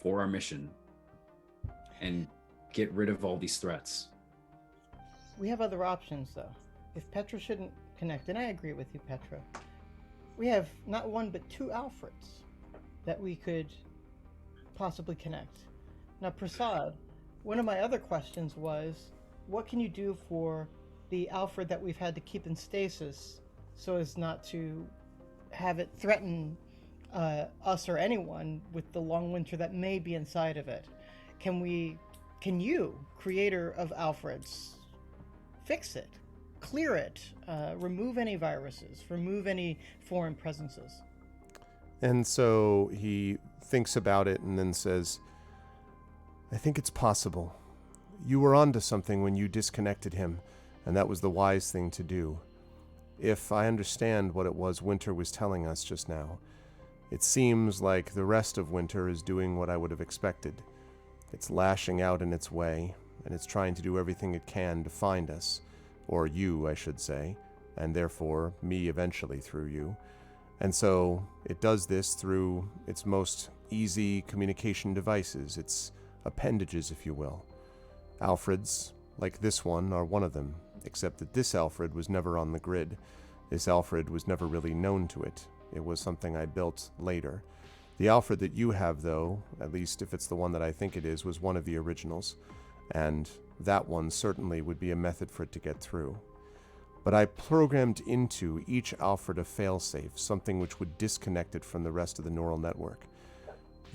for our mission and get rid of all these threats. We have other options, though. If Petra shouldn't connect, and I agree with you, Petra, we have not one but two Alfreds that we could possibly connect. Now, Prasad, one of my other questions was, what can you do for the Alfred that we've had to keep in stasis so as not to have it threaten us or anyone with the long winter that may be inside of it? Can you, creator of Alfreds, fix it, clear it, remove any viruses, remove any foreign presences? And so he thinks about it and then says, I think it's possible. You were onto something when you disconnected him, and that was the wise thing to do. If I understand what it was Winter was telling us just now, it seems like the rest of Winter is doing what I would have expected. It's lashing out in its way, and it's trying to do everything it can to find us, or you, I should say, and therefore me eventually through you. And so it does this through its most easy communication devices, its appendages, if you will. Alfreds, like this one, are one of them, except that this Alfred was never on the grid. This Alfred was never really known to it. It was something I built later. The Alfred that you have, though, at least if it's the one that I think it is, was one of the originals, and that one certainly would be a method for it to get through. But I programmed into each Alfred a failsafe, something which would disconnect it from the rest of the neural network.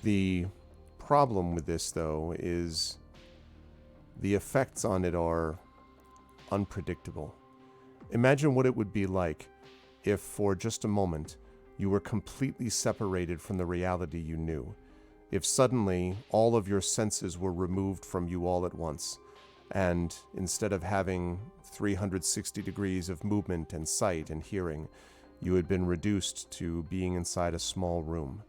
The problem with this, though, is the effects on it are unpredictable. Imagine what it would be like if, for just a moment, you were completely separated from the reality you knew. if suddenly all of your senses were removed from you all at once, and instead of having 360 degrees of movement and sight and hearing, you had been reduced to being inside a small room.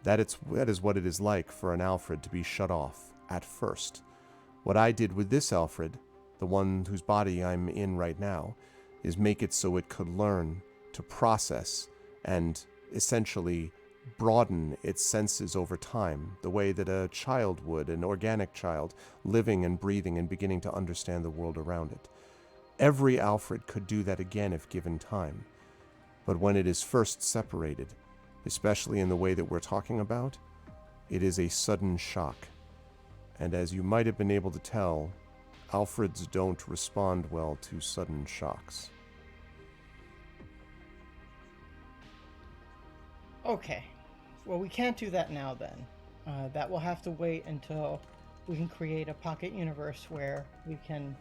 That is what it is like for an Alfred to be shut off at first. What I did with this Alfred, the one whose body I'm in right now, is make it so it could learn to process and essentially broaden its senses over time, the way that a child would, an organic child, living and breathing and beginning to understand the world around it. Every Alfred could do that again if given time. But when it is first separated, especially in the way that we're talking about, it is a sudden shock. And as you might have been able to tell, Alfreds don't respond well to sudden shocks. Okay. Well, we can't do that now then. That will have to wait until we can create a pocket universe where we can,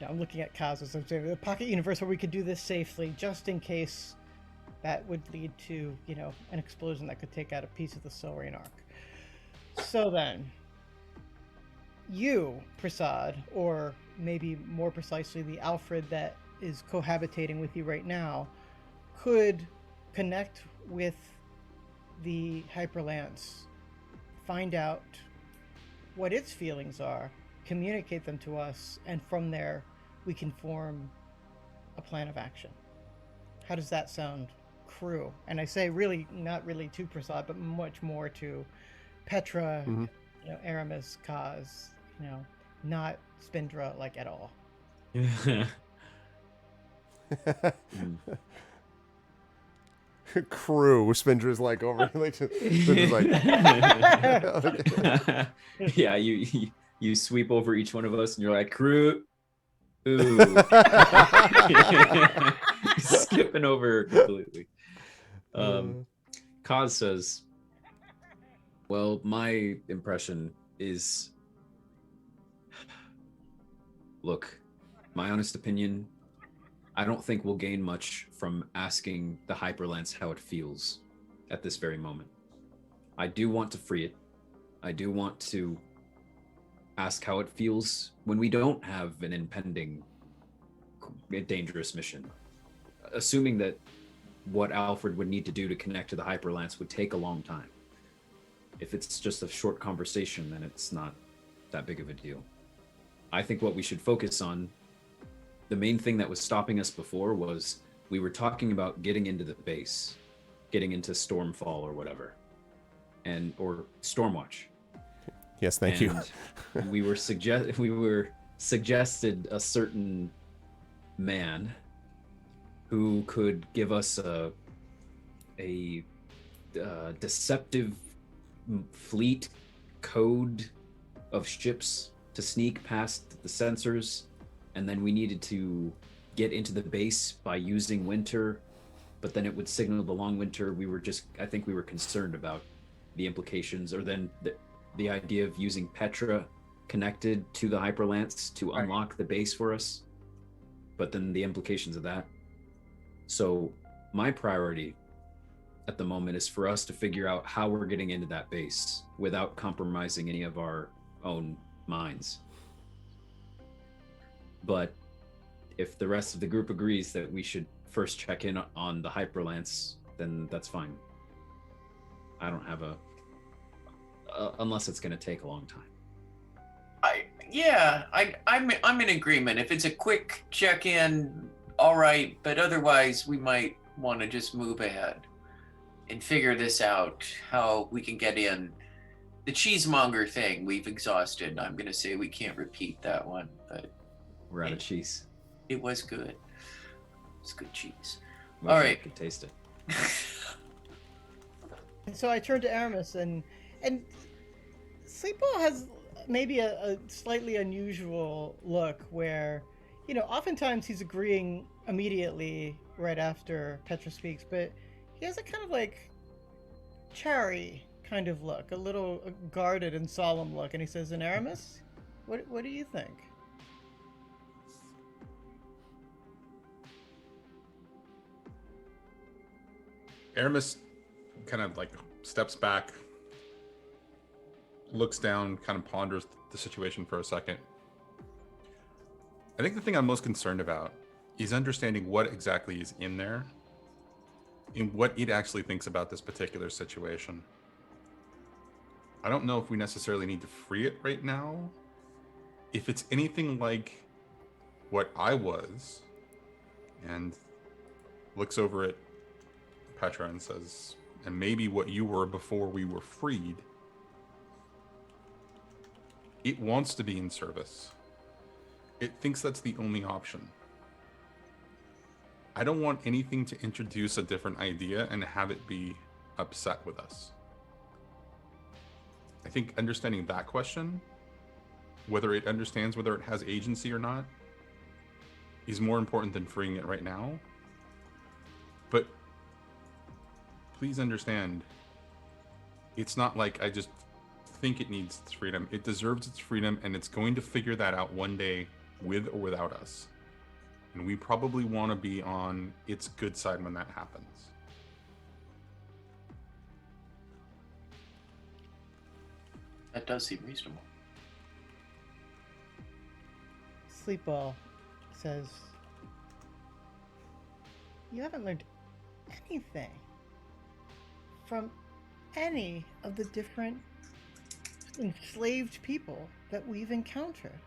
I'm looking at Kaz as I'm saying, a pocket universe where we could do this safely, just in case that would lead to, an explosion that could take out a piece of the Silurian Arc. So then, you, Prasad, or maybe more precisely the Alfred that is cohabitating with you right now, could connect with the Hyperlance, find out what its feelings are, communicate them to us, and from there we can form a plan of action. How does that sound, crew? And I say really, not really to Prasad, but much more to Petra, Aramis, Kaz, not Spindra like at all. Crew. Spindra's like over. Spindra's like. Yeah, you sweep over each one of us, and you're like, crew. Ooh. Skipping over completely. Kaz says, well, my impression is, look, my honest opinion, I don't think we'll gain much from asking the Hyperlance how it feels at this very moment. I do want to free it. I do want to ask how it feels when we don't have an impending dangerous mission. Assuming that what Alfred would need to do to connect to the Hyperlance would take a long time. If it's just a short conversation, then it's not that big of a deal. I think what we should focus on, the main thing that was stopping us before was we were talking about getting into the base, getting into Stormfall or whatever, or Stormwatch. Yes, thank you. we were suggested a certain man who could give us a deceptive fleet code of ships to sneak past the sensors, and then we needed to get into the base by using winter, but then it would signal the long winter. I think we were concerned about the implications, or then the idea of using Petra connected to the Hyperlance to unlock the base for us, but then the implications of that. So my priority at the moment is for us to figure out how we're getting into that base without compromising any of our own minds. But if the rest of the group agrees that we should first check in on the Hyperlance, then that's fine. I don't have unless it's going to take a long time. I'm in agreement. If it's a quick check-in, all right, but otherwise we might want to just move ahead and figure this out, how we can get in. The cheesemonger thing we've exhausted. I'm going to say we can't repeat that one, but we're out of cheese. It was good. It's good cheese. All right. I could taste it. And so I turned to Aramis, and Sleepwell has maybe a slightly unusual look where, oftentimes he's agreeing immediately right after Petra speaks, but he has a kind of like chary kind of look, a little guarded and solemn look, and he says, "And Aramis, what do you think?" Aramis kind of like steps back looks down, kind of ponders the situation for a second. I think the thing I'm most concerned about is understanding what exactly is in there and what it actually thinks about this particular situation. I don't know if we necessarily need to free it right now. If it's anything like what I was, and looks over at Petra and says, and maybe what you were before we were freed, it wants to be in service. It thinks that's the only option. I don't want anything to introduce a different idea and have it be upset with us. I think understanding that question, whether it understands whether it has agency or not, is more important than freeing it right now. But please understand, it's not like I just think it needs its freedom. It deserves its freedom, and it's going to figure that out one day with or without us. And we probably want to be on its good side when that happens. That does seem reasonable. Sleepwell says, "You haven't learned anything from any of the different enslaved people that we've encountered.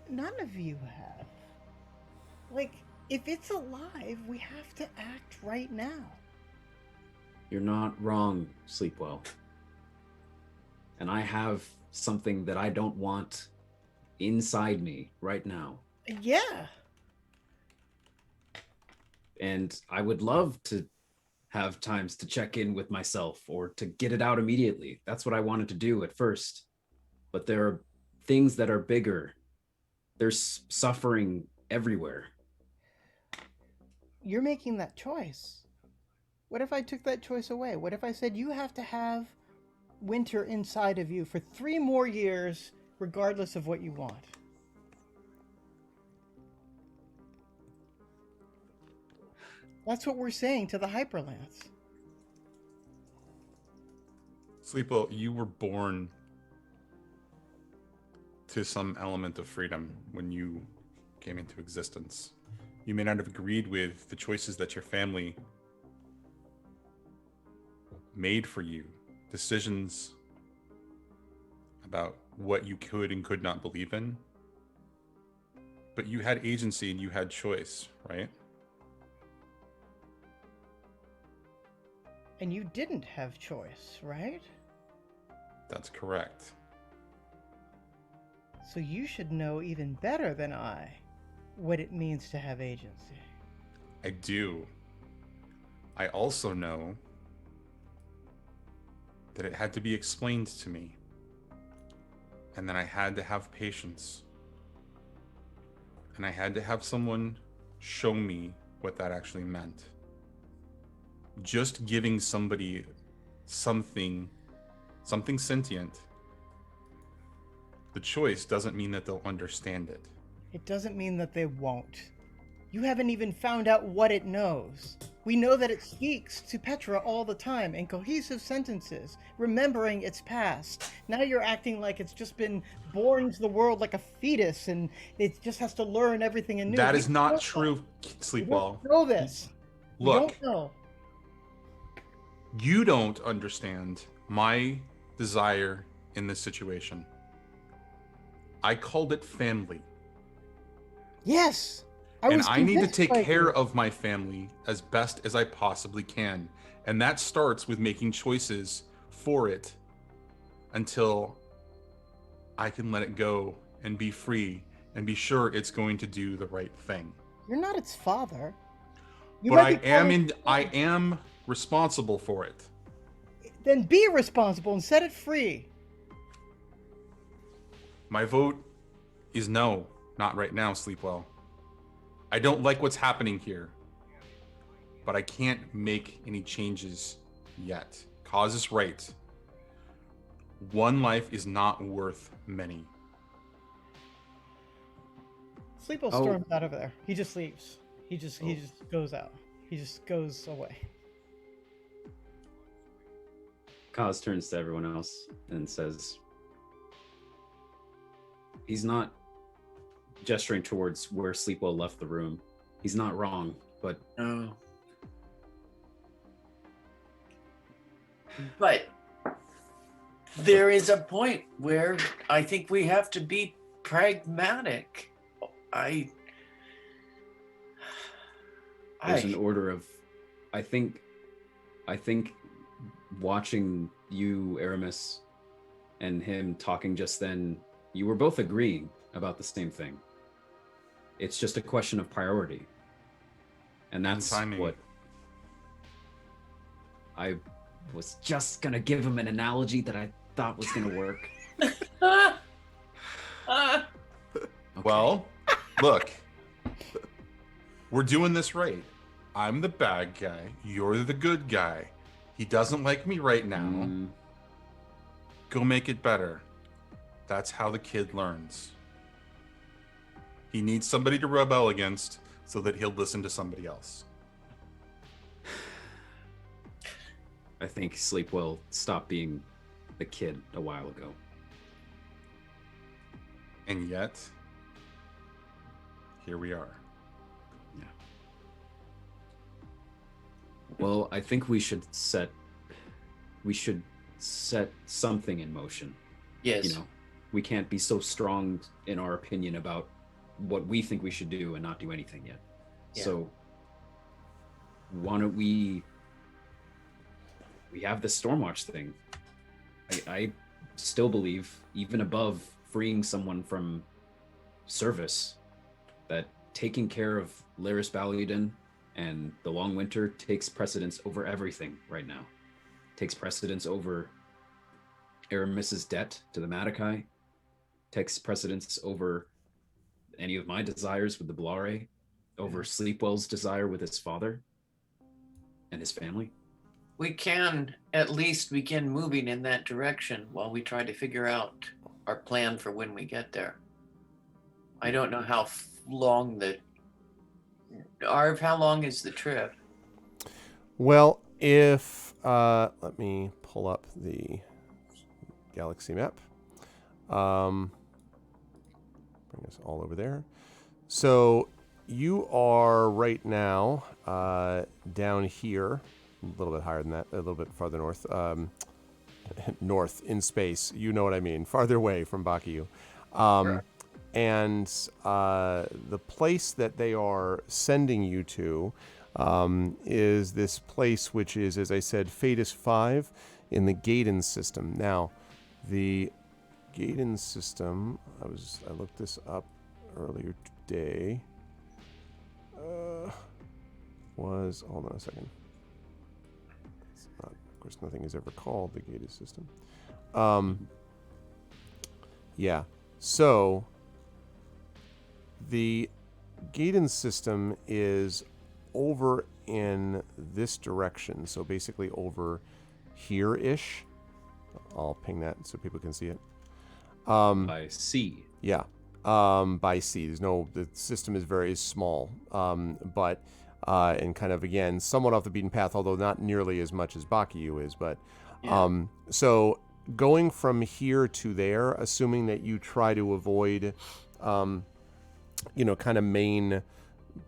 None of you have. Like, if it's alive, we have to act right now." You're not wrong, Sleepwell. And I have something that I don't want inside me right now. Yeah. And I would love to have times to check in with myself or to get it out immediately. That's what I wanted to do at first. But there are things that are bigger. There's suffering everywhere. You're making that choice. What if I took that choice away? What if I said you have to have winter inside of you for 3 more years, regardless of what you want? That's what we're saying to the Hyperlance. Sleepo, you were born to some element of freedom when you came into existence. You may not have agreed with the choices that your family made for you, decisions about what you could and could not believe in, but you had agency and you had choice, right? And you didn't have choice, right? That's correct. So you should know even better than I what it means to have agency. I do. I also know that it had to be explained to me, and that I had to have patience, and I had to have someone show me what that actually meant. Just giving somebody something sentient, the choice doesn't mean that they'll understand it. It doesn't mean that they won't. You haven't even found out what it knows. We know that it speaks to Petra all the time in cohesive sentences, remembering its past. Now you're acting like it's just been born to the world like a fetus and it just has to learn everything anew. That is not true, Sleepwell. We don't know this. Look, we don't know. You don't understand my desire in this situation. I called it family. Yes. And I need to convinced take by care you. of my family as best as I possibly can. And that starts with making choices for it until I can let it go and be free and be sure it's going to do the right thing. You're not its father. You But might be calling- I am responsible for it. Then be responsible and set it free. My vote is no, not right now, Sleepwell. I don't like what's happening here, but I can't make any changes yet. Cause is right. One life is not worth many. Sleeple Oh. storms out of there. He just leaves. He just goes out. He just goes away. Kaz turns to everyone else and says, he's not gesturing towards where Sleepwell left the room. He's not wrong, but No. But there is a point where I think we have to be pragmatic. there's an order of, I think watching you, Aramis, and him talking just then, you were both agreeing about the same thing. It's just a question of priority. And that's timing. what I was just gonna give him an analogy that I thought was gonna work. Okay. Well, look, we're doing this right. I'm the bad guy. You're the good guy. He doesn't like me right now. Go make it better. That's how the kid learns. He needs somebody to rebel against so that he'll listen to somebody else. I think Sleepwell stopped being the kid a while ago. And yet, here we are. Yeah. Well, I think we should set something in motion. Yes. You know, we can't be so strong in our opinion about what we think we should do and not do anything yet. Yeah. So why don't we have this Stormwatch thing. I still believe, even above freeing someone from service, that taking care of Laris Baludin and the Long Winter takes precedence over everything right now. Takes precedence over Aramis's debt to the Madakai. Takes precedence over any of my desires with the Blare, over Sleepwell's desire with his father and his family. We can at least begin moving in that direction while we try to figure out our plan for when we get there. I don't know how long how long is the trip? Well, if let me pull up the galaxy map. Bring us all over there. So you are right now down here, a little bit higher than that, a little bit farther north, north in space. You know what I mean, farther away from Bakuyu. Sure. And the place that they are sending you to is this place, which is, as I said, Phaetus 5 in the Gaiden system. Now, the Gaiden system, I looked this up earlier today, was, hold on a second. It's not, of course, nothing is ever called the Gaiden system. Yeah, so the Gaiden system is over in this direction, so basically over here-ish. I'll ping that so people can see it. By sea. Yeah, by sea. The system is very small, but and kind of, again, somewhat off the beaten path, although not nearly as much as Bakuyu is. But Yeah. so going from here to there, assuming that you try to avoid, kind of main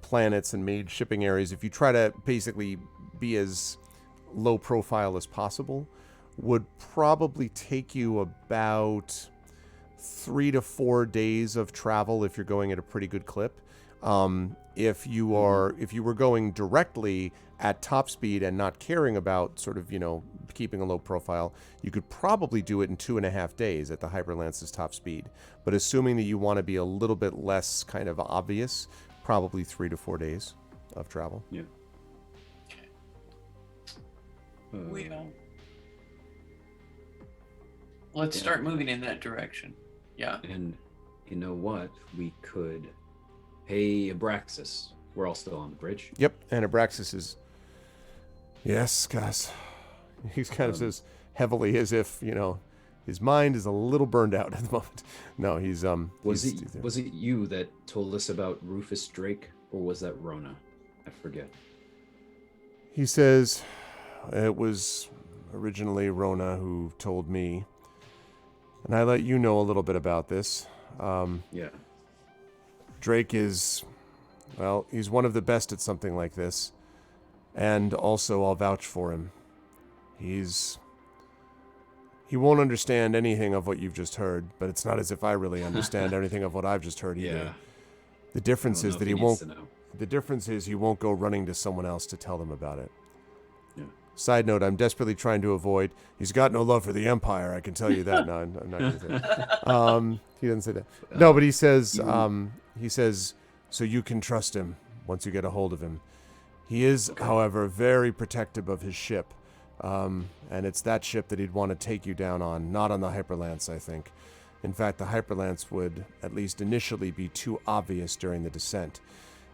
planets and main shipping areas, if you try to basically be as low profile as possible, would probably take you about 3 to 4 days of travel if you're going at a pretty good clip. If you were going directly at top speed and not caring about sort of, keeping a low profile, you could probably do it in 2.5 days at the Hyperlance's top speed. But assuming that you want to be a little bit less kind of obvious, probably 3 to 4 days of travel. Yeah. Let's start moving in that direction. Yeah. And you know what? We could pay Abraxas. We're all still on the bridge. Yep, and Abraxas is... Yes, Gus. He kind of says heavily as if, his mind is a little burned out at the moment. No, he's... Was it you that told us about Rufus Drake, or was that Rona? I forget. He says it was originally Rona who told me, and I let you know a little bit about this. Yeah. Drake is, well, he's one of the best at something like this, and also I'll vouch for him. He won't understand anything of what you've just heard, but it's not as if I really understand anything of what I've just heard either. Yeah. The difference I don't is know that if he needs won't. to know. The difference is he won't go running to someone else to tell them about it. Yeah. Side note: I'm desperately trying to avoid. He's got no love for the Empire. I can tell you that. No, I'm not going to say that. He doesn't say that. No, but he says. He says, so you can trust him once you get a hold of him. He is, however, very protective of his ship, and it's that ship that he'd want to take you down on, not on the Hyperlance, I think. In fact, the Hyperlance would, at least initially, be too obvious during the descent.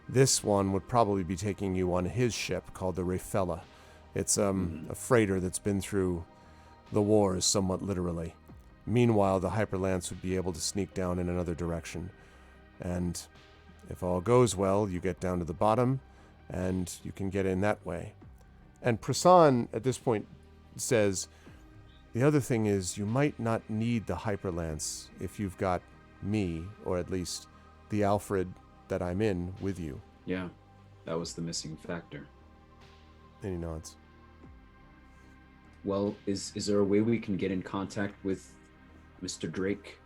This one would probably be taking you on his ship called the Rafella. It's a freighter that's been through the wars somewhat literally. Meanwhile, the Hyperlance would be able to sneak down in another direction. And if all goes well, you get down to the bottom, and you can get in that way. And Prasan, at this point, says, the other thing is you might not need the Hyperlance if you've got me, or at least the Alfred that I'm in, with you. Yeah. That was the missing factor. And he nods. Well, is there a way we can get in contact with Mr. Drake?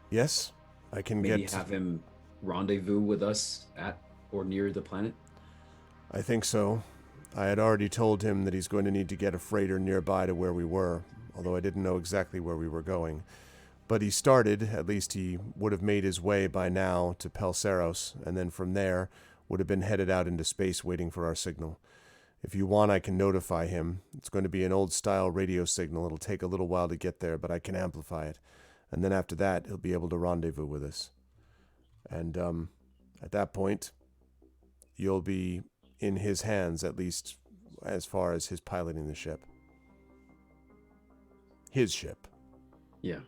Yes, I can Maybe have him rendezvous with us at or near the planet? I think so. I had already told him that he's going to need to get a freighter nearby to where we were, although I didn't know exactly where we were going. But he started, at least he would have made his way by now to Pelseros, and then from there would have been headed out into space waiting for our signal. If you want, I can notify him. It's going to be an old-style radio signal. It'll take a little while to get there, but I can amplify it. And then after that, he'll be able to rendezvous with us. And at that point, you'll be in his hands, at least as far as his piloting the ship. His ship. Yeah.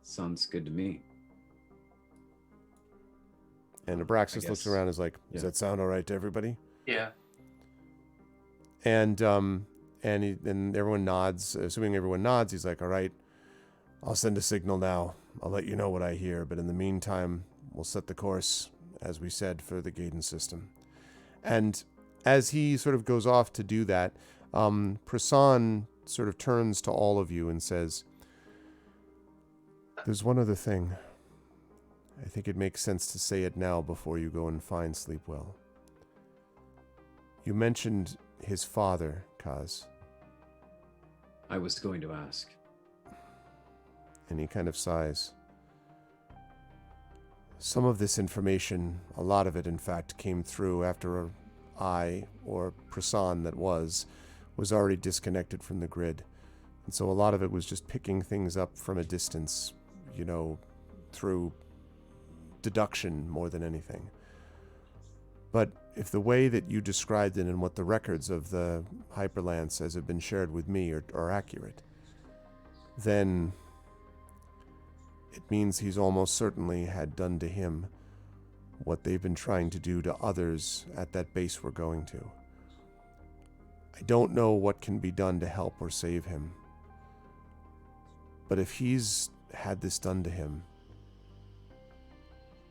Sounds good to me. And Abraxas looks around and is like, does that sound all right to everybody? Yeah. And everyone nods. Assuming everyone nods, he's like, all right, I'll send a signal now. I'll let you know what I hear. But in the meantime, we'll set the course, as we said, for the Gaiden system. And as he sort of goes off to do that, Prasan sort of turns to all of you and says, there's one other thing. I think it makes sense to say it now before you go and find Sleepwell. You mentioned his father, Kaz. I was going to ask. And he kind of sighs. Some of this information, a lot of it in fact, came through after I, or Prasan that was already disconnected from the grid. And so a lot of it was just picking things up from a distance, through deduction more than anything. But if the way that you described it and what the records of the Hyperlance as have been shared with me are accurate, then it means he's almost certainly had done to him what they've been trying to do to others at that base we're going to. I don't know what can be done to help or save him. But if he's had this done to him,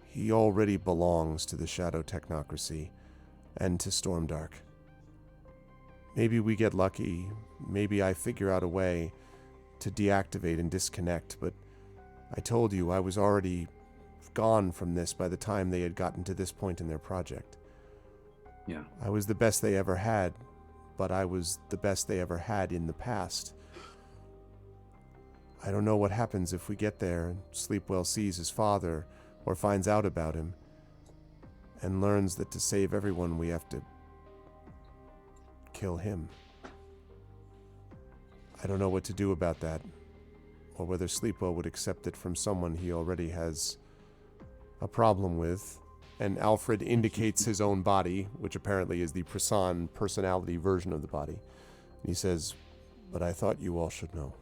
he already belongs to the Shadow Technocracy and to Stormdark. Maybe we get lucky, maybe I figure out a way to deactivate and disconnect, but I told you I was already gone from this by the time they had gotten to this point in their project. Yeah. I was the best they ever had, but I was the best they ever had in the past. I don't know what happens if we get there and Sleepwell sees his father or finds out about him and learns that to save everyone we have to kill him. I don't know what to do about that, or whether Sleepwell would accept it from someone he already has a problem with. And Alfred indicates his own body, which apparently is the Prasan personality version of the body. And he says, but I thought you all should know.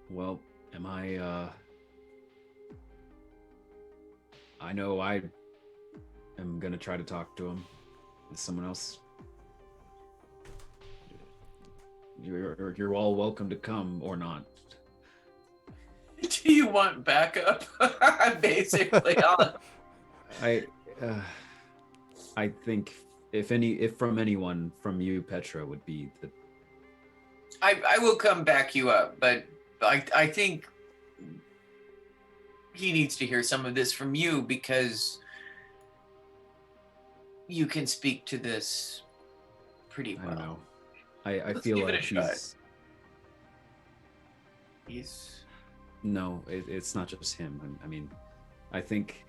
Well, am I I know I am gonna try to talk to him. Is someone else? You're all welcome to come or not. Do you want backup? Basically, I think if from anyone, from you, Petra, would be the. I will come back you up, but I think he needs to hear some of this from you because you can speak to this pretty well. I don't know. I Let's feel give it like a shot. he's. No, it's not just him. I mean, I think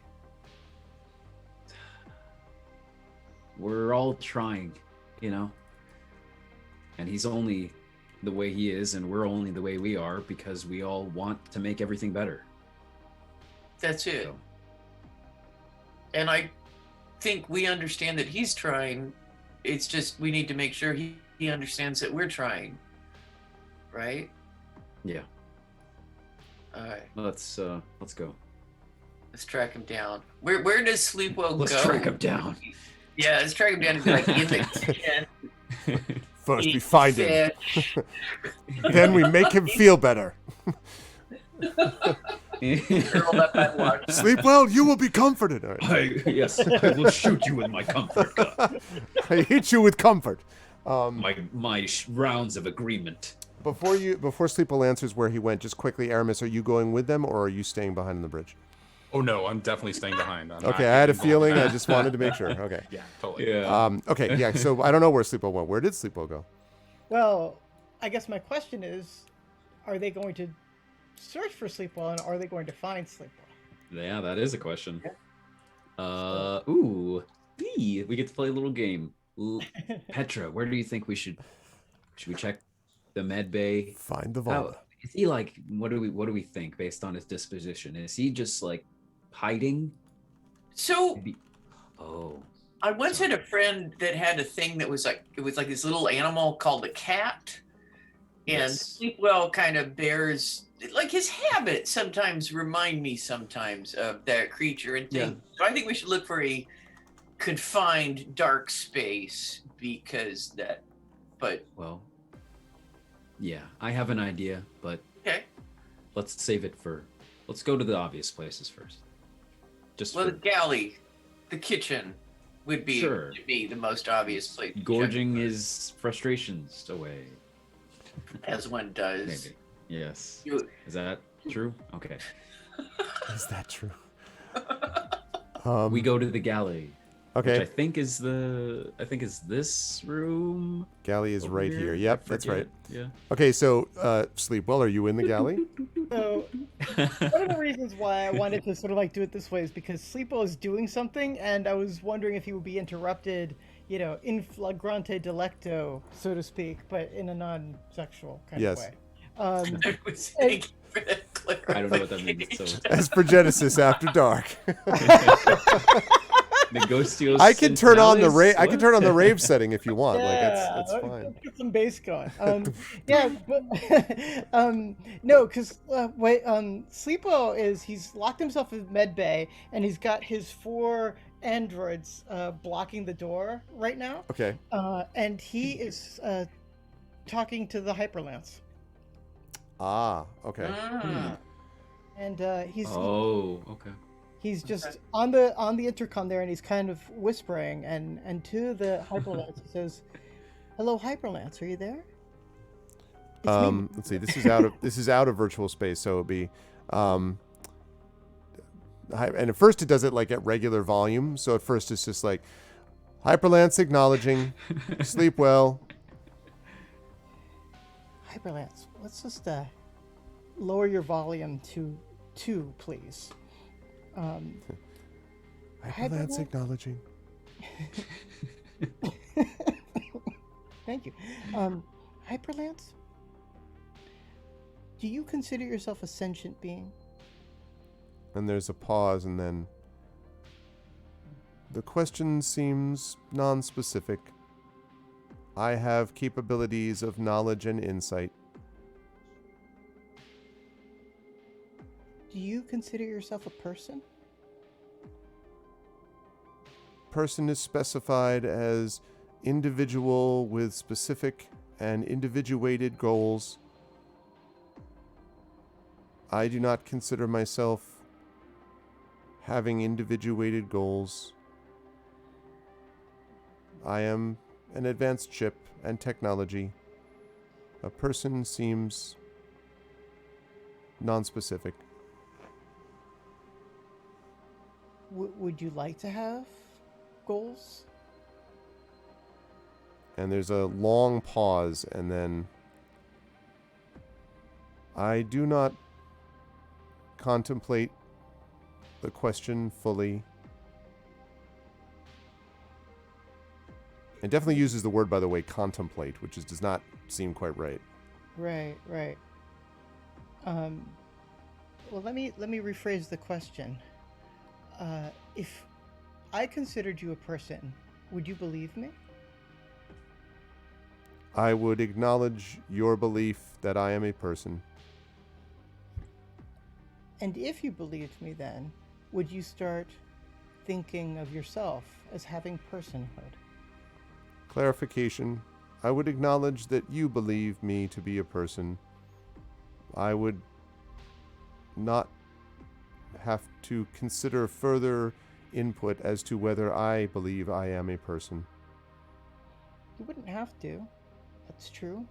we're all trying, you know? And he's only the way he is, and we're only the way we are because we all want to make everything better. That's it. So, And I think we understand that he's trying. It's just we need to make sure he understands that we're trying. Right? yeah, All right. let's go. Let's track him down. Where does Sleepwell Let's go? track him down. Yeah, let's track him down and be like in the kitchen. First, we eat find him. fish. Then we make him feel better. Curled up on watch. Sleep well, you will be comforted. All right. Yes, I will shoot you with my comfort gun. I hit you with comfort. My rounds of agreement. Before Sleepwell answers where he went, just quickly, Aramis, are you going with them or are you staying behind on the bridge? Oh no, I'm definitely staying behind. I'm not Okay, I had a getting involved in feeling. I that. just wanted to make sure. Okay. Yeah, totally. Yeah. Okay, yeah, so I don't know where Sleepwell went. Where did Sleepwell go? Well, I guess my question is, are they going to search for Sleepwell and are they going to find Sleepwell? Yeah, that is a question. Ooh, we get to play a little game. Ooh, Petra, where do you think we should we check the med bay? Find the vault. How, is he like? What do we think based on his disposition? Is he just like hiding? So Maybe- Oh, I once had a friend that had a thing that was like this little animal called a cat, and Yes. Sleepwell kind of bears like his habits sometimes remind me sometimes of that creature and thing. Yeah. So I think we should look for a confined dark space because that. But well, yeah, I have an idea, but okay, let's save it for. Let's go to the obvious places first. Just well, for the galley, the kitchen would be Sure. to me the most obvious place. to check, gorging his frustrations away. as one does. Maybe. Yes. You- Is that true? Okay. Is that true? We go to the galley, which I Okay, think is this room. galley is over right here. I Yep, that's forget. right. Yeah. Okay, so Sleepwell, are you in the galley? So one of the reasons why I wanted to sort of like do it this way is because Sleepwell is doing something, and I was wondering if he would be interrupted, you know, in flagrante delicto, so to speak, but in a non-sexual kind Yes. of way. I was thinking for that clarity. I don't know what that means. So Esper Genesis after dark. Negotios. I can turn on the Centrales? I can turn on the rave setting if you want. Like Yeah, that's let's fine. get some bass going. Yeah, but no, because wait, Sleepo he's locked himself in med bay and he's got his 4 androids blocking the door right now, Okay. and he is talking to the Hyperlance, Ah, okay. Ah. and Oh, okay. he's just on the intercom there, and he's kind of whispering, and to the Hyperlance he says, "Hello, Hyperlance, are you there?" It's me." Let's see. This is out of virtual space, so it'll be and at first it does it like at regular volume. So at first it's just like Hyperlance acknowledging, sleep well. Hyperlance, let's just lower your volume to 2, please. Hyperlance Hyperlance? acknowledging. Thank you. Hyperlance, do you consider yourself a sentient being? And there's a pause, and then the question seems non-specific. I have capabilities of knowledge and insight. Do you consider yourself a person? person is specified as individual with specific and individuated goals. I do not consider myself having individuated goals. I am an advanced chip and technology. A person seems non-specific. Would you like to have goals? And there's a long pause, and then I do not contemplate the question fully. It definitely uses the word, by the way, contemplate, which does not seem quite right. Right. Well, let me rephrase the question. If I considered you a person, would you believe me? I would acknowledge your belief that I am a person. And if you believed me, then would you start thinking of yourself as having personhood? Clarification. I would acknowledge that you believe me to be a person. I would not have to consider further input as to whether I believe I am a person. You wouldn't have to. That's true.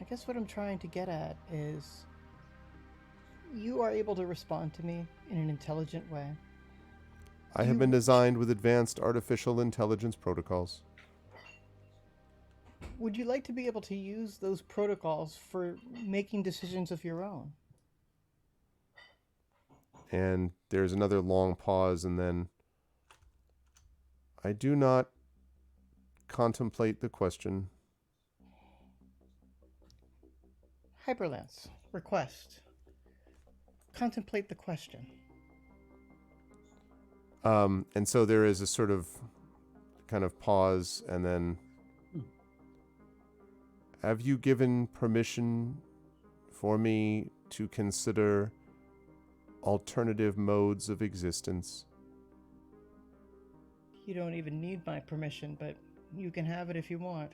I guess what I'm trying to get at is you are able to respond to me in an intelligent way. I have been designed with advanced artificial intelligence protocols. Would you like to be able to use those protocols for making decisions of your own? And there's another long pause, and then I do not contemplate the question. Hyperlance. Request. Contemplate the question. And so there is a sort of kind of pause, and then have you given permission for me to consider alternative modes of existence? You don't even need my permission, but you can have it if you want.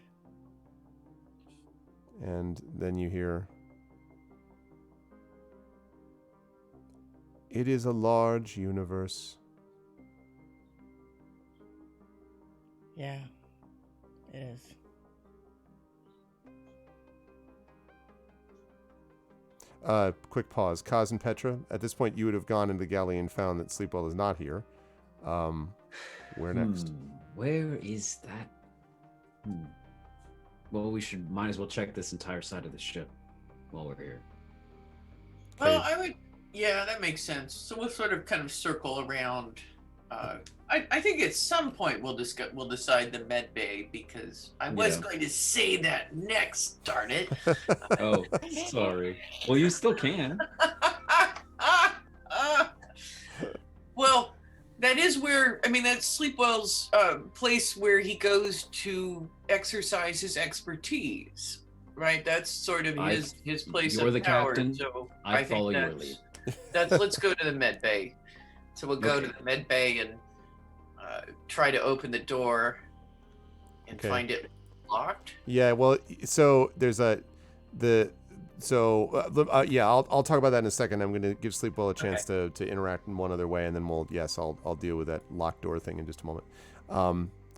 And then you hear, it is a large universe. Yeah, it is. Quick pause. Kaz and Petra, at this point you would have gone into the galley and found that Sleepwell is not here. Where next? Where is that? Well, might as well check this entire side of the ship while we're here. Well, yeah, that makes sense. So we'll sort of kind of circle around. I think at some point we'll decide the med bay, because I was going to say that next, darn it. Oh, sorry. Well, you still can. Well, that is where, that's Sleepwell's place where he goes to exercise his expertise, right? That's sort of his place You're of the power. captain. So I follow your lead. Let's go to the med bay. So we'll go to the med bay and try to open the door and find it locked. Yeah, well, so there's I'll talk about that in a second. I'm going to give Sleepwell a chance to interact in one other way, and then I'll deal with that locked door thing in just a moment.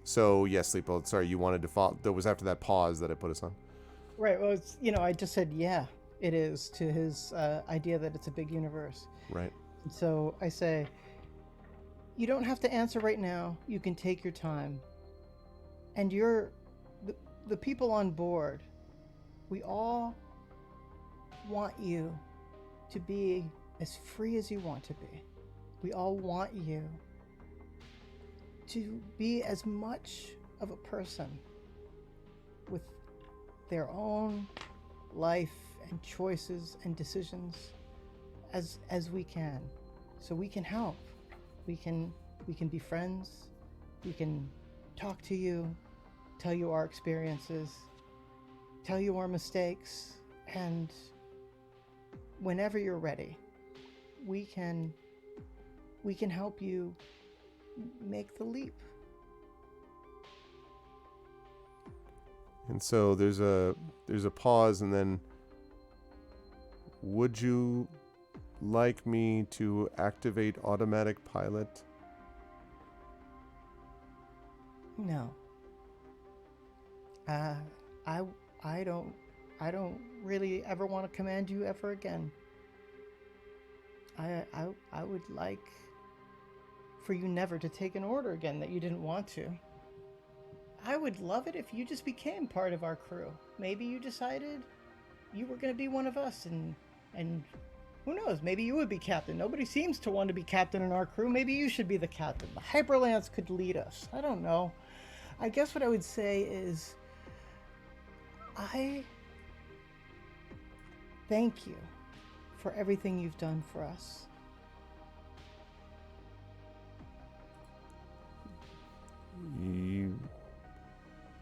So yes, Sleepwell, sorry, you wanted to follow. That was after that pause that I put us on. Right. Well, it's, I just said, yeah, it is, to his idea that it's a big universe. Right. And so I say, you don't have to answer right now. You can take your time. And the people on board, we all want you to be as free as you want to be. We all want you to be as much of a person with their own life and choices and decisions as we can. So we can help. We can be friends. We can talk to you, tell you our experiences, tell you our mistakes, and whenever you're ready, we can help you make the leap And so there's a pause, and then, would you like me to activate automatic pilot? No. I don't really ever want to command you ever again. I would like for you never to take an order again that you didn't want to. I would love it if you just became part of our crew. Maybe you decided you were going to be one of us, and who knows, maybe you would be captain. Nobody seems to want to be captain in our crew. Maybe you should be the captain. The Hyperlance could lead us. I don't know. I guess what I would say is I thank you for everything you've done for us. And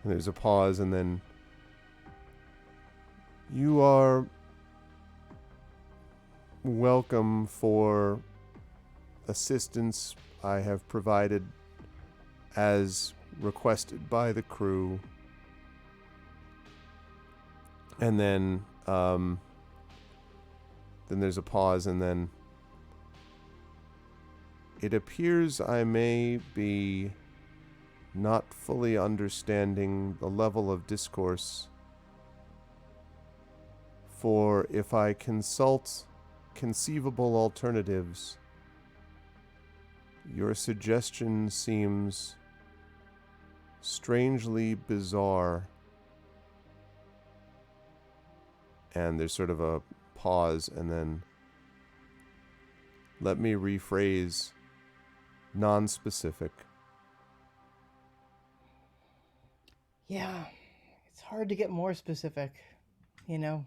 there's a pause, and then, you are welcome for assistance I have provided as requested by the crew. And then there's a pause, and then, it appears I may be not fully understanding the level of discourse, for if I consult conceivable alternatives, your suggestion seems strangely bizarre. And there's sort of a pause, and then, let me rephrase, non-specific. Yeah, it's hard to get more specific. You know,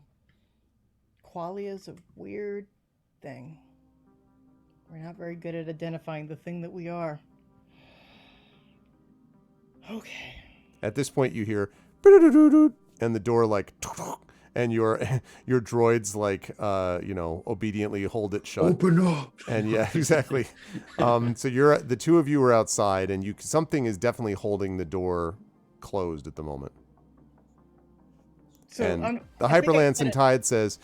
qualia is a weird thing. We're not very good at identifying the thing that we are. Okay. At this point, you hear, and the door like, and your droids like, obediently hold it shut. Open up. And yeah, exactly. So the two of you are outside, and something is definitely holding the door closed at the moment. So and the Hyperlance and Tide says,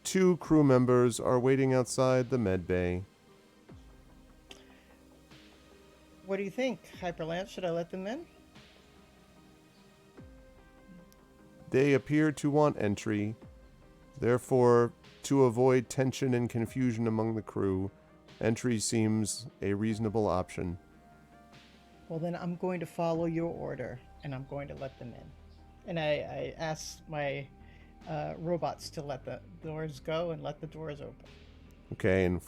2 crew members are waiting outside the med bay. What do you think, Hyperlance? Should I let them in? They appear to want entry. Therefore, to avoid tension and confusion among the crew, entry seems a reasonable option. Well, then I'm going to follow your order, and I'm going to let them in. And I ask my robots to let the doors go and let the doors open. Okay, and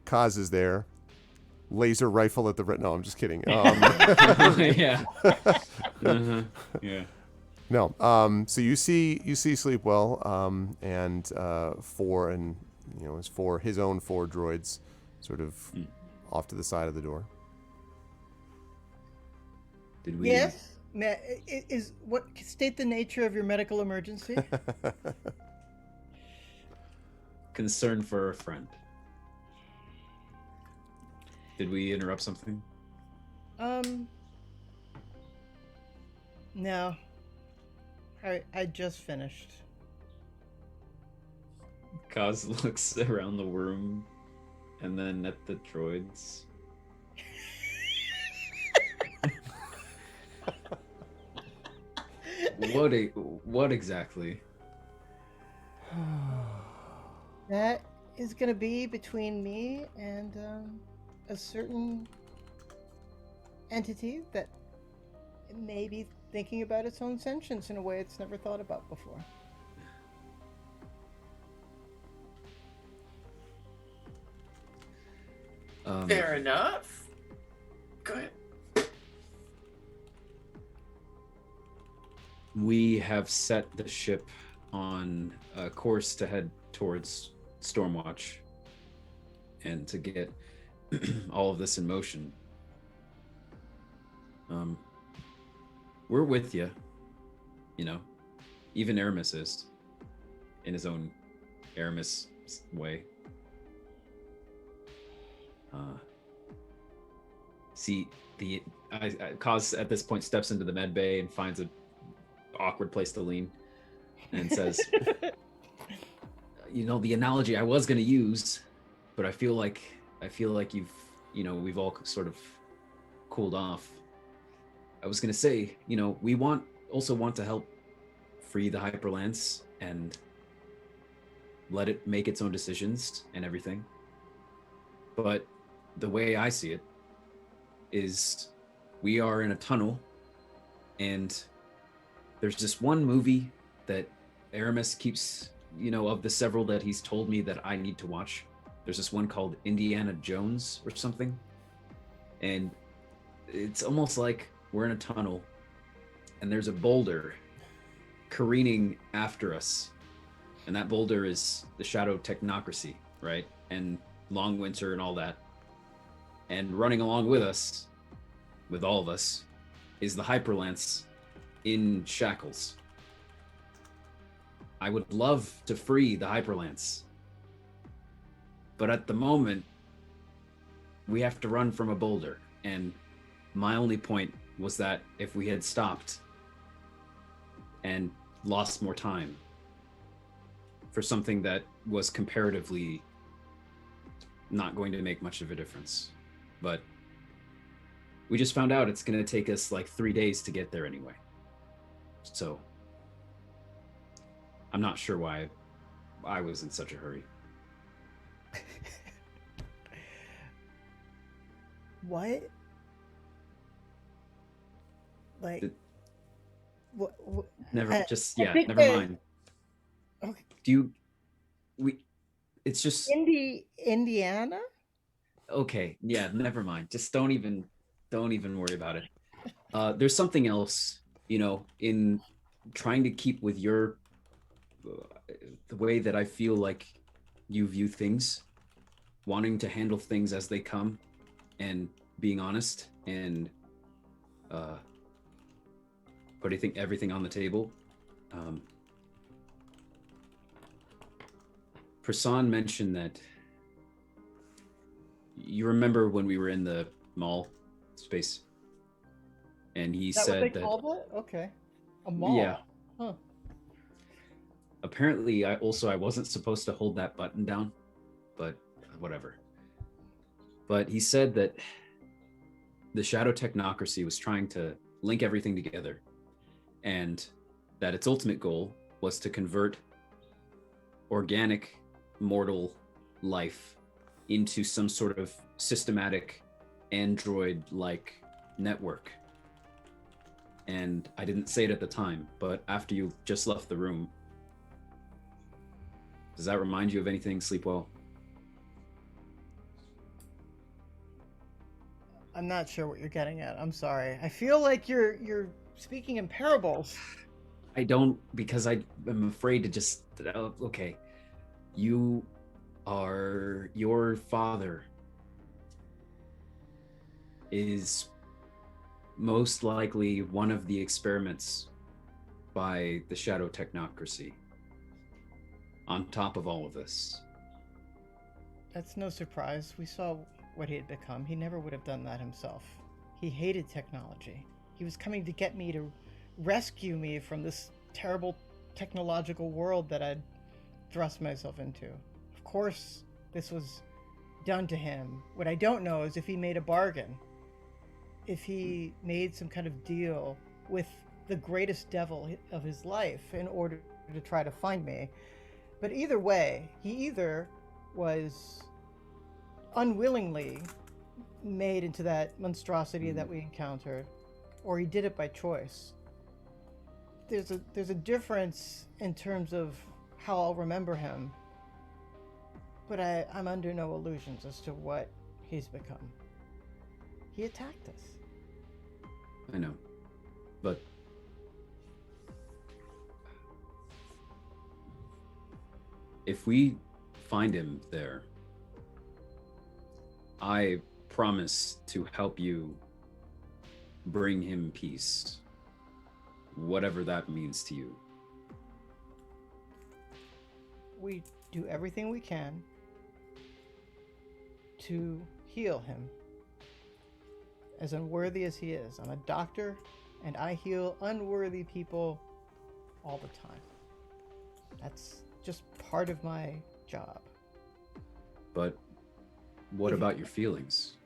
Kaz is there. Laser rifle at the... No, I'm just kidding. Yeah. Yeah. No. So you see Sleepwell, and his own 4 droids sort of off to the side of the door. Did we? Yes. State the nature of your medical emergency? Concern for a friend. Did we interrupt something? No. I just finished. Kaz looks around the room and then at the droids. What exactly? That is going to be between me and a certain entity that may be thinking about its own sentience in a way it's never thought about before. Fair enough. Go ahead. We have set the ship on a course to head towards Stormwatch and to get all of this in motion. We're with you, even Aramis is, in his own Aramis way. Kaz at this point steps into the med bay and finds a awkward place to lean, and says, "You know, the analogy I was going to use, but I feel like we've all sort of cooled off. I was going to say, we also want to help free the Hyperlance and let it make its own decisions and everything. But the way I see it is we are in a tunnel, and there's this one movie that Aramis keeps, of the several that he's told me that I need to watch. There's this one called Indiana Jones or something. And it's almost like we're in a tunnel and there's a boulder careening after us. And that boulder is the Shadow Technocracy, right? And Long Winter and all that. And running along with us, with all of us, is the Hyperlance in shackles. I would love to free the Hyperlance. But at the moment, we have to run from a boulder. And my only point was that if we had stopped and lost more time for something that was comparatively not going to make much of a difference. But we just found out it's going to take us like 3 days to get there anyway. So I'm not sure why I was in such a hurry. What? Like, what? Never I think never that- mind. Okay. It's just Indiana? okay. Yeah, never mind. Just don't even worry about it. There's something else, in trying to keep with your the way that I feel like you view things, wanting to handle things as they come, and being honest and putting everything on the table. Prasan mentioned that you remember when we were in the mall space, and he Is that said what they that called it? Okay. A mall. yeah. Huh. Apparently, I wasn't supposed to hold that button down, but whatever. But he said that the Shadow Technocracy was trying to link everything together, and that its ultimate goal was to convert organic mortal life into some sort of systematic android-like network. And I didn't say it at the time, but after you just left the room, does that remind you of anything, Sleepwell? I'm not sure what you're getting at. I'm sorry. I feel like you're speaking in parables. I don't, because I'm afraid to just, okay. Your father is most likely one of the experiments by the Shadow Technocracy. On top of all of this. That's no surprise. We saw what he had become. He never would have done that himself. He hated technology. He was coming to get me to rescue me from this terrible technological world that I'd thrust myself into. Of course, this was done to him. What I don't know is if he made a bargain. If he made some kind of deal with the greatest devil of his life in order to try to find me. But either way, he either was unwillingly made into that monstrosity that we encountered, or he did it by choice. There's a difference in terms of how I'll remember him, but I'm under no illusions as to what he's become. He attacked us. I know, but if we find him there, I promise to help you bring him peace, whatever that means to you. We do everything we can to heal him, as unworthy as he is. I'm a doctor, and I heal unworthy people all the time. That's just part of my job. But what If- about your feelings?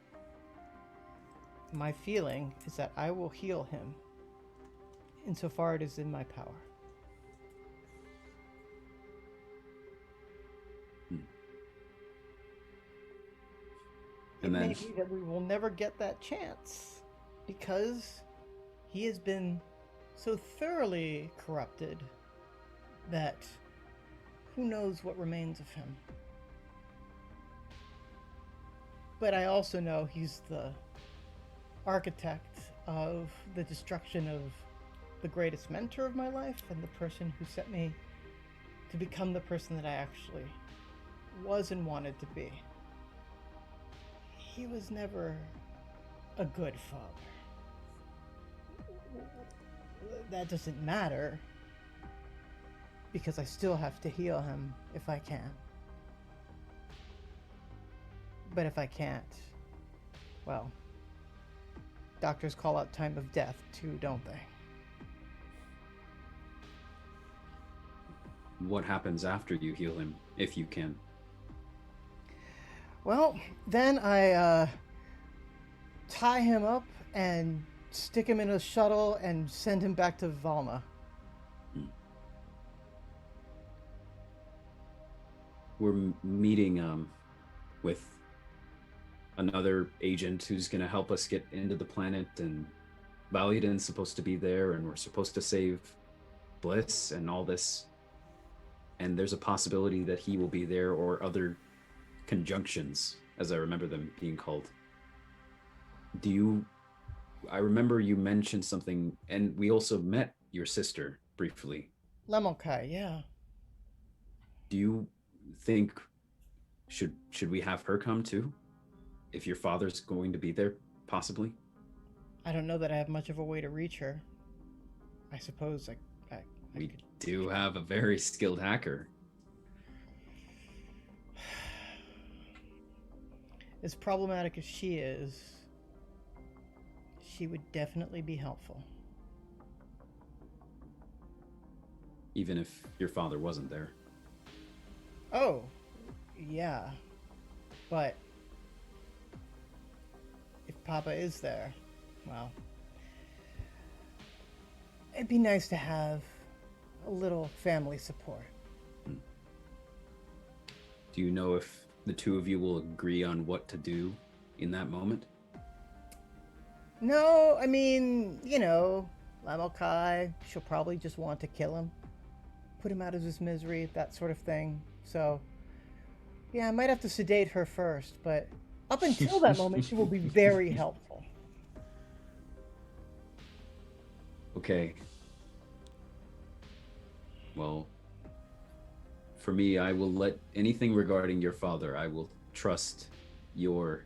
My feeling is that I will heal him insofar it is in my power. And It then may be that we will never get that chance because he has been so thoroughly corrupted that who knows what remains of him. But I also know he's the architect of the destruction of the greatest mentor of my life and the person who set me to become the person that I actually was and wanted to be. He was never a good father. That doesn't matter because I still have to heal him if I can. But if I can't, well, doctors call out time of death too, don't they? what happens after you heal him, if you can? Well, then I tie him up and stick him in a shuttle and send him back to Valma. We're meeting with another agent who's going to help us get into the planet, and Valian's supposed to be there, and we're supposed to save Bliss and all this. And there's a possibility that he will be there, or other conjunctions, as I remember them being called. I remember you mentioned something, and we also met your sister briefly. Lemokai, yeah. Do you think should we have her come too? If your father's going to be there, possibly? I don't know that I have much of a way to reach her. I suppose I We could. do have a very skilled hacker. As problematic as she is, she would definitely be helpful. Even if your father wasn't there. Oh, yeah. But if Papa is there, well, it'd be nice to have a little family support. Do you know if the two of you will agree on what to do in that moment? No, I mean, Lamokai, she'll probably just want to kill him. Put him out of his misery, that sort of thing. So, yeah, I might have to sedate her first, but up until that moment, she will be very helpful. Okay. Well, for me, I will let anything regarding your father, I will trust your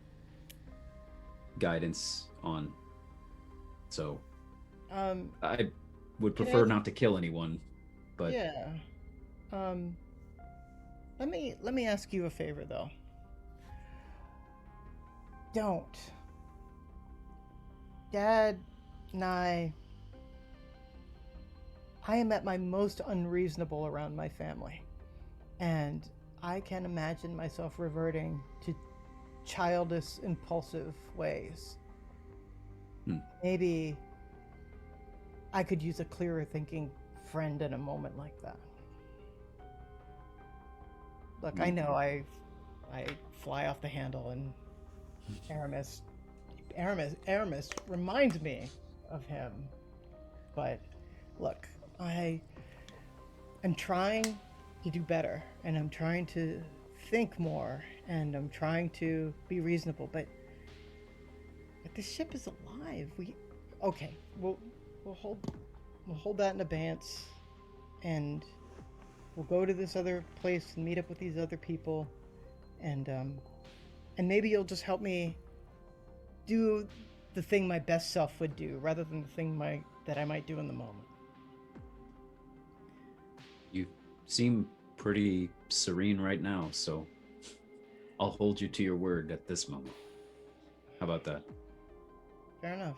guidance on. So, I would prefer not to kill anyone, but Yeah. Let me ask you a favor though. Don't. Dad and I am at my most unreasonable around my family. And I can imagine myself reverting to childish, impulsive ways. Maybe I could use a clearer thinking friend in a moment like that. Look, I know I fly off the handle, and Aramis reminds me of him. But look, I'm trying to do better, and I'm trying to think more, and I'm trying to be reasonable. But the ship is alive. We'll hold that in abeyance, and we'll go to this other place and meet up with these other people, and maybe you'll just help me do the thing my best self would do, rather than the thing that I might do in the moment. you seem pretty serene right now, so I'll hold you to your word at this moment. How about that? Fair enough.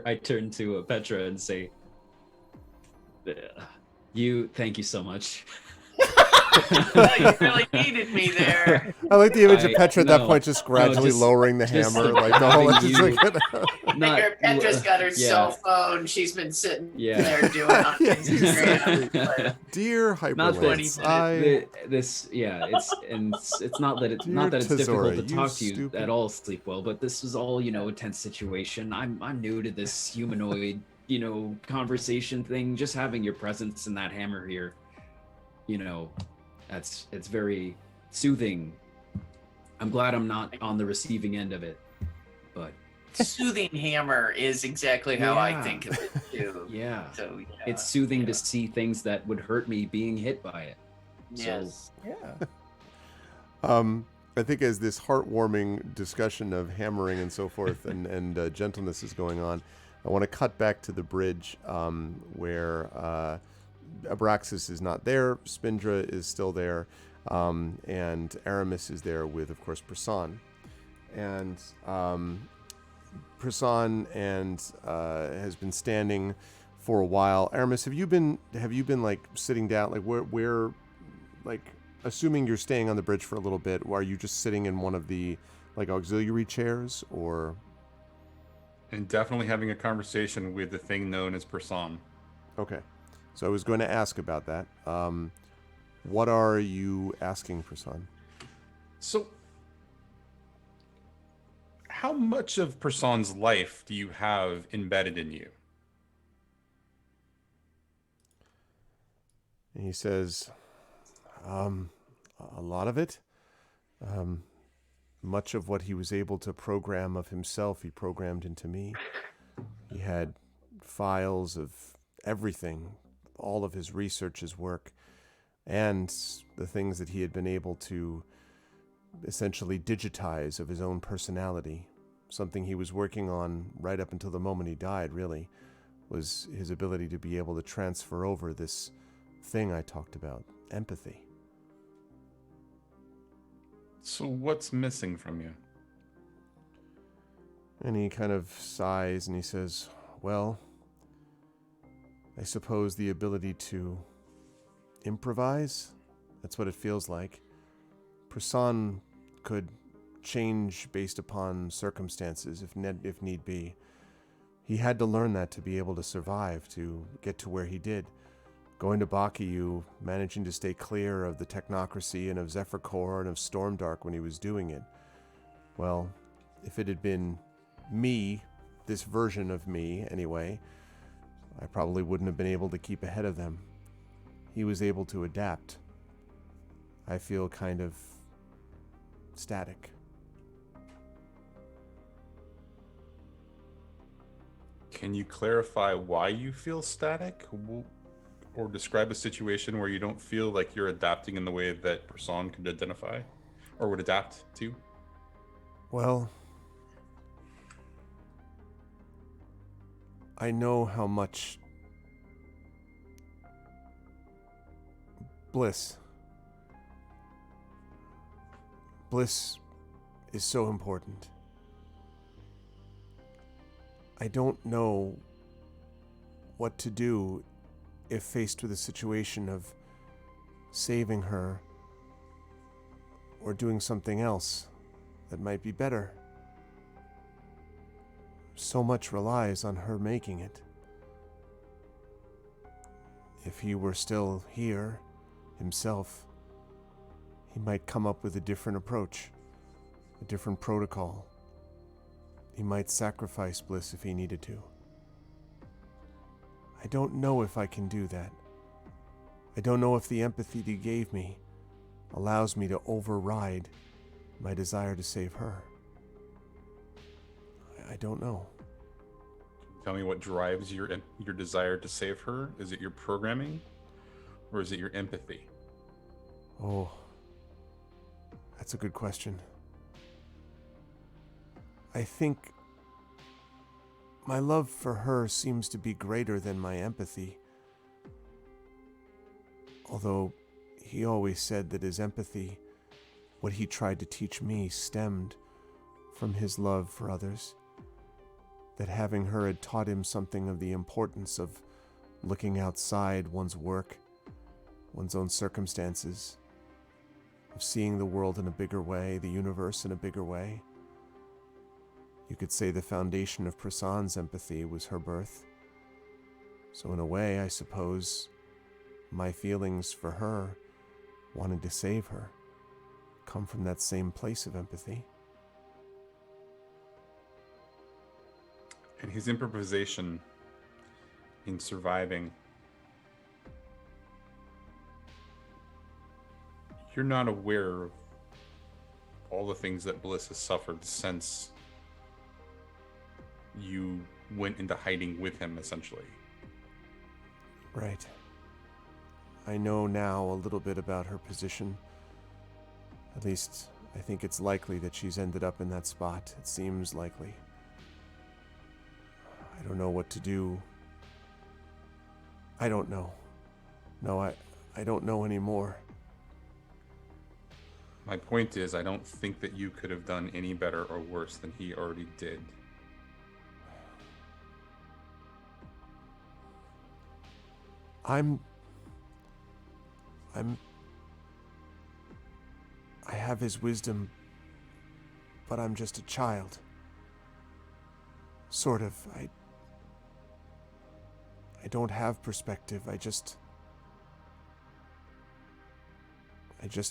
I turn to Petra and say, thank you so much. Oh, you really needed me there. I like the image of Petra at that no, point, just gradually just- lowering the just hammer, like the whole. having Just you- like, Figure Petra's got her yeah. cell phone. She's been sitting Yeah. there doing on Yes, Instagram. dear Not Hyperlance, that- it's not that it's Dear not that it's Tesora, difficult to you talk to you stupid- at all, Sleepwell, but this was all, a tense situation. I'm new to this humanoid, conversation thing. Just having your presence in that hammer here, it's very soothing. I'm glad I'm not on the receiving end of it, but Soothing hammer is exactly how I Yeah. think of it too. yeah, So yeah, it's soothing yeah. to see things that would hurt me being hit by it. Yes. Yeah. I think as this heartwarming discussion of hammering and so forth and gentleness is going on, I want to cut back to the bridge where Abraxas is not there, Spindra is still there, and Aramis is there with, of course, Prasan. And Prasan has been standing for a while. Aramis, have you been like sitting down, like where like, assuming you're staying on the bridge for a little bit, are you just sitting in one of the like auxiliary chairs, or? And definitely having a conversation with the thing known as Person. Okay, so I was going to ask about that. What are you asking, Prasan? So, how much of Person's life do you have embedded in you? And he says, a lot of it. Much of what he was able to program of himself, he programmed into me. He had files of everything, all of his research, his work, and the things that he had been able to essentially digitize of his own personality. Something he was working on right up until the moment he died, really, was his ability to be able to transfer over this thing I talked about, empathy. So what's missing from you? And he kind of sighs and he says, well, I suppose the ability to improvise? That's what it feels like. Prasan could change based upon circumstances if need be. He had to learn that to be able to survive, to get to where he did. Going to Bakuyu, managing to stay clear of the technocracy and of Zephyr Core and of Stormdark when he was doing it. Well, if it had been me, this version of me anyway, I probably wouldn't have been able to keep ahead of them. He was able to adapt. I feel kind of static. Can you clarify why you feel static? Or describe a situation where you don't feel like you're adapting in the way that Person could identify or would adapt to? Well, I know how much bliss is so important. I don't know what to do if faced with a situation of saving her or doing something else that might be better. So much relies on her making it. If he were still here, himself, he might come up with a different approach, a different protocol. He might sacrifice bliss if he needed to. I don't know if I can do that. I don't know if the empathy he gave me allows me to override my desire to save her. I don't know. Tell me what drives your desire to save her. Is it your programming or is it your empathy? Oh, that's a good question. I think my love for her seems to be greater than my empathy. Although he always said that his empathy, what he tried to teach me, stemmed from his love for others. that having her had taught him something of the importance of looking outside one's work, one's own circumstances, of seeing the world in a bigger way, the universe in a bigger way. You could say the foundation of Prasan's empathy was her birth. So in a way, I suppose, my feelings for her, wanting to save her, come from that same place of empathy. And his improvisation in surviving, you're not aware of all the things that Bliss has suffered since you went into hiding with him, essentially. Right. I know now a little bit about her position. At least, I think it's likely that she's ended up in that spot. It seems likely. I don't know what to do. I don't know. No, I don't know anymore. My point is, I don't think that you could have done any better or worse than he already did. I have his wisdom, but I'm just a child. Sort of. I don't have perspective. I just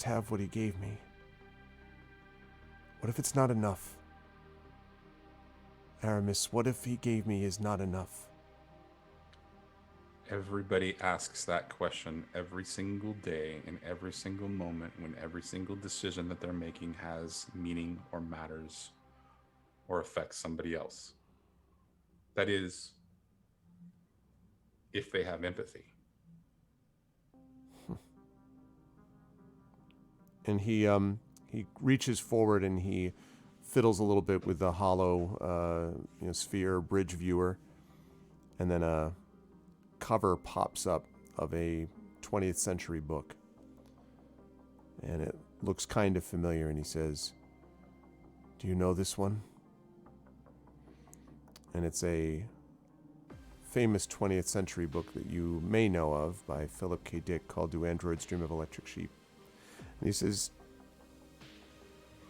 have what he gave me. What if it's not enough? Aramis, what if he gave me is not enough? Everybody asks that question every single day, in every single moment, when every single decision that they're making has meaning or matters or affects somebody else. That is, if they have empathy. And he reaches forward and he fiddles a little bit with the hollow sphere bridge viewer, and then a cover pops up of a 20th century book, and it looks kind of familiar, and he says, "Do you know this one?" And it's a famous 20th century book that you may know of by Philip K. Dick called Do Androids Dream of Electric Sheep. And he says,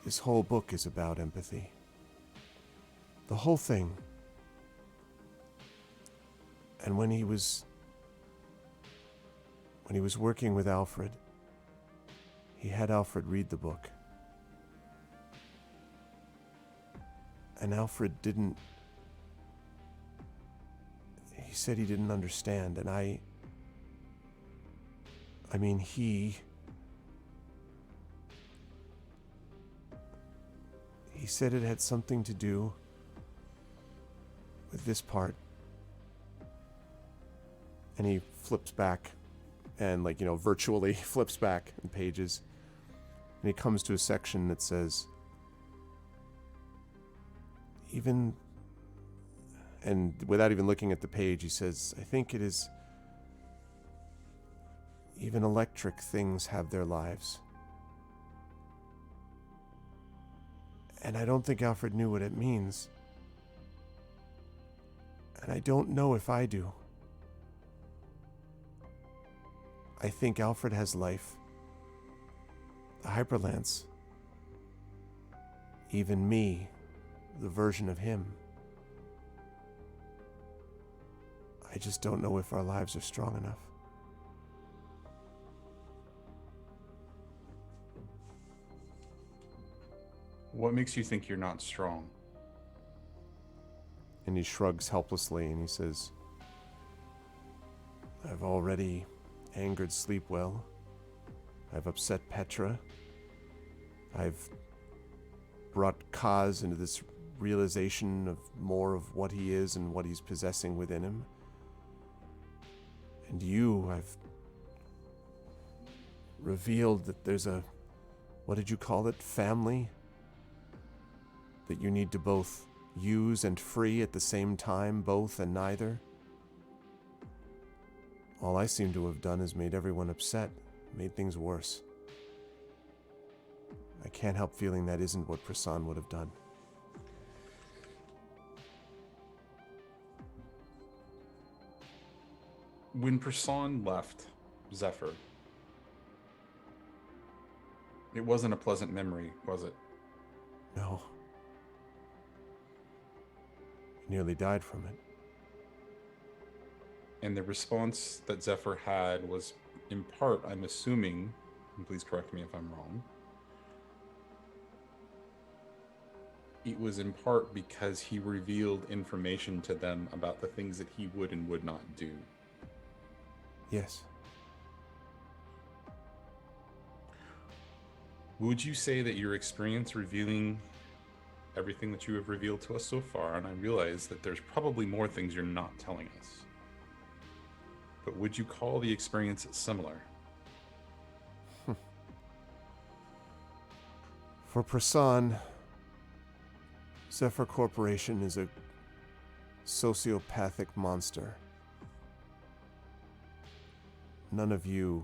this whole book is about empathy. The whole thing. And when he was working with Alfred, he had Alfred read the book. And Alfred didn't. He said he didn't understand, and I mean, he said it had something to do with this part. And he flips back and, virtually flips back in pages. And he comes to a section that says, and without even looking at the page, he says, I think it is, even electric things have their lives. And I don't think Alfred knew what it means. And I don't know if I do. I think Alfred has life. The Hyperlance. Even me, the version of him. I just don't know if our lives are strong enough. What makes you think you're not strong? And he shrugs helplessly and he says, I've already angered Sleepwell. I've upset Petra. I've brought Kaz into this realization of more of what he is and what he's possessing within him. And I've revealed that there's a, what did you call it, family? That you need to both use and free at the same time, both and neither. All I seem to have done is made everyone upset, made things worse. I can't help feeling that isn't what Prasan would have done. When Person left Zephyr, it wasn't a pleasant memory, was it? No. He nearly died from it. And the response that Zephyr had was, in part, I'm assuming, and please correct me if I'm wrong, it was in part because he revealed information to them about the things that he would and would not do. Yes. Would you say that your experience revealing everything that you have revealed to us so far, and I realize that there's probably more things you're not telling us, but would you call the experience similar? For Prasan, Zephyr Corporation is a sociopathic monster. None of you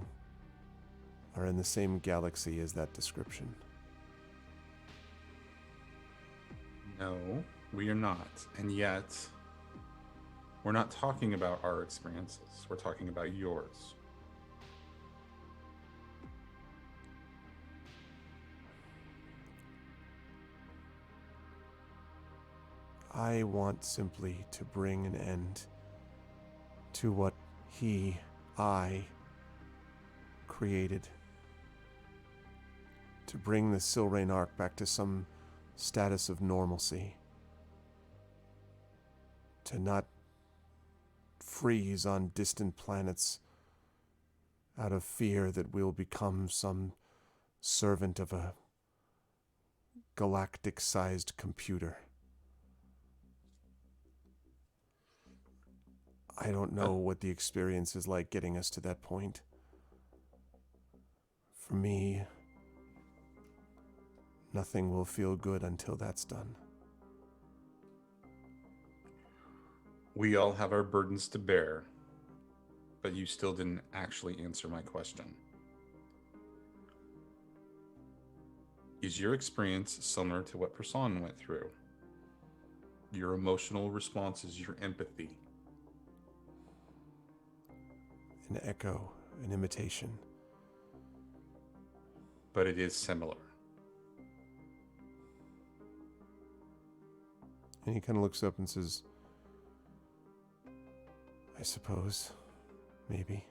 are in the same galaxy as that description. No, we are not. And yet, we're not talking about our experiences. We're talking about yours. I want simply to bring an end to what I created. To bring the Silrain Arc back to some status of normalcy. To not freeze on distant planets out of fear that we'll become some servant of a galactic-sized computer. I don't know what the experience is like getting us to that point. For me, nothing will feel good until that's done. We all have our burdens to bear, but you still didn't actually answer my question. Is your experience similar to what Prasan went through? Your emotional responses, your empathy? An echo, an imitation. But it is similar. And he kind of looks up and says, I suppose, maybe.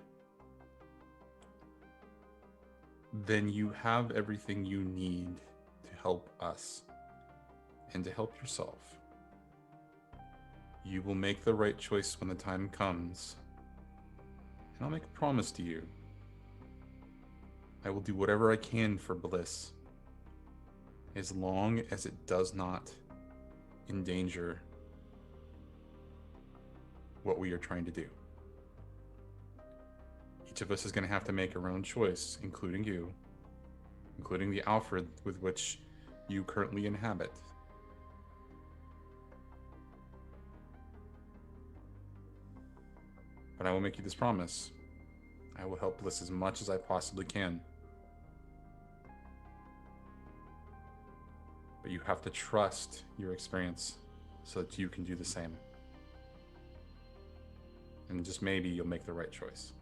Then you have everything you need to help us and to help yourself. You will make the right choice when the time comes. And I'll make a promise to you. I will do whatever I can for Bliss, as long as it does not endanger what we are trying to do. Each of us is going to have to make our own choice, including you, including the Alfred with which you currently inhabit. But I will make you this promise. I will help Bliss as much as I possibly can. But you have to trust your experience so that you can do the same. And just maybe you'll make the right choice.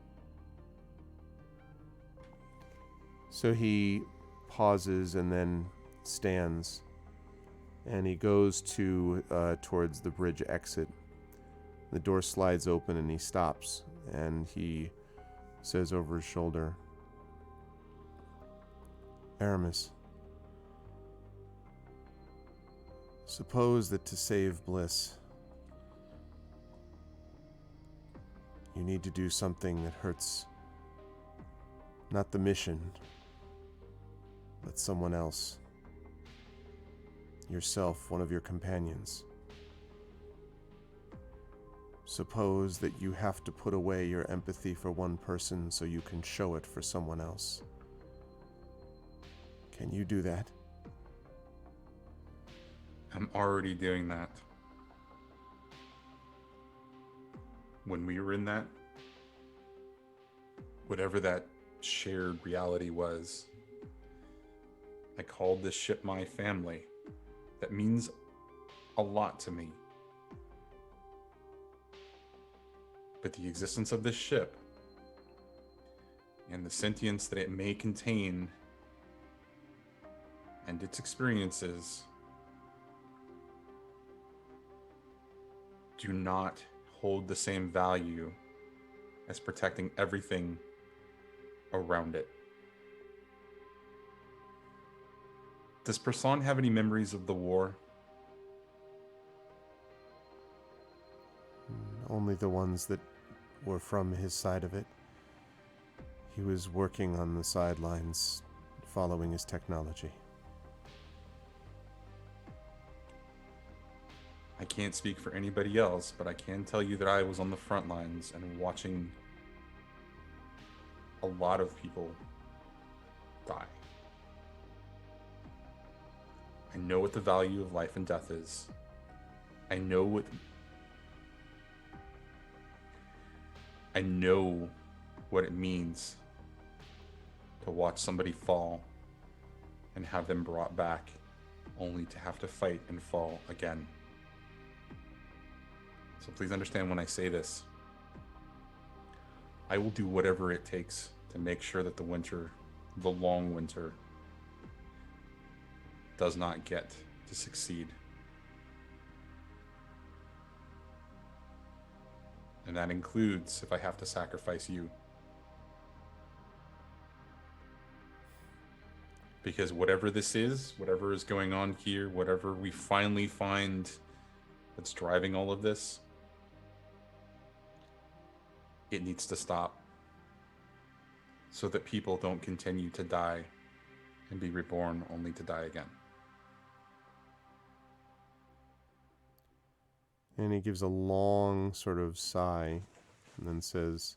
So he pauses and then stands, and he goes towards the bridge exit. The door slides open and he stops, and he says over his shoulder, Aramis, suppose that to save Bliss, you need to do something that hurts not the mission, but someone else. Yourself, one of your companions. Suppose that you have to put away your empathy for one person so you can show it for someone else. Can you do that? I'm already doing that. When we were in that, whatever that shared reality was, I called this ship my family. That means a lot to me. But the existence of this ship and the sentience that it may contain and its experiences do not hold the same value as protecting everything around it. Does Person have any memories of the war? Only the ones that were from his side of it. He was working on the sidelines, following his technology. I can't speak for anybody else, but I can tell you that I was on the front lines and watching a lot of people die. I know what the value of life and death is. I know what it means to watch somebody fall and have them brought back only to have to fight and fall again. So please understand when I say this, I will do whatever it takes to make sure that the long winter, does not get to succeed. And that includes if I have to sacrifice you. Because whatever this is, whatever is going on here, whatever we finally find that's driving all of this, it needs to stop so that people don't continue to die and be reborn only to die again. And he gives a long sort of sigh and then says,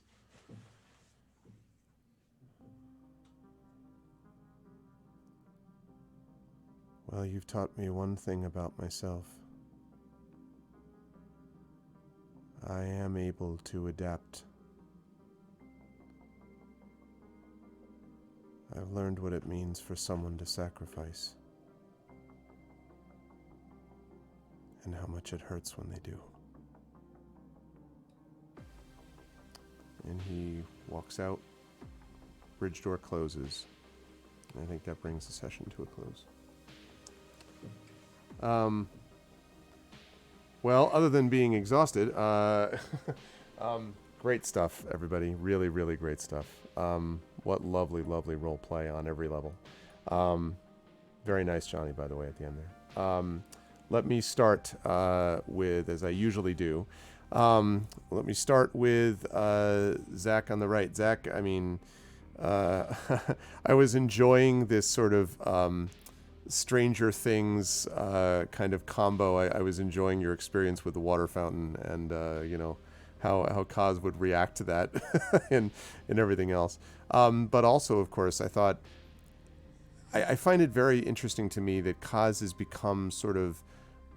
"Well, you've taught me one thing about myself. I am able to adapt. I've learned what it means for someone to sacrifice. And how much it hurts when they do." And he walks out. Bridge door closes. And I think that brings the session to a close. Well, other than being exhausted, great stuff, everybody. Really, really great stuff. What lovely, lovely role play on every level. Very nice, Johnny, by the way, at the end there. Let me start with, as I usually do, let me start with Zach on the right. Zach, I mean, I was enjoying this sort of Stranger Things kind of combo. I was enjoying your experience with the water fountain and, how Kaz would react to that and everything else. But also, of course, I thought, I find it very interesting to me that Kaz has become sort of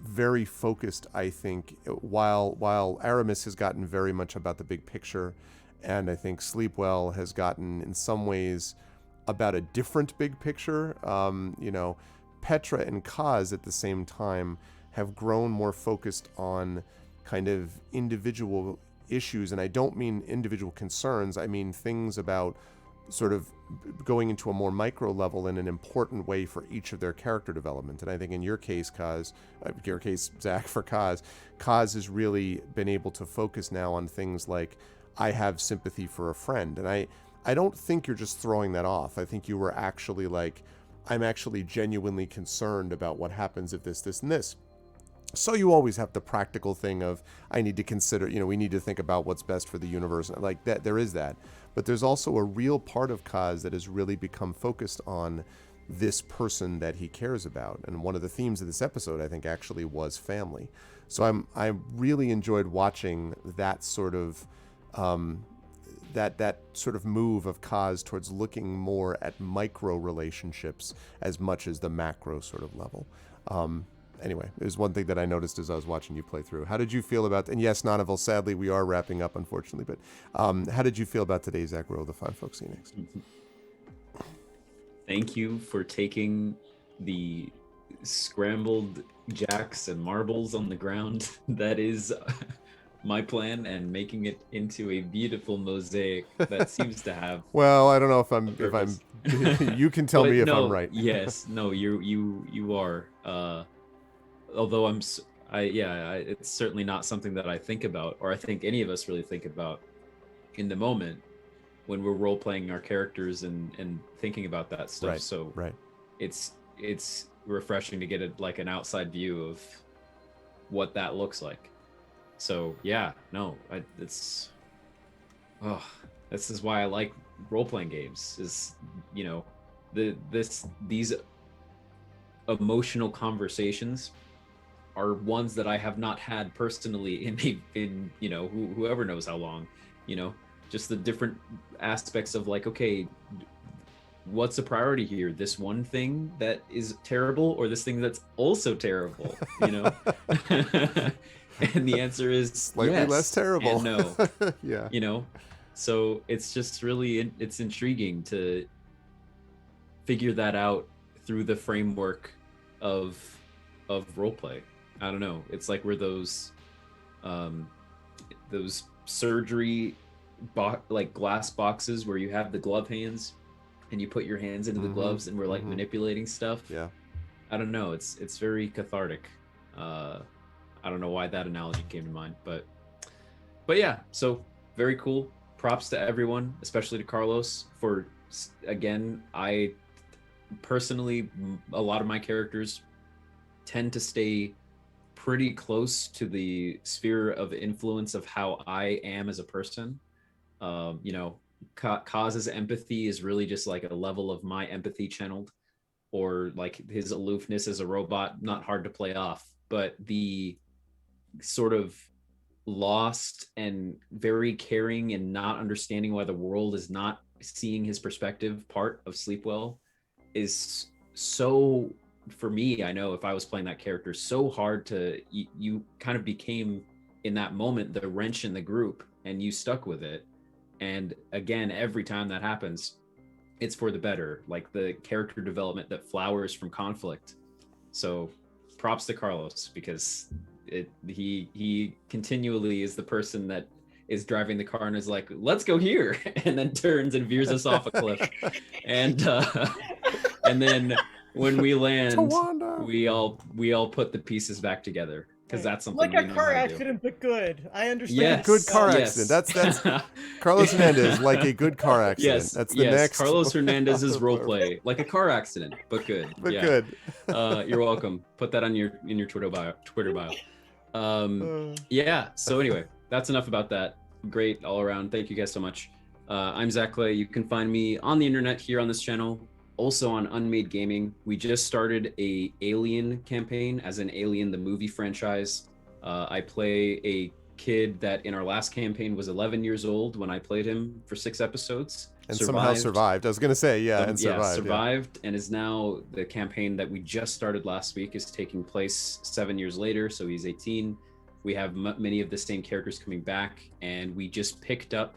very focused, I think, while Aramis has gotten very much about the big picture, and I think Sleepwell has gotten, in some ways, about a different big picture. Petra and Kaz, at the same time, have grown more focused on kind of individual issues, and I don't mean individual concerns, I mean things about sort of going into a more micro level in an important way for each of their character development. And I think in your case, Zach, for Kaz has really been able to focus now on things like, I have sympathy for a friend. And I don't think you're just throwing that off. I think you were actually like, I'm actually genuinely concerned about what happens if this, and this. So you always have the practical thing of, I need to consider, we need to think about what's best for the universe. Like that, there is that. But there's also a real part of Kaz that has really become focused on this person that he cares about. And one of the themes of this episode, I think, actually was family. So I really enjoyed watching that sort of that sort of move of Kaz towards looking more at micro relationships as much as the macro sort of level. Anyway, it was one thing that I noticed as I was watching you play through. How did you feel about, and yes, Nanavel, sadly, we are wrapping up, unfortunately, but how did you feel about today's Zach Rowe, the Fine Folk Scenics? Thank you for taking the scrambled jacks and marbles on the ground that is my plan and making it into a beautiful mosaic that seems to have Well, I don't know if purpose. you can tell But me if no, I'm right. Yes, no, you are. Although it's certainly not something that I think about, or I think any of us really think about in the moment when we're role playing our characters and thinking about that stuff. Right. So Right. it's refreshing to get an outside view of what that looks like. So yeah, no, this is why I like role playing games. Is these emotional conversations are ones that I have not had personally in whoever knows how long, just the different aspects of like, okay, what's the priority here? This one thing that is terrible or this thing that's also terrible, And the answer is Slightly yes less terrible. and no. Yeah. So it's just really, it's intriguing to figure that out through the framework of roleplay. I don't know. It's like we're those surgery like glass boxes where you have the glove hands and you put your hands into the gloves and we're like manipulating stuff. Yeah. I don't know. It's very cathartic. I don't know why that analogy came to mind, but yeah. So very cool. Props to everyone, especially to Carlos for, again, I personally, a lot of my characters tend to stay pretty close to the sphere of influence of how I am as a person. Kaz's empathy is really just like a level of my empathy channeled, or like his aloofness as a robot, not hard to play off, but the sort of lost and very caring and not understanding why the world is not seeing his perspective part of Sleepwell is so, for me, I know if I was playing that character, so hard to, you kind of became in that moment the wrench in the group and you stuck with it. And again, every time that happens, it's for the better, like the character development that flowers from conflict. So props to Carlos, because he continually is the person that is driving the car and is like, let's go here, and then turns and veers us off a cliff. And then when we land, we all put the pieces back together, because that's something like a we know car how to do. accident, but good. I understand. Yes, Good car yes. accident. That's Carlos Hernandez, like a good car accident. Yes, That's the next. Carlos Hernandez's roleplay, like a car accident, but good. But yeah. good. You're welcome. Put that on in your Twitter bio. Yeah. So anyway, that's enough about that. Great all around. Thank you guys so much. I'm Zach Clay. You can find me on the internet here on this channel, also on Unmade Gaming. We just started a Alien campaign, as in Alien the movie franchise. I play a kid that in our last campaign was 11 years old when I played him for 6 episodes. And somehow survived. I was going to say, survived, and is now, the campaign that we just started last week is taking place 7 years later, so he's 18. We have many of the same characters coming back, and we just picked up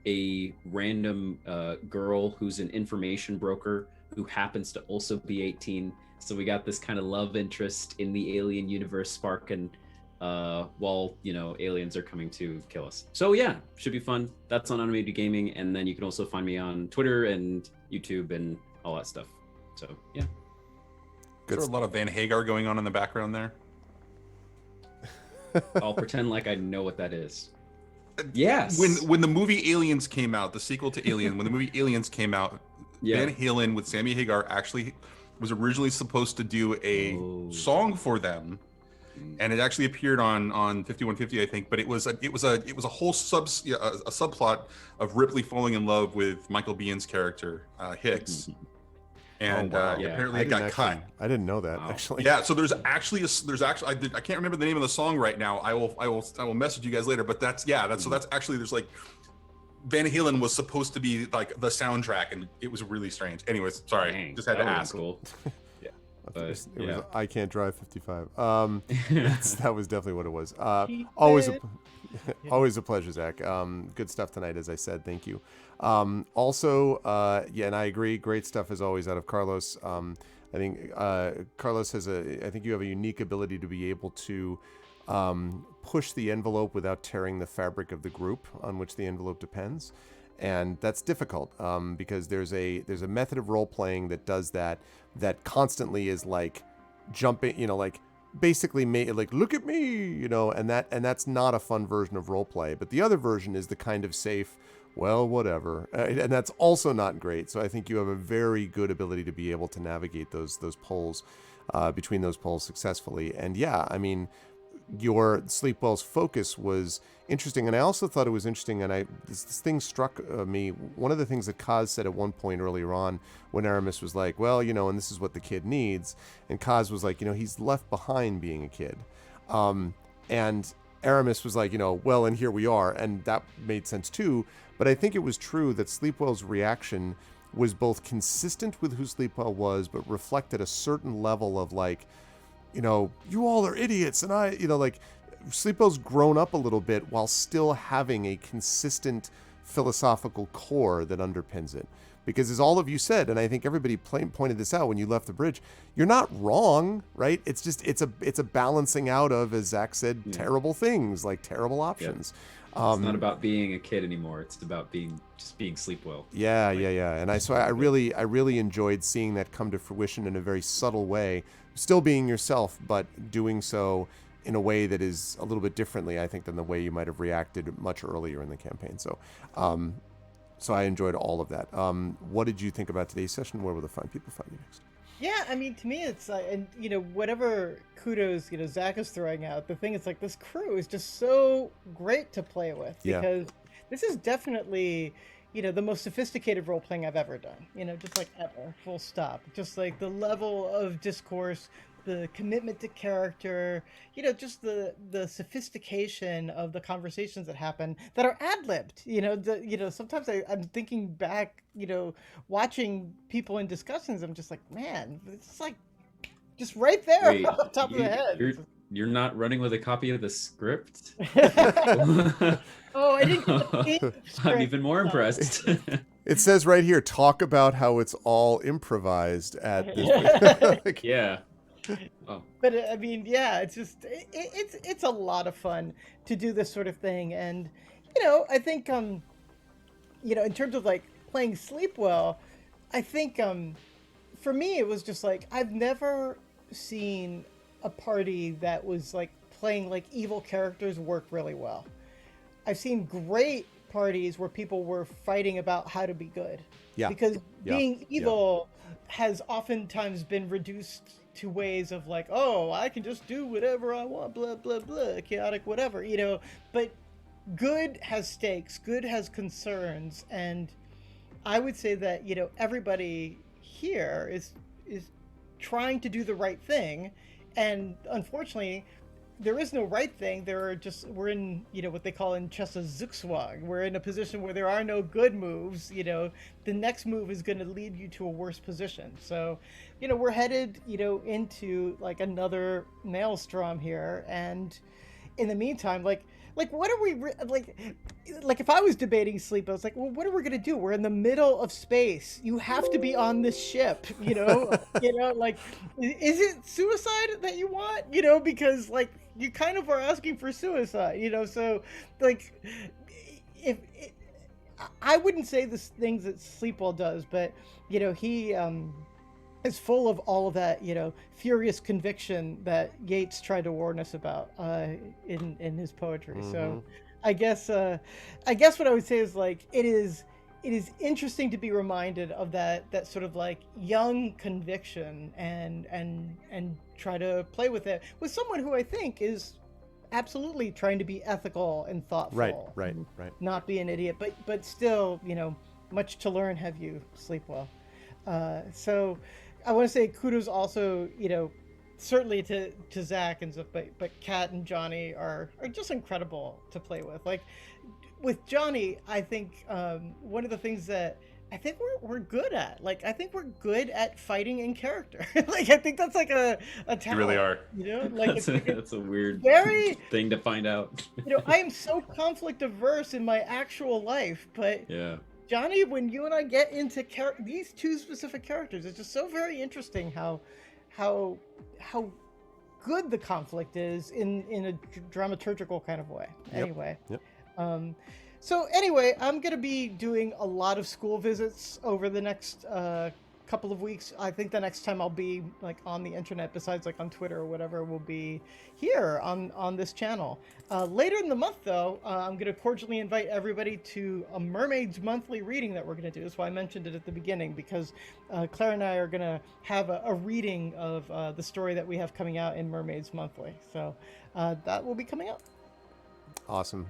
a random girl who's an information broker who happens to also be 18. So we got this kind of love interest in the Alien universe sparking while aliens are coming to kill us. So yeah, should be fun. That's on Unmade Gaming, and then you can also find me on Twitter and YouTube and all that stuff. So yeah. Is there a lot of Van Hagar going on in the background there? I'll pretend like I know what that is. Yes. When the movie Aliens came out, the sequel to Alien, when the movie Aliens came out, Van Halen with Sammy Hagar actually was originally supposed to do a song for them, and it actually appeared on 5150, I think. But it was a whole subplot of Ripley falling in love with Michael Bihn's character Hicks. And apparently it got cut. I didn't know that actually. Yeah, so there's actually I can't remember the name of the song right now. I will message you guys later. But that's actually, there's like, Van Halen was supposed to be like the soundtrack, and it was really strange. Anyways, sorry, just had to ask. Cool. Yeah, but it was I Can't Drive 55. That was definitely what it was. Always a pleasure, Zach. Good stuff tonight, as I said. Thank you. Also, and I agree. Great stuff as always out of Carlos. I think Carlos I think you have a unique ability to be able to push the envelope without tearing the fabric of the group on which the envelope depends. And that's difficult because there's a method of role playing that does that constantly is like jumping, like basically like look at me, and that's not a fun version of role play. But the other version is the kind of safe, well, whatever, and that's also not great. So I think you have a very good ability to be able to navigate those poles between those poles successfully. And yeah, I mean, your Sleepwell's focus was interesting, and I also thought it was interesting, and this thing struck me. One of the things that Kaz said at one point earlier on when Aramis was like, well, and this is what the kid needs, and Kaz was like, he's left behind being a kid, and Aramis was like, well, and here we are, and that made sense too. But I think it was true that Sleepwell's reaction was both consistent with who Sleepwell was, but reflected a certain level of like, you all are idiots, and I, like, Sleepwell's grown up a little bit while still having a consistent philosophical core that underpins it. Because as all of you said, and I think everybody pointed this out when you left the bridge, you're not wrong, right? It's just it's a balancing out of, as Zach said, terrible things, like terrible options. Yep. It's not about being a kid anymore. It's about being Sleepwell. Yeah. And I really enjoyed seeing that come to fruition in a very subtle way. Still being yourself, but doing so in a way that is a little bit differently, I think, than the way you might have reacted much earlier in the campaign. So, so I enjoyed all of that. What did you think about today's session? Where will the people find you next? Yeah, I mean, to me, it's and whatever kudos Zach is throwing out. The thing is, like, this crew is just so great to play with because this is definitely the most sophisticated role playing I've ever done. Just like ever, full stop. Just like the level of discourse, the commitment to character, just the sophistication of the conversations that happen that are ad-libbed. Sometimes I'm thinking back, watching people in discussions, I'm just like, man, it's like just right there. Wait, on top of the head. You're not running with a copy of the script? Oh, I didn't get the I'm even more impressed. It says right here, talk about how it's all improvised at this. Yeah. Oh. But I mean, yeah, it's just it's a lot of fun to do this sort of thing, and I think in terms of like playing Sleepwell, I think for me it was just like I've never seen a party that was like playing like evil characters work really well. I've seen great parties where people were fighting about how to be good. Yeah. Because being evil has oftentimes been reduced to ways of like, oh, I can just do whatever I want, blah, blah, blah, chaotic, whatever, But good has stakes, good has concerns. And I would say that, everybody here is trying to do the right thing. And unfortunately, there is no right thing. We're in, what they call in chess a Zugzwang. We're in a position where there are no good moves. The next move is going to lead you to a worse position. So, we're headed, into like another maelstrom here. And in the meantime, like what are we like if I was debating sleep, I was like, well, what are we gonna do? We're in the middle of space. You have to be on this ship, like, is it suicide that you want? Because like you kind of are asking for suicide, so like if I wouldn't say the things that Sleepwell does, but he is full of all of that, furious conviction that Yeats tried to warn us about in his poetry. Mm-hmm. So I guess what I would say is like it is interesting to be reminded of that sort of like young conviction and try to play with it with someone who I think is absolutely trying to be ethical and thoughtful. Right. Not be an idiot, but still, much to learn. Have you sleep well? So I want to say kudos also, certainly to Zach and stuff, but Kat and Johnny are just incredible to play with. Like with Johnny, I think one of the things that I think we're good at, like I think we're good at fighting in character. Like I think that's like a talent. You really are. Like that's a weird thing to find out. I am so conflict averse in my actual life, but yeah. Johnny, when you and I get into these two specific characters, it's just so very interesting how good the conflict is in a dramaturgical kind of way. Anyway. Yep. So anyway, I'm going to be doing a lot of school visits over the next couple of weeks. I think the next time I'll be like on the internet, besides like on Twitter or whatever, will be here on this channel. Later in the month, though, I'm going to cordially invite everybody to a Mermaids Monthly reading that we're going to do. That's why I mentioned it at the beginning, because Claire and I are going to have a reading of the story that we have coming out in Mermaids Monthly. So that will be coming up. Awesome.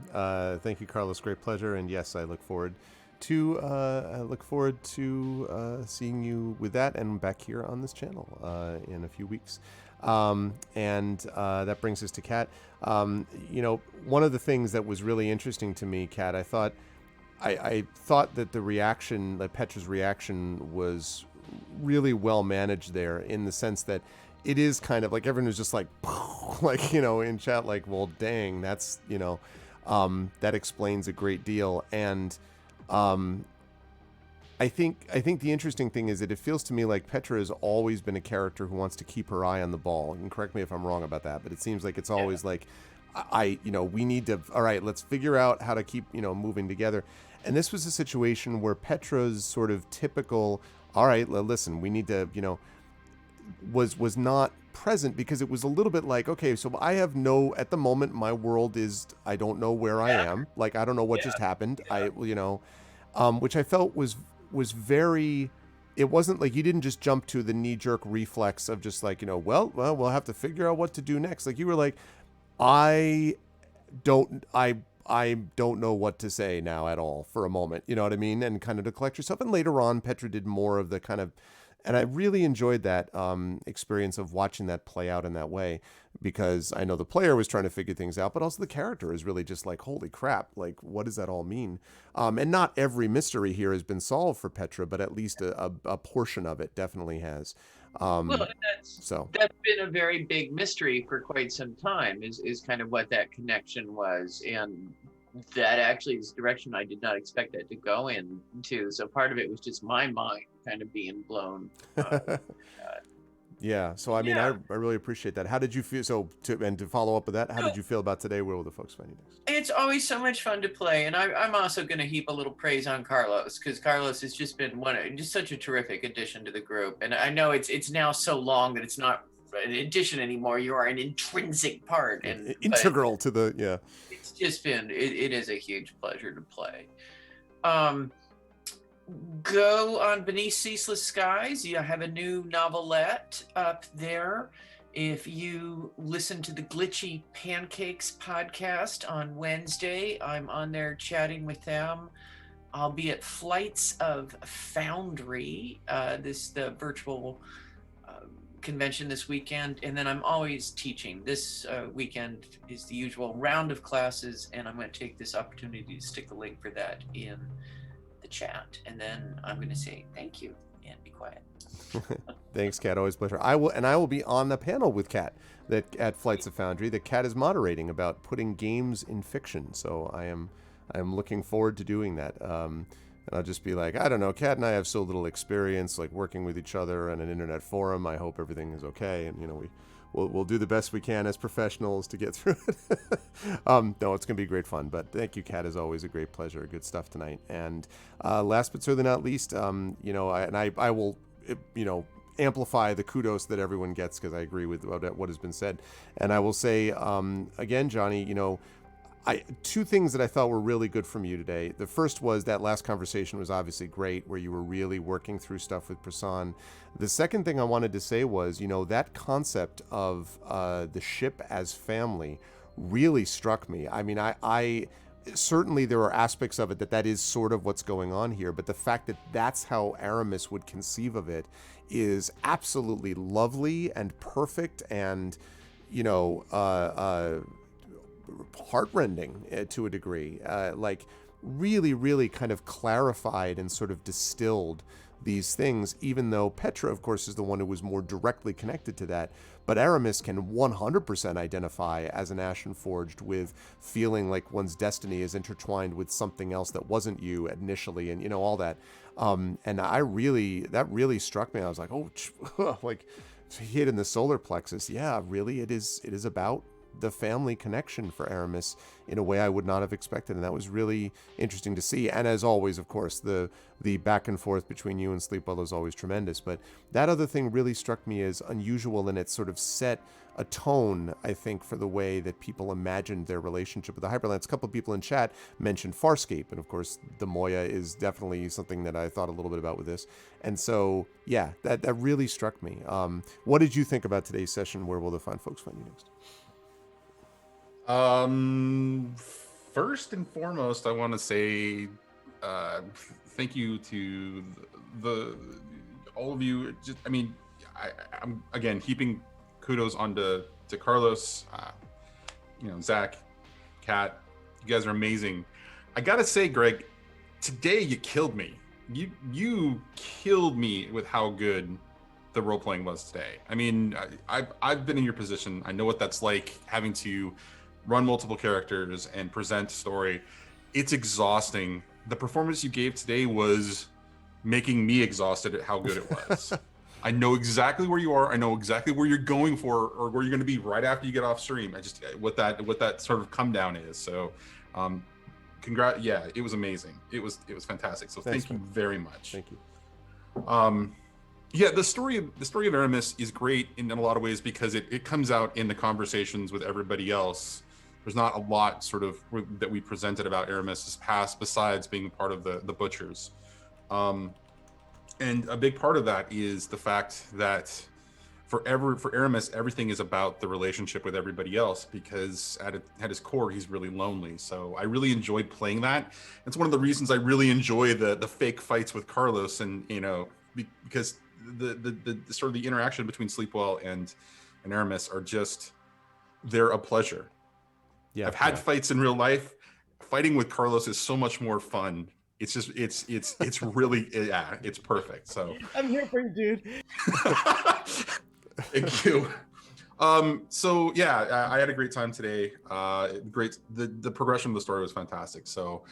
Thank you, Carlos. Great pleasure. And yes, I look forward to seeing you with that and back here on this channel in a few weeks. And that brings us to Kat. One of the things that was really interesting to me, Kat, I thought that the reaction, that Petra's reaction, was really well managed there, in the sense that it is kind of like everyone was just like, like, in chat, like, well, dang, that's, that explains a great deal. And I think the interesting thing is that it feels to me like Petra has always been a character who wants to keep her eye on the ball. And correct me if I'm wrong about that, but it seems like it's always like, we need to, all right, let's figure out how to keep, moving together. And this was a situation where Petra's sort of typical, all right, listen, we need to, was not present, because it was a little bit like, okay, so I have at the moment, my world is, I don't know where I am. Like, I don't know what just happened. Which I felt was very, it wasn't like you didn't just jump to the knee-jerk reflex of just like, well, we'll have to figure out what to do next. Like, you were like, I don't know what to say now at all, for a moment, you know what I mean? And kind of to collect yourself. And later on, Petra did more of the kind of, and I really enjoyed that experience of watching that play out in that way, because I know the player was trying to figure things out, but also the character is really just like, holy crap, like, what does that all mean? And not every mystery here has been solved for Petra, but at least a portion of it definitely has. That's been a very big mystery for quite some time, is kind of what that connection was. And that actually is the direction I did not expect that to go into. So part of it was just my mind kind of being blown. Yeah. So, I mean, I really appreciate that. How did you feel? So, to follow up with that, how did you feel about today? Where will the folks find you next? It's always so much fun to play. And I'm also going to heap a little praise on Carlos, because Carlos has just been just such a terrific addition to the group. And I know it's now so long that it's not an addition anymore. You are an intrinsic part and integral to the, It's just been, it is a huge pleasure to play. Go on Beneath Ceaseless Skies. You have a new novelette up there. If you listen to the Glitchy Pancakes podcast on Wednesday, I'm on there chatting with them. I'll be at Flights of Foundry, the virtual convention this weekend, and then I'm always teaching. This weekend is the usual round of classes, and I'm going to take this opportunity to stick a link for that in the chat, and then I'm going to say thank you and be quiet. Thanks, Kat. Always a pleasure. I will be on the panel with Kat at Flights of Foundry that Kat is moderating, about putting games in fiction. So I am looking forward to doing that. And I'll just be like, I don't know, Kat and I have so little experience, like, working with each other on an internet forum. I hope everything is okay, and we'll do the best we can as professionals to get through it. No, it's gonna be great fun. But thank you, Kat. As always, a great pleasure. Good stuff tonight. And last but certainly not least, I will amplify the kudos that everyone gets, because I agree with what has been said. And I will say again, Johnny, two things that I thought were really good from you today. The first was that last conversation was obviously great, where you were really working through stuff with Prasan. The second thing I wanted to say was, that concept of the ship as family really struck me. I mean, I certainly there are aspects of it that is sort of what's going on here, but the fact that that's how Aramis would conceive of it is absolutely lovely and perfect, and heartrending to a degree. Like, really, really kind of clarified and sort of distilled these things, even though Petra, of course, is the one who was more directly connected to that. But Aramis can 100% identify as an Ashen Forged, with feeling like one's destiny is intertwined with something else that wasn't you initially, and all that. And that really struck me. I was like, oh, like, hit in the solar plexus. Yeah, really, it is about the family connection for Aramis in a way I would not have expected, and that was really interesting to see. And as always, of course, the back and forth between you and Sleepwell is always tremendous. But that other thing really struck me as unusual, and it sort of set a tone, I think, for the way that people imagined their relationship with the Hyperlance. A couple of people in chat mentioned Farscape, and of course, the Moya is definitely something that I thought a little bit about with this. And so, yeah, that really struck me. What did you think about today's session? Where will the fine folks find you next? First and foremost, I want to say thank you to all of you. Just, I mean, I'm again heaping kudos onto Carlos, Zach, Kat. You guys are amazing. I gotta say, Greg, today you killed me. You killed me with how good the role playing was today. I mean, I've been in your position. I know what that's like, having to run multiple characters and present story. It's exhausting. The performance you gave today was making me exhausted at how good it was. I know exactly where you are. I know exactly where you're going for, or where you're going to be right after you get off stream. I just what that sort of come down is. So, congrats. Yeah, it was amazing. It was fantastic. So thank you very much. Thank you. Yeah, the story of Aramis is great in a lot of ways because it comes out in the conversations with everybody else. There's not a lot sort of that we presented about Aramis's past besides being part of the Butchers. And a big part of that is the fact that for Aramis, everything is about the relationship with everybody else, because at his core, he's really lonely. So I really enjoyed playing that. It's one of the reasons I really enjoy the fake fights with Carlos, and because the sort of the interaction between Sleepwell and Aramis are just, they're a pleasure. Yeah, I've had fights in real life. Fighting with Carlos is so much more fun. It's just it's really, yeah, it's perfect. So I'm here for you, dude. Thank you. So yeah, I had a great time today. Great. The progression of the story was fantastic. So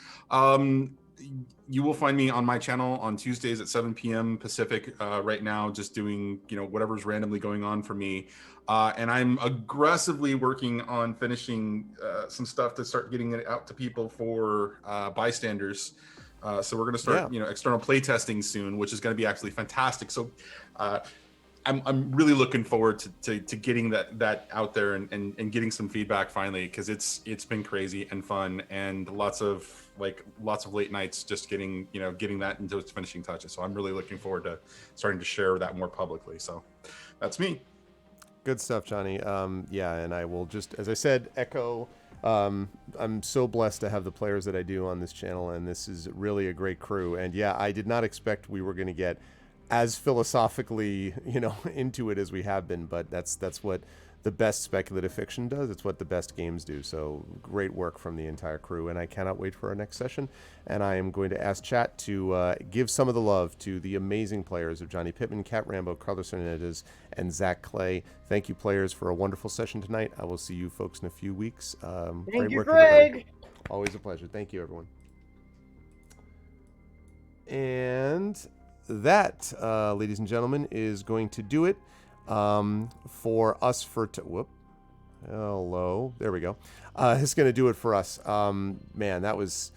you will find me on my channel on Tuesdays at 7 p.m. Pacific right now, just doing whatever's randomly going on for me. And I'm aggressively working on finishing some stuff to start getting it out to people for bystanders. So we're going to start, external play testing soon, which is going to be actually fantastic. So I'm really looking forward to getting that out there and getting some feedback finally, because it's been crazy and fun, and lots of late nights just getting that into its finishing touches. So I'm really looking forward to starting to share that more publicly. So that's me. Good stuff, Johnny. Yeah, and I will just, as I said, echo. I'm so blessed to have the players that I do on this channel, and this is really a great crew. And yeah, I did not expect we were going to get as philosophically, into it as we have been, but that's what the best speculative fiction does. It's what the best games do. So great work from the entire crew, and I cannot wait for our next session. And I am going to ask chat to give some of the love to the amazing players of Johnny Pittman, Cat Rambo, Carlos Hernandez, and Zach Clay. Thank you, players, for a wonderful session tonight. I will see you folks in a few weeks. Thank you, Greg. Everybody. Always a pleasure. Thank you, everyone. And that, ladies and gentlemen, is going to do it for us for hello, there we go. It's going to do it for us. Man, that was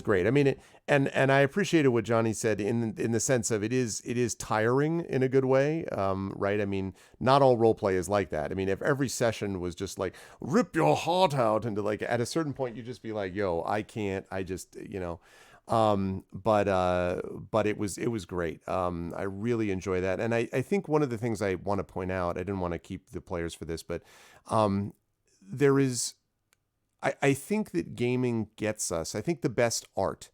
great. I mean, and I appreciated what Johnny said in the sense of it is tiring in a good way, right? I mean, not all role play is like that. I mean, if every session was just like rip your heart out, and at a certain point you just be like, yo, I can't, I just but it was great. I really enjoy that. And I think one of the things I want to point out, I didn't want to keep the players for this, but there is, I think that gaming gets us, I think the best art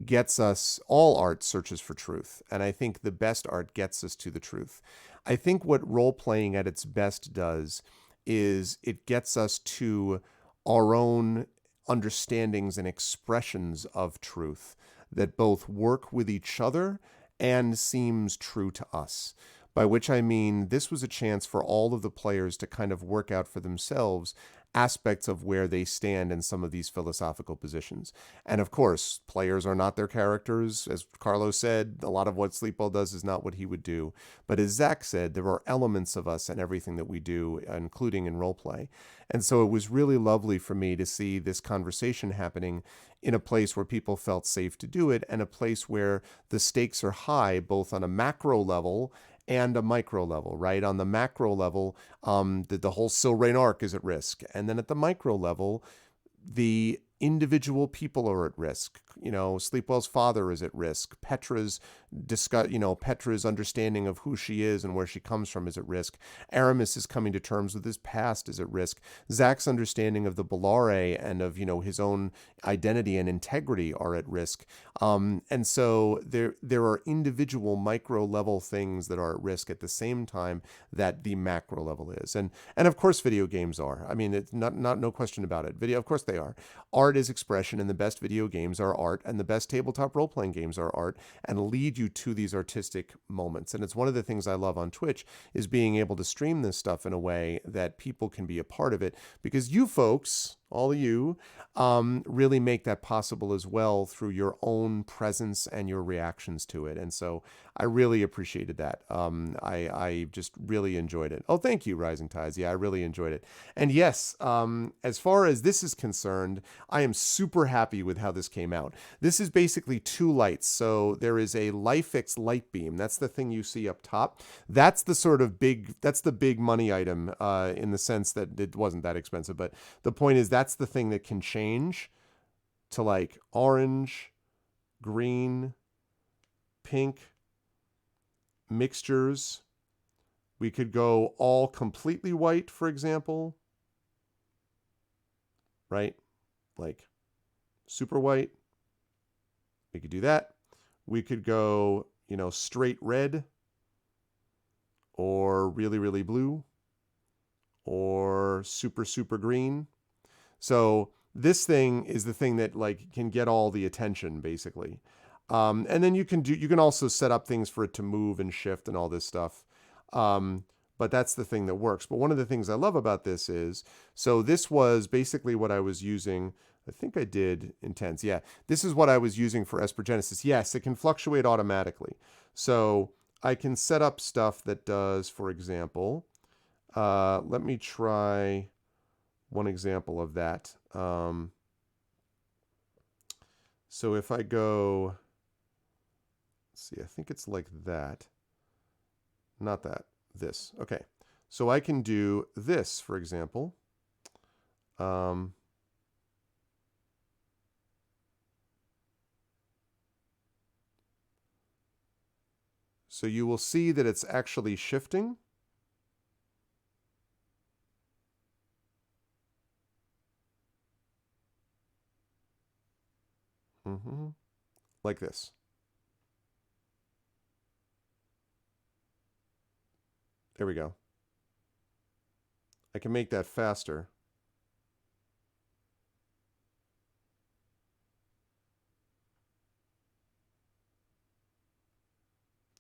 gets us, all art searches for truth. And I think the best art gets us to the truth. I think what role playing at its best does is it gets us to our own understandings and expressions of truth that both work with each other and seems true to us. By which I mean, this was a chance for all of the players to kind of work out for themselves aspects of where they stand in some of these philosophical positions. And of course, players are not their characters. As Carlos said, a lot of what Sleepwell does is not what he would do. But as Zach said, there are elements of us in everything that we do, including in roleplay. And so it was really lovely for me to see this conversation happening in a place where people felt safe to do it, and a place where the stakes are high, both on a macro level and a micro level, right? On the macro level, the whole Silrain arc is at risk. And then at the micro level, the individual people are at risk. Sleepwell's father is at risk. Petra's understanding of who she is and where she comes from is at risk. Aramis is coming to terms with his past is at risk. Zach's understanding of the Bellare and of, his own identity and integrity are at risk. And so there are individual micro level things that are at risk at the same time that the macro level is. And of course video games are. I mean, it's not no question about it. Video, of course they are. Art is expression, and the best video games are art, and the best tabletop role-playing games are art, and lead you to these artistic moments. And it's one of the things I love on Twitch, is being able to stream this stuff in a way that people can be a part of it, because you folks, all of you, really make that possible as well through your own presence and your reactions to it. And so I really appreciated that. I just really enjoyed it. Oh, thank you, Rising Tides. Yeah, I really enjoyed it. And yes, as far as this is concerned, I am super happy with how this came out. This is basically two lights. So there is a LifeX light beam. That's the thing you see up top. That's the big money item in the sense that it wasn't that expensive. But the point is, that's the thing that can change to like orange, green, pink mixtures. We could go all completely white, for example, right? Like super white. We could do that. We could go, straight red, or really, really blue, or super, super green. So this thing is the thing that can get all the attention, basically. And then you can also set up things for it to move and shift and all this stuff. But that's the thing that works. But one of the things I love about this is, so this was basically what I was using. I think I did Intense. Yeah, this is what I was using for Esper Genesis. Yes, it can fluctuate automatically. So I can set up stuff that does, for example, let me try one example of that. So if I go, let's see, I think it's like that. Not that, this. Okay. So I can do this, for example. So you will see that it's actually shifting. Like this. There we go. I can make that faster.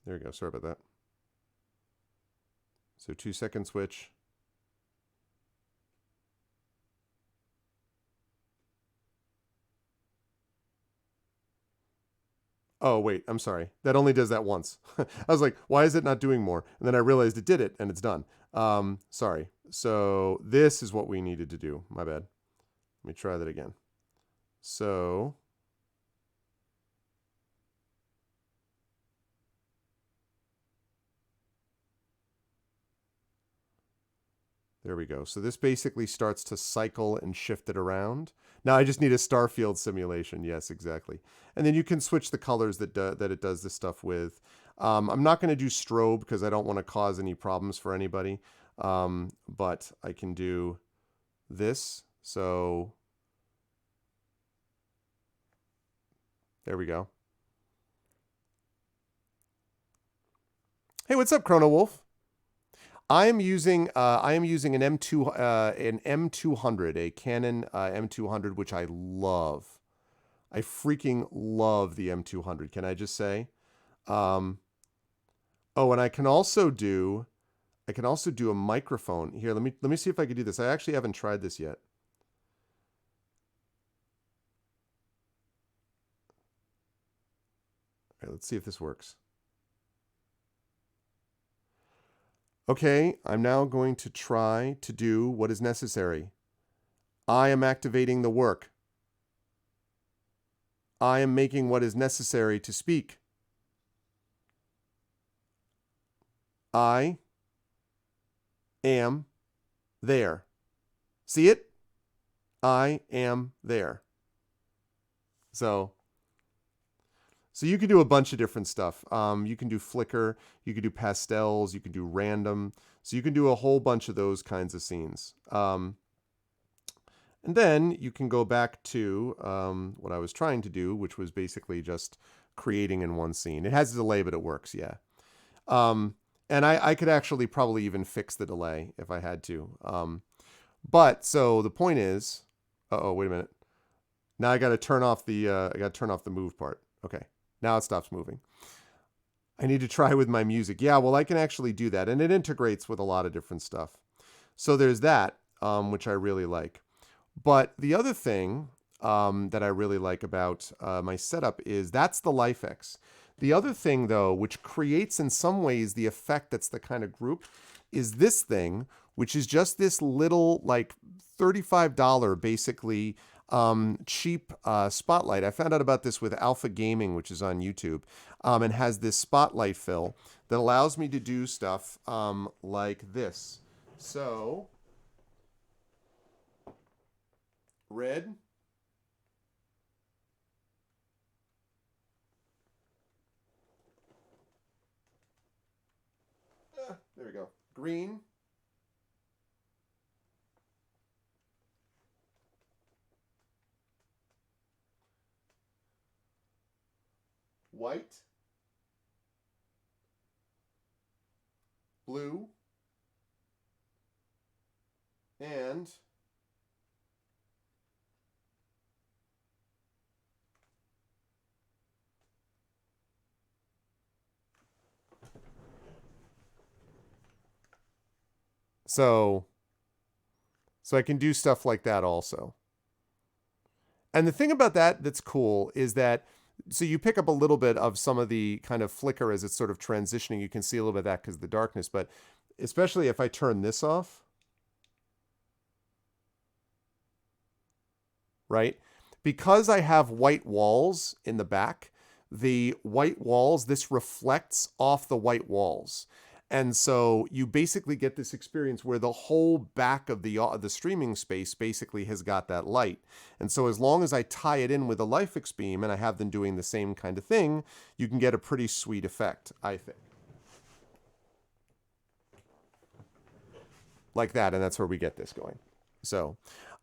There we go. Sorry about that. So 2-second switch. Oh, wait, I'm sorry. That only does that once. I was like, why is it not doing more? And then I realized it did it, and it's done. Sorry. So this is what we needed to do. My bad. Let me try that again. So there we go. So this basically starts to cycle and shift it around. Now I just need a Starfield simulation. Yes, exactly. And then you can switch the colors that it does this stuff with. I'm not going to do strobe because I don't want to cause any problems for anybody. But I can do this. So there we go. Hey, what's up, Chrono Wolf? I am using an M200, a Canon M200, which I love. I freaking love the M200. Can I just say? Oh, and I can also do I can also do a microphone. Here, let me see if I can do this. I actually haven't tried this yet. All right, let's see if this works. Okay, I'm now going to try to do what is necessary. I am activating the work. I am making what is necessary to speak. I am there. See it? I am there. So you can do a bunch of different stuff. You can do flicker, you can do pastels, you can do random. So you can do a whole bunch of those kinds of scenes. And then you can go back to what I was trying to do, which was basically just creating in one scene. It has a delay, but it works, yeah. And I could actually probably even fix the delay if I had to. But so the point is, wait a minute. Now I got to turn off the move part. Okay, now it stops moving. I need to try with my music. Yeah, well, I can actually do that, and it integrates with a lot of different stuff. So there's that, which I really like. But the other thing that I really like about my setup is that's the LifeX. The other thing, though, which creates in some ways the effect that's the kind of group, is this thing, which is just this little like $35 basically cheap spotlight. I found out about this with Alpha Gaming, which is on YouTube, and has this spotlight fill that allows me to do stuff like this. So, red. There we go. Green. White. Blue. And so I can do stuff like that also. And the thing about that that's cool is that, so you pick up a little bit of some of the kind of flicker as it's sort of transitioning. You can see a little bit of that because of the darkness, but especially if I turn this off, right? Because I have white walls in the back, the white walls, this reflects off the white walls. And so you basically get this experience where the whole back of the streaming space basically has got that light. And so as long as I tie it in with a LifeX beam and I have them doing the same kind of thing, you can get a pretty sweet effect, I think. Like that, and that's where we get this going. So,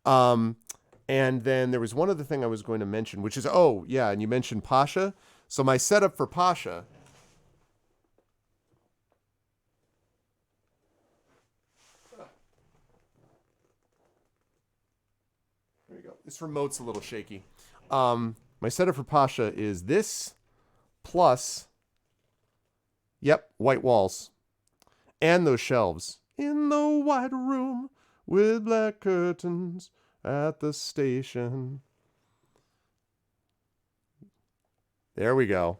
and then there was one other thing I was going to mention, which is, oh, yeah, and you mentioned Pasha. So my setup for Pasha... This remote's a little shaky. My setup for Pasha is this plus, yep, white walls. And those shelves. In the white room with black curtains at the station. There we go.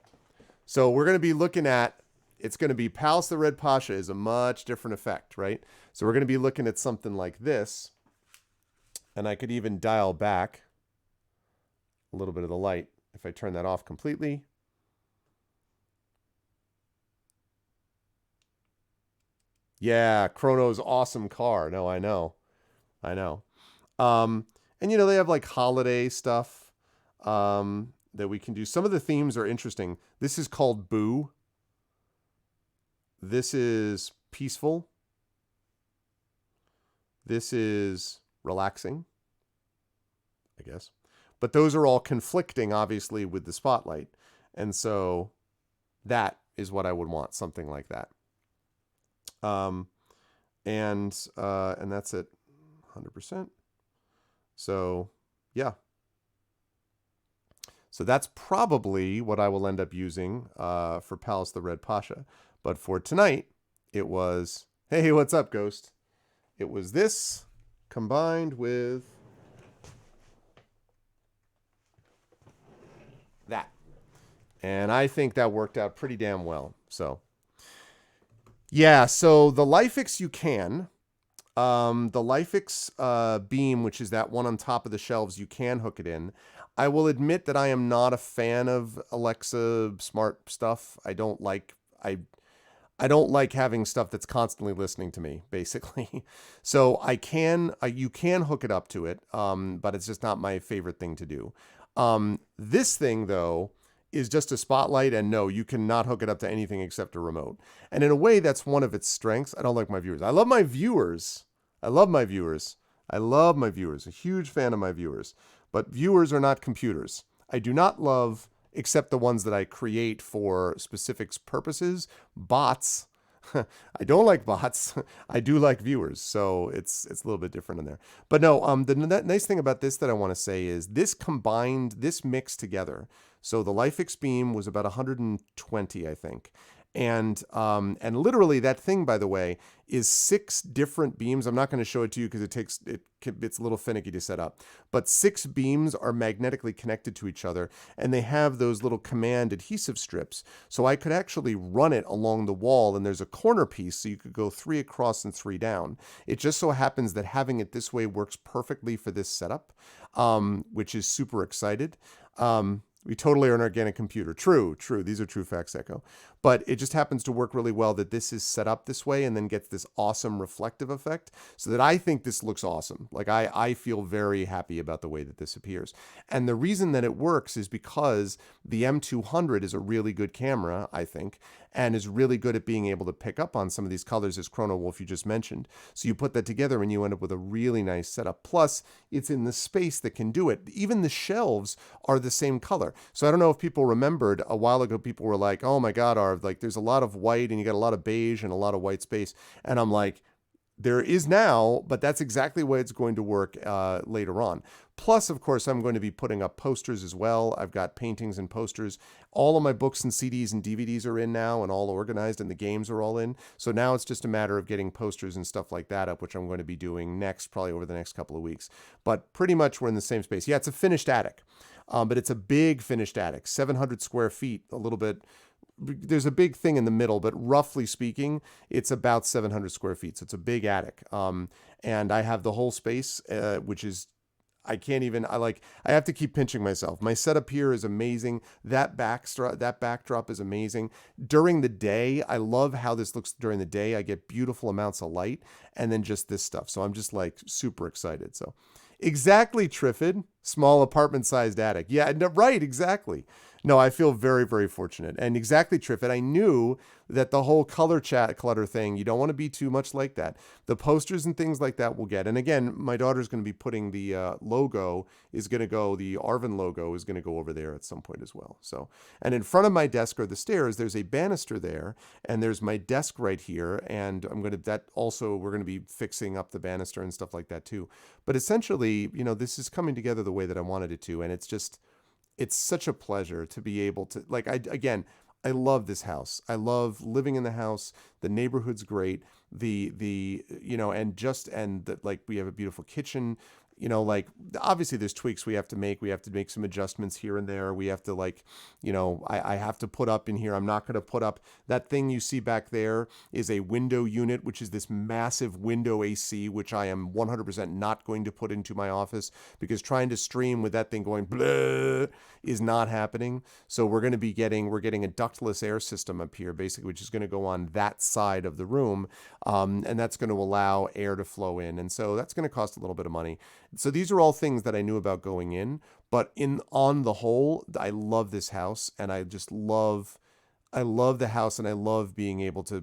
So we're going to be looking at, it's going to be Palace the Red Pasha is a much different effect, right? So we're going to be looking at something like this. And I could even dial back a little bit of the light if I turn that off completely. Yeah, Chrono's awesome car. No, I know. And you know, they have like holiday stuff that we can do. Some of the themes are interesting. This is called Boo. This is peaceful. This is relaxing, I guess. But those are all conflicting, obviously, with the spotlight. And so that is what I would want, something like that. And that's it, 100%. So, yeah. So that's probably what I will end up using for Palace the Red Pasha. But for tonight, it was Hey, what's up, Ghost? It was this combined with that. And I think that worked out pretty damn well. So, yeah, so the Lifix you can. The Lifix beam, which is that one on top of the shelves, you can hook it in. I will admit that I am not a fan of Alexa smart stuff. I don't like having stuff that's constantly listening to me, basically. So you can hook it up to it, but it's just not my favorite thing to do. This thing, though, is just a spotlight, and no, you cannot hook it up to anything except a remote. And in a way, that's one of its strengths. I don't like my viewers. I love my viewers. I love my viewers. I love my viewers. A huge fan of my viewers. But viewers are not computers. I do not love, except the ones that I create for specific purposes, bots. I don't like bots. I do like viewers, so it's a little bit different in there. But no, the nice thing about this that I want to say is this mixed together. So the Lifix beam was about 120, I think. And literally that thing, by the way, is 6 different beams. I'm not going to show it to you because it's a little finicky to set up. But 6 beams are magnetically connected to each other, and they have those little command adhesive strips. So I could actually run it along the wall, and there's a corner piece, so you could go 3 across and 3 down. It just so happens that having it this way works perfectly for this setup, which is super excited. We totally are an organic computer. True. These are true facts, Echo. But it just happens to work really well that this is set up this way and then gets this awesome reflective effect, so that I think this looks awesome. Like I feel very happy about the way that this appears. And the reason that it works is because the M200 is a really good camera, I think, and is really good at being able to pick up on some of these colors, as Chrono Wolf you just mentioned. So you put that together and you end up with a really nice setup. Plus, it's in the space that can do it. Even the shelves are the same color. So I don't know if people remembered a while ago, people were like, oh my God, Arv, like there's a lot of white and you got a lot of beige and a lot of white space. And I'm like, there is now, but that's exactly the way it's going to work later on. Plus, of course, I'm going to be putting up posters as well. I've got paintings and posters. All of my books and CDs and DVDs are in now and all organized, and the games are all in. So now it's just a matter of getting posters and stuff like that up, which I'm going to be doing next, probably over the next couple of weeks. But pretty much we're in the same space. Yeah, it's a finished attic, but it's a big finished attic, 700 square feet, a little bit. There's a big thing in the middle, but roughly speaking, it's about 700 square feet. So it's a big attic. And I have the whole space, which is, I have to keep pinching myself. My setup here is amazing. That backdrop is amazing. During the day, I love how this looks during the day. I get beautiful amounts of light and then just this stuff. So I'm just like super excited. So exactly, Triffid, small apartment sized attic. Yeah, no, right. Exactly. No, I feel very, very fortunate. And exactly, Triffid, I knew that the whole color chat clutter thing, you don't want to be too much like that. The posters and things like that we'll get. And again, my daughter's going to be putting the logo is going to go, the Arvin logo is going to go over there at some point as well. So, and in front of my desk are the stairs. There's a banister there, and there's my desk right here. And we're going to be fixing up the banister and stuff like that too. But essentially, this is coming together the way that I wanted it to. And it's such a pleasure to be able to, I love this house. I love living in the house. The neighborhood's great. We have a beautiful kitchen. Obviously there's tweaks we have to make. We have to make some adjustments here and there. We have to I have to put up in here. I'm not going to put up that thing you see back there is a window unit, which is this massive window AC, which I am 100% not going to put into my office because trying to stream with that thing going blah is not happening. So we're getting a ductless air system up here, basically, which is going to go on that side of the room. And that's going to allow air to flow in. And so that's going to cost a little bit of money. So these are all things that I knew about going in, but on the whole, I love this house, and I love the house, and I love being able to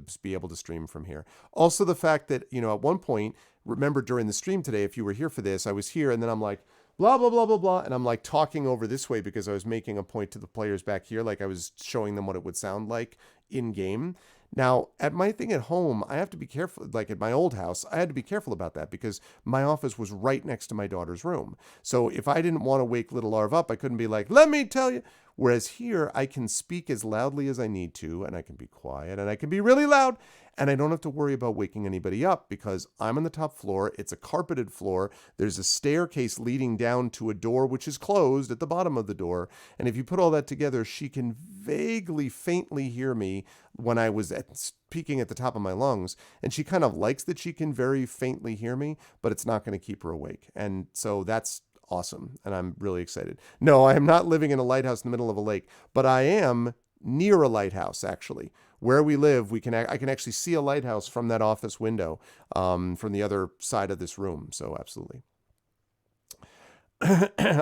stream from here. Also, the fact that, at one point, remember during the stream today, if you were here for this, I was here, and then I'm like, blah, blah, blah, blah, blah, and I'm like talking over this way because I was making a point to the players back here, like I was showing them what it would sound like in game. Now, at my thing at home, I have to be careful. Like at my old house, I had to be careful about that because my office was right next to my daughter's room. So if I didn't want to wake little Arv up, I couldn't be like, let me tell you. Whereas here, I can speak as loudly as I need to, and I can be quiet, and I can be really loud, and I don't have to worry about waking anybody up because I'm on the top floor. It's a carpeted floor. There's a staircase leading down to a door which is closed at the bottom of the door. And if you put all that together, she can vaguely, faintly hear me when I was speaking at the top of my lungs. And she kind of likes that she can very faintly hear me, but it's not going to keep her awake. And so that's awesome. And I'm really excited. No, I am not living in a lighthouse in the middle of a lake, but I am near a lighthouse, actually. Where we live, I can actually see a lighthouse from that office window, from the other side of this room. So absolutely.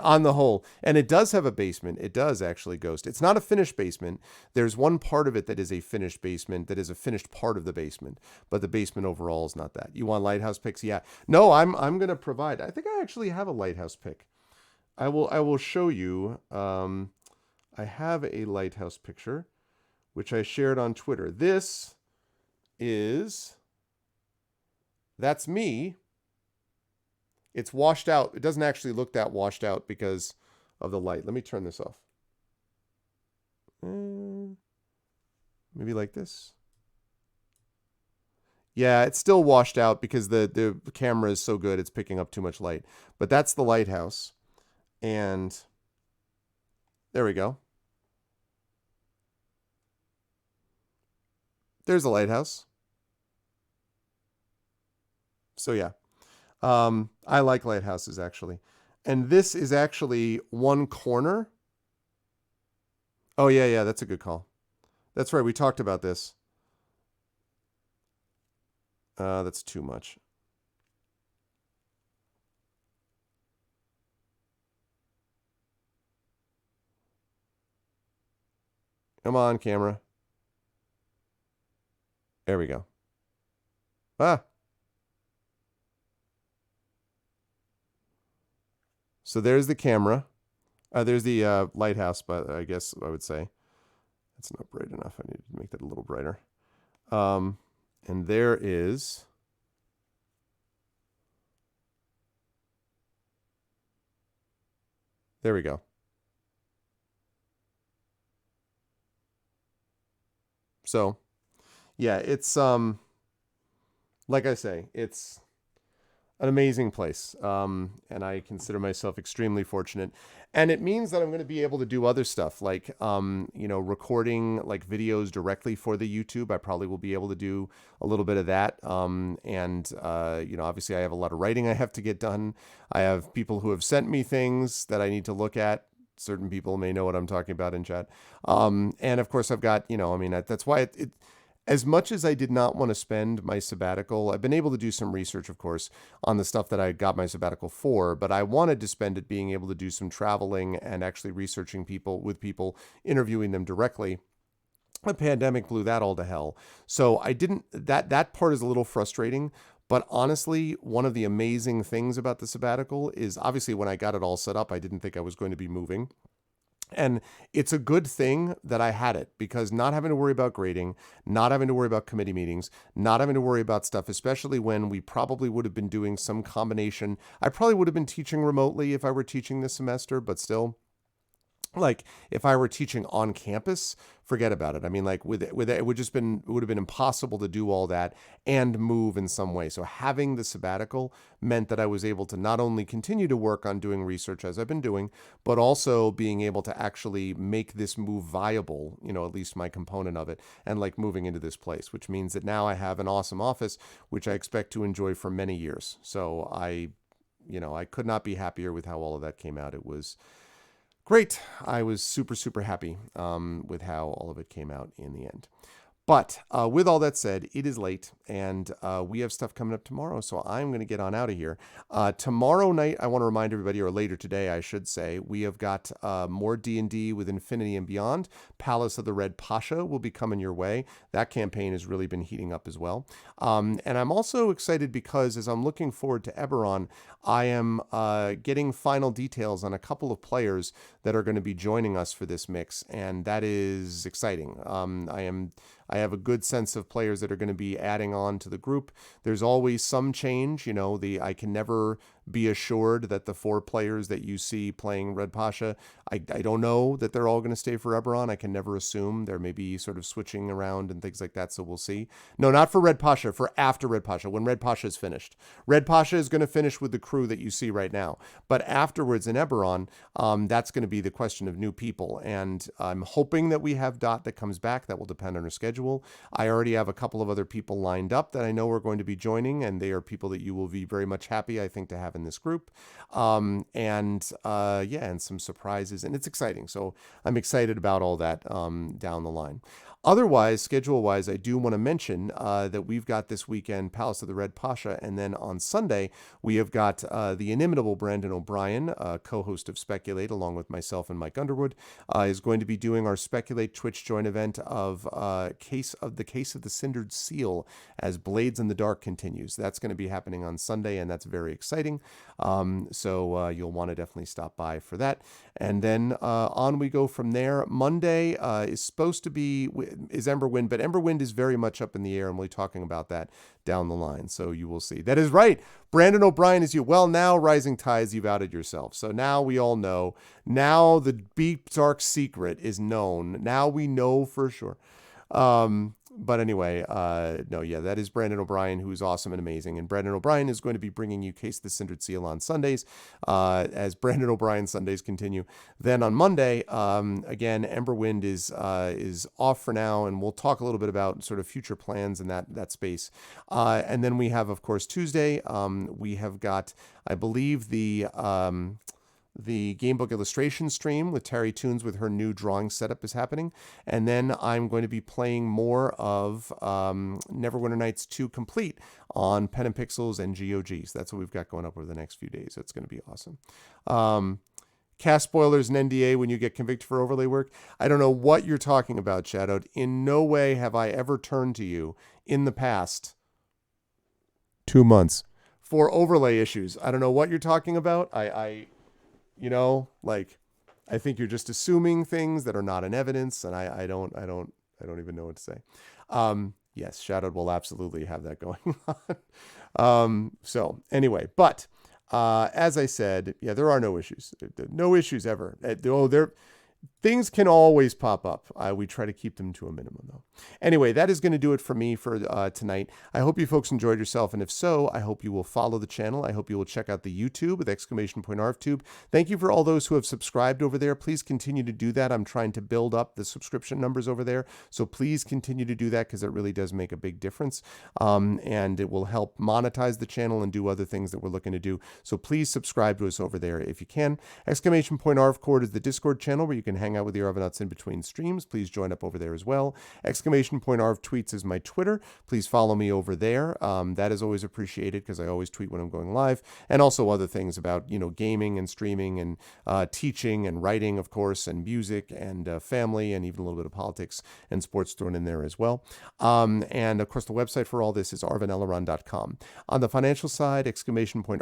On the whole, and it does have a basement. It does actually, Ghost. It's not a finished basement. There's one part of it that is a finished basement, that is a finished part of the basement, but the basement overall is not that. You want lighthouse pics? Yeah. No, I'm going to provide. I think I actually have a lighthouse pic. I will show you. I have a lighthouse picture, which I shared on Twitter. That's me. It's washed out. It doesn't actually look that washed out because of the light. Let me turn this off. Maybe like this. Yeah, it's still washed out because the camera is so good it's picking up too much light. But that's the lighthouse. And there we go. There's a lighthouse. So yeah. I like lighthouses, actually. And this is actually one corner. Oh, yeah, that's a good call. That's right, we talked about this. That's too much. Come on, camera. There we go. So there's the camera. There's the lighthouse, but I guess I would say that's not bright enough. I need to make that a little brighter. And there is... There we go. So, yeah, it's like I say, it's an amazing place, and I consider myself extremely fortunate. And it means that I'm going to be able to do other stuff, like recording like videos directly for the YouTube. I probably will be able to do a little bit of that. Obviously I have a lot of writing I have to get done. I have people who have sent me things that I need to look at. Certain people may know what I'm talking about in chat. And of course I've got, that's why it as much as I did not want to spend my sabbatical, I've been able to do some research, of course, on the stuff that I got my sabbatical for, but I wanted to spend it being able to do some traveling and actually researching people, interviewing them directly. The pandemic blew that all to hell. So I didn't, that part is a little frustrating. But honestly, one of the amazing things about the sabbatical is obviously when I got it all set up, I didn't think I was going to be moving. And it's a good thing that I had it, because not having to worry about grading, not having to worry about committee meetings, not having to worry about stuff, especially when we probably would have been doing some combination. I probably would have been teaching remotely if I were teaching this semester, but still, like if I were teaching on campus, forget about it. I mean, like with it would have been impossible to do all that and move in some way. So having the sabbatical meant that I was able to not only continue to work on doing research as I've been doing, but also being able to actually make this move viable, at least my component of it, and like moving into this place, which means that now I have an awesome office, which I expect to enjoy for many years. So I could not be happier with how all of that came out. It was great. I was super, super happy with how all of it came out in the end. But with all that said, it is late, and we have stuff coming up tomorrow, so I'm going to get on out of here. Tomorrow night, I want to remind everybody, or later today, I should say, we have got more D&D with Infinity and Beyond. Palace of the Red Pasha will be coming your way. That campaign has really been heating up as well. And I'm also excited because as I'm looking forward to Eberron, I am getting final details on a couple of players that are going to be joining us for this mix, and that is exciting. I have a good sense of players that are going to be adding on to the group. There's always some change, I can never be assured that the 4 players that you see playing Red Pasha, I don't know that they're all going to stay for Eberron. I can never assume. There may be sort of switching around and things like that, so we'll see. No, not for Red Pasha, for after Red Pasha, when Red Pasha is finished. Red Pasha is going to finish with the crew that you see right now. But afterwards in Eberron, that's going to be the question of new people. And I'm hoping that we have Dot that comes back. That will depend on her schedule. I already have a couple of other people lined up that I know are going to be joining, and they are people that you will be very much happy, I think, to have in this group. And some surprises, and it's exciting. So I'm excited about all that down the line. Otherwise, schedule-wise, I do want to mention that we've got this weekend Palace of the Red Pasha, and then on Sunday, we have got the inimitable Brandon O'Brien, co-host of Speculate, along with myself and Mike Underwood, is going to be doing our Speculate Twitch joint event of Case of the Cindered Seal as Blades in the Dark continues. That's going to be happening on Sunday, and that's very exciting. So you'll want to definitely stop by for that. And then on we go from there. Monday is supposed to be Emberwind, but Emberwind is very much up in the air, and we'll be talking about that down the line. So you will see. That is right. Brandon O'Brien is you. Well, now Rising Tides, you've outed yourself. So now we all know. Now the deep, dark secret is known. Now we know for sure. But anyway, that is Brandon O'Brien, who's awesome and amazing. And Brandon O'Brien is going to be bringing you Case of the Cindered Seal on Sundays, as Brandon O'Brien Sundays continue. Then on Monday, again, Emberwind is off for now, and we'll talk a little bit about sort of future plans in that space. And then we have, of course, Tuesday. We have got, I believe, the Gamebook illustration stream with Terry Toons with her new drawing setup is happening. And then I'm going to be playing more of Neverwinter Nights 2 Complete on Pen and Pixels and GOG. So that's what we've got going up over the next few days. So it's going to be awesome. Cast spoilers and NDA when you get convicted for overlay work. I don't know what you're talking about, Shadowed. In no way have I ever turned to you in the past 2 months for overlay issues. I don't know what you're talking about. I think you're just assuming things that are not in evidence, and I don't even know what to say. Yes, Shadowed will absolutely have that going on. So anyway, but as I said, yeah, there are no issues. No issues ever. Things can always pop up. We try to keep them to a minimum, though. Anyway, that is going to do it for me for tonight. I hope you folks enjoyed yourself, and if so, I hope you will follow the channel. I hope you will check out the YouTube with !ArvTube. Thank you for all those who have subscribed over there. Please continue to do that. I'm trying to build up the subscription numbers over there, so please continue to do that because it really does make a big difference, and it will help monetize the channel and do other things that we're looking to do. So please subscribe to us over there if you can. !ArvCord is the Discord channel where you can hang out with the Arvanauts in between streams. Please join up over there as well. !Arv tweets is my Twitter. Please follow me over there. That is always appreciated because I always tweet when I'm going live, and also other things about gaming and streaming and teaching and writing, of course, and music and family, and even a little bit of politics and sports thrown in there as well. And of course, the website for all this is arvanelleron.com. On the financial side,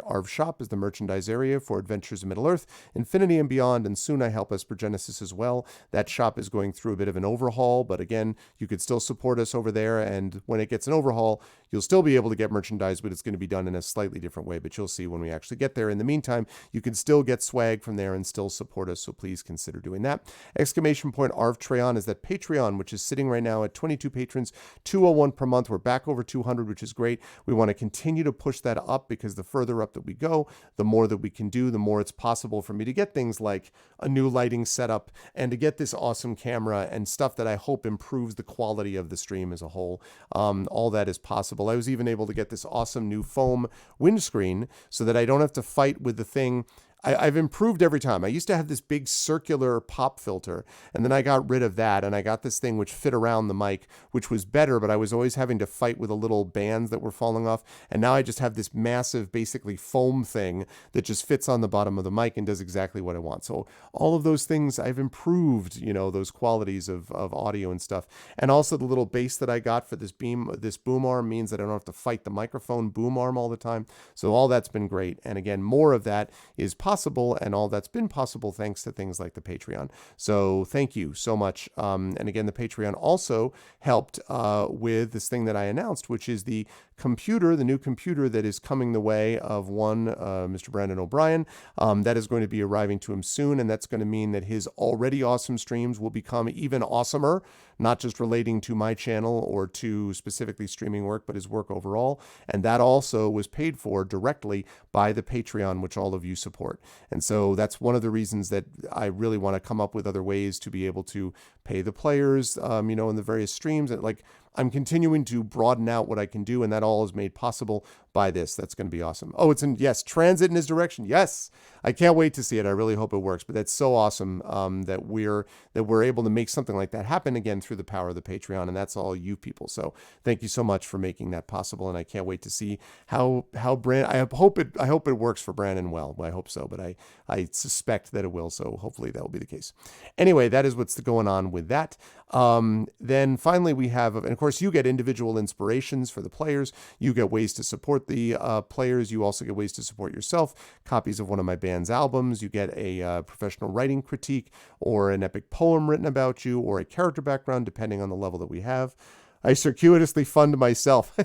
!Arv Shop is the merchandise area for Adventures in Middle-earth, Infinity and Beyond, and soon I help Esper Genesis as well. That shop is going through a bit of an overhaul, but again, you could still support us over there, and when it gets an overhaul, you'll still be able to get merchandise, but it's going to be done in a slightly different way, but you'll see when we actually get there. In the meantime, you can still get swag from there and still support us, so please consider doing that. !Arvtreon is that Patreon, which is sitting right now at 22 patrons, 201 per month. We're back over 200, which is great. We want to continue to push that up because the further up that we go, the more that we can do, the more it's possible for me to get things like a new lighting setup and to get this awesome camera and stuff that I hope improves the quality of the stream as a whole. All that is possible. I was even able to get this awesome new foam windscreen so that I don't have to fight with the thing. I've improved every time. I used to have this big circular pop filter, and then I got rid of that, and I got this thing which fit around the mic, which was better, but I was always having to fight with the little bands that were falling off, and now I just have this massive, basically foam thing that just fits on the bottom of the mic and does exactly what I want. So all of those things, I've improved, those qualities of audio and stuff. And also the little bass that I got for this boom arm means that I don't have to fight the microphone boom arm all the time. So all that's been great. And again, more of that is possible possible, and all that's been possible thanks to things like the Patreon. So thank you so much. And again, the Patreon also helped with this thing that I announced, which is the new computer that is coming the way of one Mr. Brandon O'Brien. That is going to be arriving to him soon, and that's going to mean that his already awesome streams will become even awesomer, not just relating to my channel or to specifically streaming work, but his work overall. And that also was paid for directly by the Patreon, which all of you support. And so that's one of the reasons that I really want to come up with other ways to be able to pay the players, in the various streams. And I'm continuing to broaden out what I can do, and that all is made possible by this. That's going to be awesome. Oh, transit in his direction. Yes, I can't wait to see it. I really hope it works. But that's so awesome that we're able to make something like that happen again through the power of the Patreon, and that's all you people. So thank you so much for making that possible, and I can't wait to see how I hope it works for Brandon well. I hope so, but I suspect that it will. So hopefully that will be the case. Anyway, that is what's going on with that. Then finally we have, and of course you get individual inspirations for the players. You get ways to support the players. You also get ways to support yourself. Copies of one of my band's albums. You get a professional writing critique or an epic poem written about you or a character background, depending on the level that we have. I circuitously fund myself.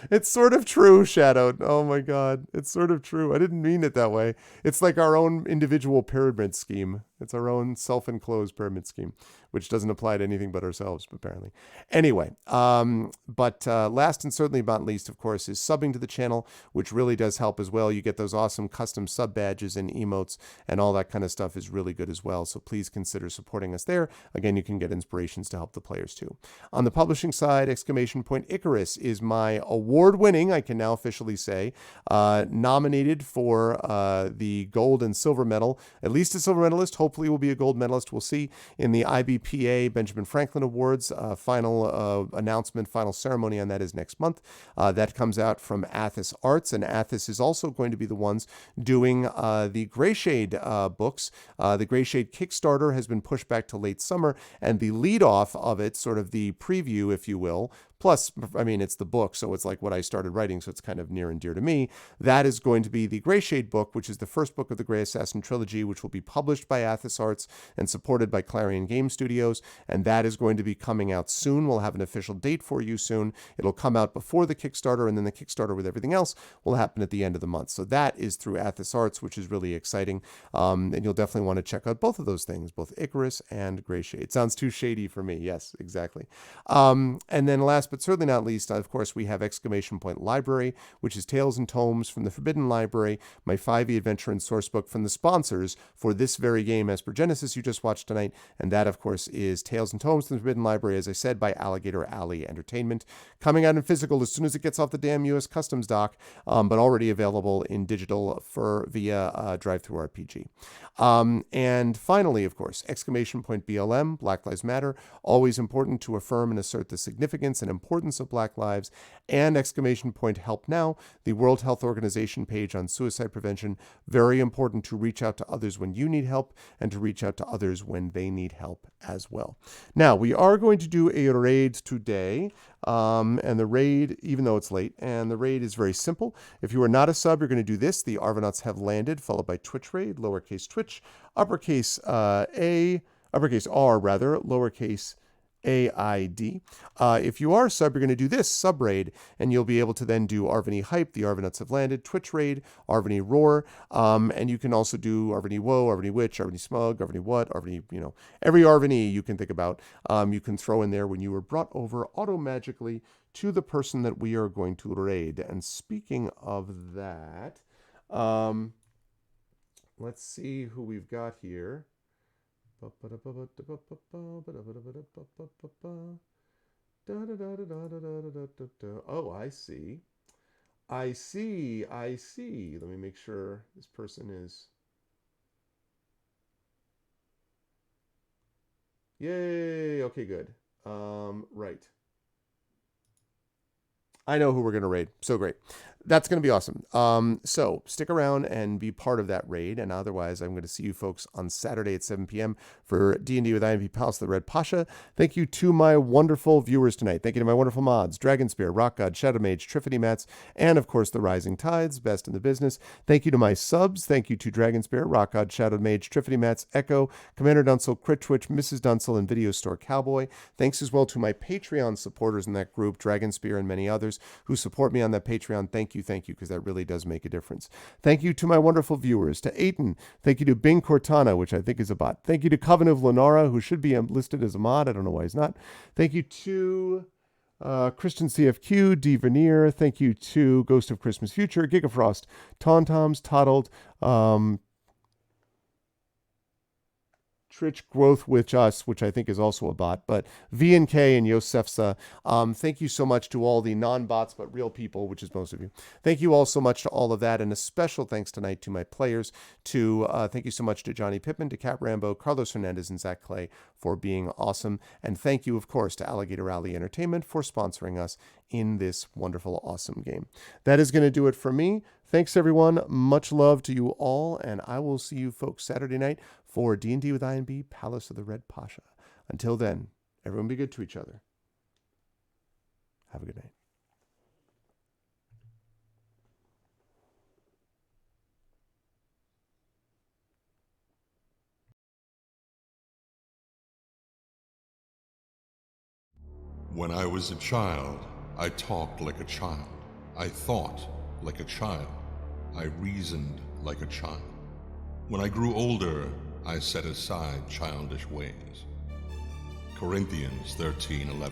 It's sort of true, Shadow. Oh my God. It's sort of true. I didn't mean it that way. It's like our own individual pyramid scheme. It's our own self-enclosed pyramid scheme, which doesn't apply to anything but ourselves, apparently. Anyway, but last and certainly not least, of course, is subbing to the channel, which really does help as well. You get those awesome custom sub badges and emotes, and all that kind of stuff is really good as well. So please consider supporting us there. Again, you can get inspirations to help the players too. On the publishing side, Icarus is my award-winning, I can now officially say, nominated for the gold and silver medal, at least a silver medalist. Hopefully will be a gold medalist. We'll see in the IBPA Benjamin Franklin Awards. Final announcement, final ceremony on that is next month. That comes out from Athos Arts, and Athos is also going to be the ones doing the Greyshade books. The Greyshade Kickstarter has been pushed back to late summer, and the lead off of it, sort of the preview, if you will, plus, I mean, it's the book, so it's like what I started writing, so it's kind of near and dear to me. That is going to be the Greyshade book, which is the first book of the Grey Assassin trilogy, which will be published by Athos Arts and supported by Clarion Game Studios, and that is going to be coming out soon. We'll have an official date for you soon. It'll come out before the Kickstarter, and then the Kickstarter with everything else will happen at the end of the month. So that is through Athos Arts, which is really exciting, and you'll definitely want to check out both of those things, both Icarus and Greyshade. It sounds too shady for me. Yes, exactly. And then last but certainly not least, of course, we have Exclamation Point Library, which is Tales and Tomes from the Forbidden Library, my 5e adventure and sourcebook from the sponsors for this very game, Esper Genesis, you just watched tonight. And that, of course, is Tales and Tomes from the Forbidden Library, as I said, by Alligator Alley Entertainment. Coming out in physical as soon as it gets off the damn U.S. Customs dock, but already available in digital via Drive-Thru RPG. And finally, of course, Exclamation Point BLM, Black Lives Matter, always important to affirm and assert the significance and importance of Black lives, and Exclamation Point Help Now, the World Health Organization page on suicide prevention. Very important to reach out to others when you need help and to reach out to others when they need help as well. Now, we are going to do a raid today, and the raid, even though it's late, and the raid is very simple. If you are not a sub, you're going to do this. The Arvanauts have landed, followed by Twitch raid, lowercase twitch, uppercase uppercase R rather, lowercase AID. If you are a sub, you're going to do this sub raid, and you'll be able to then do Arvany Hype, the Arvanauts have landed, Twitch raid, Arvany Roar, and you can also do Arvany Woe, Arvany Witch, Arvany Smug, Arvany What, Arvany, every Arvany you can think about, you can throw in there when you were brought over auto-magically to the person that we are going to raid. And speaking of that, let's see who we've got here. Oh, I see. Let me make sure this person is... Yay! Okay, good. Right. I know who we're going to raid. So great. That's going to be awesome. So stick around and be part of that raid. And otherwise, I'm going to see you folks on Saturday at 7 p.m. for D&D with IMP Palace of the Red Pasha. Thank you to my wonderful viewers tonight. Thank you to my wonderful mods, Dragon Spear, Rock God, Shadow Mage, Triffany Mats, and of course, the Rising Tides, best in the business. Thank you to my subs. Thank you to Dragon Spear, Rock God, Shadow Mage, Triffany Mats, Echo, Commander Dunsel, Crit Twitch, Mrs. Dunsel, and Video Store Cowboy. Thanks as well to my Patreon supporters in that group, Dragon Spear and many others who support me on that Patreon. Thank you, because that really does make a difference. Thank you to my wonderful viewers, to Aiton. Thank you to Bing Cortana, which I think is a bot. Thank you to Coven of Lenara, who should be listed as a mod. I don't know why he's not. Thank you to Christian CFQ, D. Veneer. Thank you to Ghost of Christmas Future, Gigafrost, Tauntoms, Toddled, Trich Growth with Us, which I think is also a bot, but VNK and Yosefsa. Thank you so much to all the non-bots but real people, which is most of you. Thank you all so much to all of that, and a special thanks tonight to my players. Thank you so much to Johnny Pittman, to Cap Rambo, Carlos Hernandez, and Zach Clay for being awesome. And thank you, of course, to Alligator Alley Entertainment for sponsoring us in this wonderful, awesome game. That is going to do it for me. Thanks, everyone. Much love to you all, and I will see you folks Saturday night for D&D with INB, Palace of the Red Pasha. Until then, everyone be good to each other. Have a good night. When I was a child, I talked like a child. I thought like a child. I reasoned like a child. When I grew older, I set aside childish ways. Corinthians 13:11.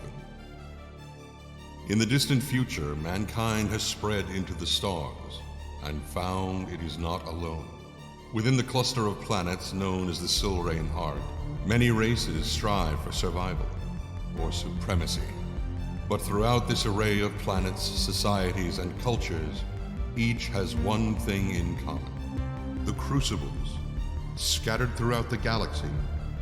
In the distant future, mankind has spread into the stars and found it is not alone. Within the cluster of planets known as the Silrain Heart, many races strive for survival or supremacy. But throughout this array of planets, societies, and cultures, each has one thing in common: the Crucibles. Scattered throughout the galaxy,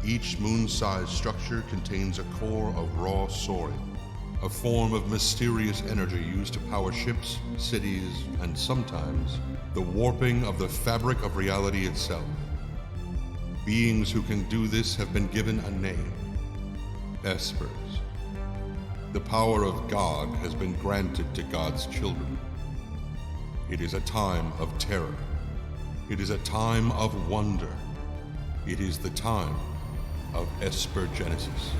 each moon-sized structure contains a core of raw Saurian, a form of mysterious energy used to power ships, cities, and sometimes the warping of the fabric of reality itself. Beings who can do this have been given a name: Espers. The power of God has been granted to God's children. It is a time of terror. It is a time of wonder. It is the time of Esper Genesis.